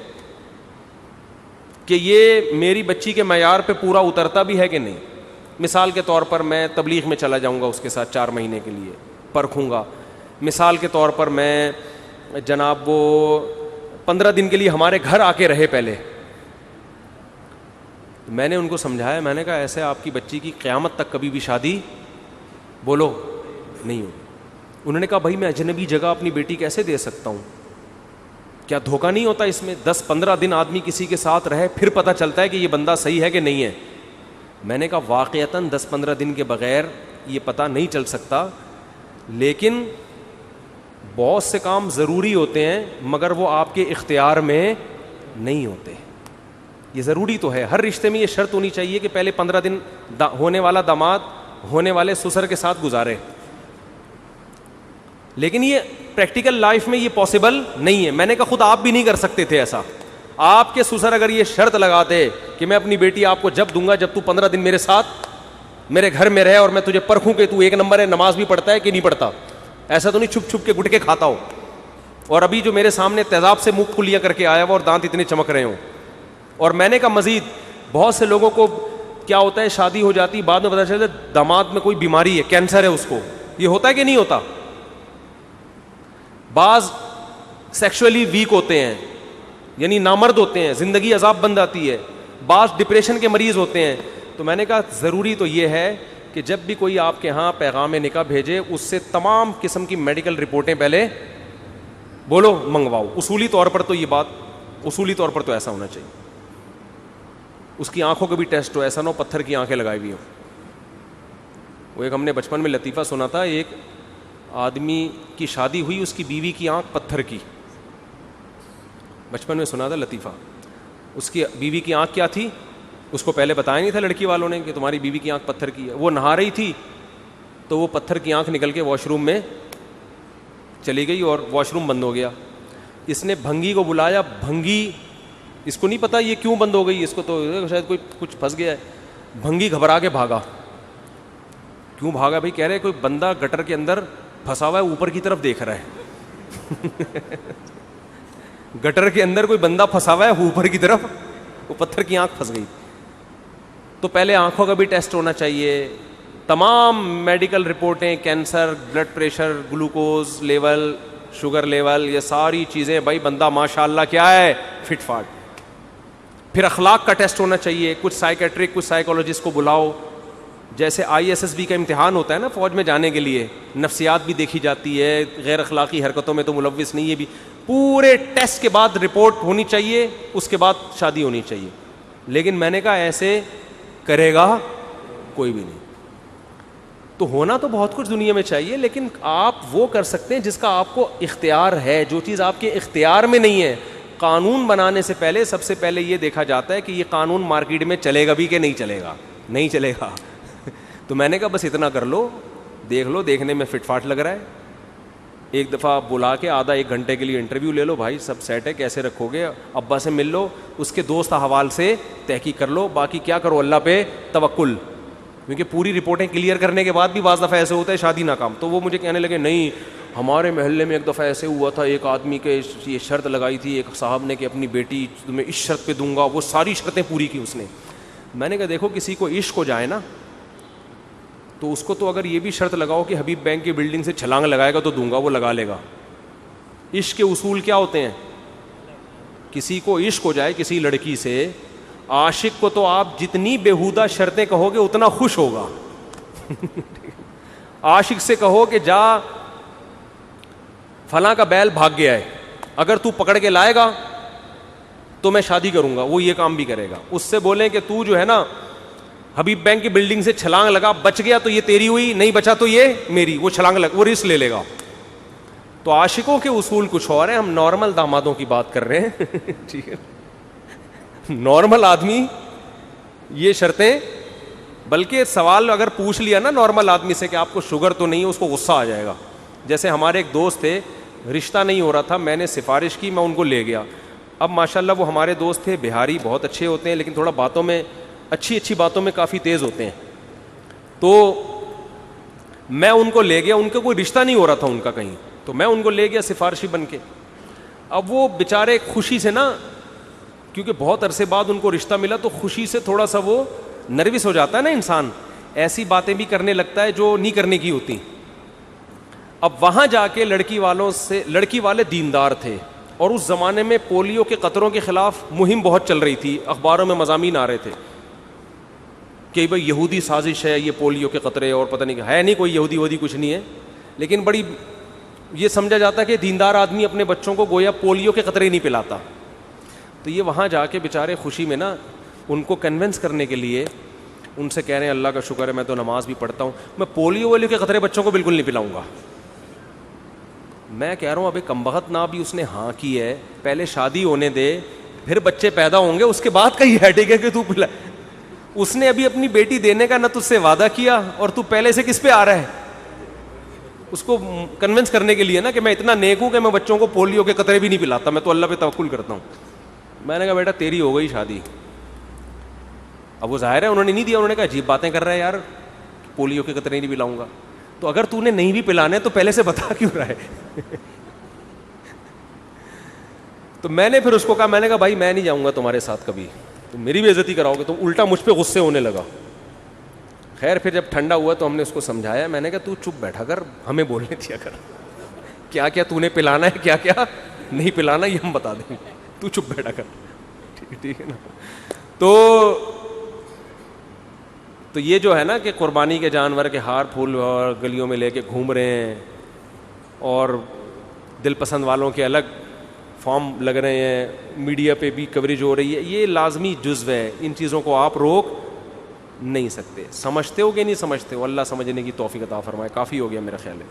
کہ یہ میری بچی کے معیار پہ پورا اترتا بھی ہے کہ نہیں. مثال کے طور پر میں تبلیغ میں چلا جاؤں گا اس کے ساتھ 4 مہینے کے لیے, پرکھوں گا. مثال کے طور پر میں جناب وہ 15 دن کے لیے ہمارے گھر آ کے رہے پہلے. میں نے ان کو سمجھایا, میں نے کہا ایسے آپ کی بچی کی قیامت تک کبھی بھی شادی بولو نہیں ہوگی. انہوں نے کہا بھائی میں اجنبی جگہ اپنی بیٹی کیسے دے سکتا ہوں, کیا دھوکہ نہیں ہوتا اس میں؟ 10-15 دن آدمی کسی کے ساتھ رہے, پھر پتہ چلتا ہے کہ یہ بندہ صحیح ہے کہ نہیں ہے. میں نے کہا واقعتاً 10-15 دن کے بغیر یہ پتہ نہیں چل سکتا, لیکن بہت سے کام ضروری ہوتے ہیں مگر وہ آپ کے اختیار میں نہیں ہوتے. یہ ضروری تو ہے, ہر رشتے میں یہ شرط ہونی چاہیے کہ پہلے 15 دن ہونے والا داماد ہونے والے سسر کے ساتھ گزارے. لیکن یہ پریکٹیکل لائف میں یہ پاسبل نہیں ہے. میں نے کہا خود آپ بھی نہیں کر سکتے تھے ایسا. آپ کے سسر اگر یہ شرط لگاتے کہ میں اپنی بیٹی آپ کو جب دوں گا جب تو 15 دن میرے ساتھ میرے گھر میں رہے اور میں تجھے پرکھوں کہ تو 1 نمبر ہے, نماز بھی پڑھتا ہے کہ نہیں پڑھتا, ایسا تو نہیں چھپ چھپ کے گٹکے کھاتا ہو, اور ابھی جو میرے سامنے تیزاب سے منہ کھلیاں کر کے آیا ہوا اور دانت اتنے چمک رہے ہوں. اور میں نے کہا مزید بہت سے لوگوں کو کیا ہوتا ہے, شادی ہو جاتی, بعد میں پتہ چلتا ہے داماد میں کوئی بیماری ہے, کینسر ہے اس کو. یہ ہوتا ہے کہ نہیں ہوتا؟ بعض سیکشولی ویک ہوتے ہیں, یعنی نامرد ہوتے ہیں, زندگی عذاب بن آتی ہے. بعض ڈپریشن کے مریض ہوتے ہیں. تو میں نے کہا ضروری تو یہ ہے کہ جب بھی کوئی آپ کے ہاں پیغام نکاح بھیجے اس سے تمام قسم کی میڈیکل رپورٹیں پہلے بولو منگواؤ. اصولی طور پر تو یہ بات, اصولی طور پر تو ایسا ہونا چاہیے. اس کی آنکھوں کا بھی ٹیسٹ ہو, ایسا نہ ہو پتھر کی آنکھیں لگائی ہوئی ہوں. وہ ایک ہم نے بچپن میں لطیفہ سنا تھا, ایک آدمی کی شادی ہوئی, اس کی بیوی کی آنکھ پتھر کی. بچپن میں سنا تھا لطیفہ. اس کی بیوی کی آنکھ کیا تھی, اس کو پہلے بتایا نہیں تھا لڑکی والوں نے کہ تمہاری بیوی کی آنکھ پتھر کی ہے. وہ نہا رہی تھی تو وہ پتھر کی آنکھ نکل کے واش روم میں چلی گئی اور واش روم بند ہو گیا. اس نے بھنگی کو بلایا, بھنگی اس کو نہیں پتا یہ کیوں بند ہو گئی, اس کو تو شاید کوئی کچھ پھنس گیا ہے. بھنگی گھبرا کے بھاگا. کیوں بھاگا بھائی؟ کہہ رہے کوئی بندہ گٹر کے اندر پھنسا ہوا ہے, اوپر کی طرف دیکھ رہا ہے. گٹر کے اندر کوئی بندہ پھنسا ہوا ہے اوپر کی طرف, وہ پتھر کی آنکھ پھنس گئی. تو پہلے آنکھوں کا بھی ٹیسٹ ہونا چاہیے, تمام میڈیکل رپورٹیں، cancer, blood pressure, glucose level, sugar level, یہ ساری چیزیں بھائی بندہ ماشاء اللہ کیا ہے، فٹ فاٹ. پھر اخلاق کا ٹیسٹ ہونا چاہیے، کچھ سائیکیٹرک کچھ سائیکولوجسٹ کو بلاؤ. جیسے ISSB کا امتحان ہوتا ہے نا فوج میں جانے کے لیے، نفسیات بھی دیکھی جاتی ہے، غیر اخلاقی حرکتوں میں تو ملوث نہیں ہے بھی. پورے ٹیسٹ کے بعد رپورٹ ہونی چاہیے، اس کے بعد شادی ہونی چاہیے. لیکن میں نے کہا ایسے کرے گا کوئی بھی نہیں. تو ہونا تو بہت کچھ دنیا میں چاہیے، لیکن آپ وہ کر سکتے ہیں جس کا آپ کو اختیار ہے. جو چیز آپ کے اختیار میں نہیں ہے، قانون بنانے سے پہلے سب سے پہلے یہ دیکھا جاتا ہے کہ یہ قانون مارکیٹ میں چلے گا بھی کہ نہیں چلے گا. نہیں چلے گا تو میں نے کہا بس اتنا کر لو، دیکھ لو، دیکھنے میں فٹ فاٹ لگ رہا ہے. ایک دفعہ بلا کے آدھا ایک گھنٹے کے لیے انٹرویو لے لو، بھائی سب سیٹ ہے، کیسے رکھو گے، ابا سے مل لو، اس کے دوست احوال سے تحقیق کر لو، باقی کیا کرو اللہ پہ توکل. کیونکہ پوری رپورٹیں کلیئر کرنے کے بعد بھی بعض دفعہ ایسے ہوتا ہے شادی ناکام. تو وہ مجھے کہنے لگے نہیں ہمارے محلے میں ایک دفعہ ایسے ہوا تھا، ایک آدمی کے یہ شرط لگائی تھی ایک صاحب نے کہ اپنی بیٹی تمہیں اس شرط پہ دوں گا، وہ ساری شرطیں پوری کی اس نے. میں نے کہا دیکھو کسی کو عشق ہو جائے نا تو اس کو تو اگر یہ بھی شرط لگاؤ کہ حبیب بینک کی بلڈنگ سے چھلانگ لگائے گا تو دوں گا، وہ لگا لے گا. عشق کے اصول کیا ہوتے ہیں؟ کسی کو عشق ہو جائے کسی لڑکی سے، عاشق کو تو آپ جتنی بیہودہ شرطیں کہو گے اتنا خوش ہوگا. عاشق سے کہو کہ جا فلاں کا بیل بھاگ گیا ہے، اگر تو پکڑ کے لائے گا تو میں شادی کروں گا، وہ یہ کام بھی کرے گا. اس سے بولیں کہ تو جو ہے نا حبیب بینک کی بلڈنگ سے چھلانگ لگا، بچ گیا تو یہ تیری ہوئی، نہیں بچا تو یہ میری، وہ چھلانگ وہ رسک لے لے گا. تو عاشقوں کے اصول کچھ اور ہیں، ہم نارمل دامادوں کی بات کر رہے ہیں. ٹھیک ہے، نارمل آدمی یہ شرطیں، بلکہ سوال اگر پوچھ لیا نا نارمل آدمی سے کہ آپ کو شوگر تو نہیں ہے، اس کو غصہ آ جائے گا. جیسے ہمارے ایک دوست تھے، رشتہ نہیں ہو رہا تھا، میں نے سفارش کی، میں ان کو لے گیا. اب ماشاءاللہ وہ ہمارے دوست تھے، بہاری بہت اچھے ہوتے ہیں لیکن تھوڑا باتوں میں اچھی باتوں میں کافی تیز ہوتے ہیں. تو میں ان کو لے گیا، ان کا کوئی رشتہ نہیں ہو رہا تھا ان کا کہیں، تو میں ان کو لے گیا سفارشی بن کے. اب وہ بیچارے خوشی سے نا، کیونکہ بہت عرصے بعد ان کو رشتہ ملا تو خوشی سے تھوڑا سا وہ نروس ہو جاتا ہے نا انسان، ایسی باتیں بھی کرنے لگتا ہے جو نہیں کرنے کی ہوتی. اب وہاں جا کے لڑکی والے دیندار تھے، اور اس زمانے میں پولیو کے قطروں کے خلاف مہم بہت چل رہی تھی، اخباروں میں مضامین آ رہے تھے کہ بھائی یہودی سازش ہے یہ پولیو کے قطرے، اور پتہ نہیں ہے نہیں کوئی یہودی کچھ نہیں ہے، لیکن بڑی یہ سمجھا جاتا ہے کہ دیندار آدمی اپنے بچوں کو گویا پولیو کے قطرے نہیں پلاتا. تو یہ وہاں جا کے بیچارے خوشی میں نا ان کو کنونس کرنے کے لیے ان سے کہہ رہے ہیں اللہ کا شکر ہے میں تو نماز بھی پڑھتا ہوں، میں پولیو کے قطرے بچوں کو بالکل نہیں پلاؤں گا. میں کہہ رہا ہوں ابھی کمبخت نہ بھی اس نے ہاں کی ہے، پہلے شادی ہونے دے، پھر بچے پیدا ہوں گے، اس کے بعد کا یہ ہیڈیک ہے کہ تو پلا. اس نے ابھی اپنی بیٹی دینے کا نہ تجھ سے وعدہ کیا، اور تو پہلے سے کس پہ آ رہا ہے؟ اس کو کنونس کرنے کے لیے نا کہ میں اتنا نیک ہوں کہ میں بچوں کو پولیو کے قطرے بھی نہیں پلاتا، میں تو اللہ پہ توکل کرتا ہوں. میں نے کہا بیٹا تیری ہو گئی شادی. اب وہ ظاہر ہے انہوں نے نہیں دیا، انہوں نے کہا عجیب باتیں کر رہا ہے یار، پولیو کے قطرے نہیں پلاؤں گا. تو اگر تو نے نہیں بھی پلانے تو پہلے سے بتا کیوں رہا ہے؟ تو میں نے پھر اس کو کہا، میں نے کہا بھائی میں نہیں جاؤں گا تمہارے ساتھ کبھی، تم میری بھی عزتی کراؤ گے. تو الٹا مجھ پہ غصے ہونے لگا. خیر پھر جب ٹھنڈا ہوا تو ہم نے اس کو سمجھایا، میں نے کہا تو چپ بیٹھا کر، ہمیں بولنے دیا کر، کیا کیا تو نے پلانا ہے کیا کیا نہیں پلانا یہ ہم بتا دیں گے، تو چپ بیٹھا کر. ٹھیک ہے نا. تو یہ جو ہے نا کہ قربانی کے جانور کے ہار پھول اور گلیوں میں لے کے گھوم رہے ہیں، اور دل پسند والوں کے الگ فارم لگ رہے ہیں، میڈیا پہ بھی کوریج ہو رہی ہے، یہ لازمی جزو ہے. ان چیزوں کو آپ روک نہیں سکتے. سمجھتے ہو کہ نہیں سمجھتے ہو؟ اللہ سمجھنے کی توفیق عطا فرمائے. کافی ہو گیا میرا خیال ہے.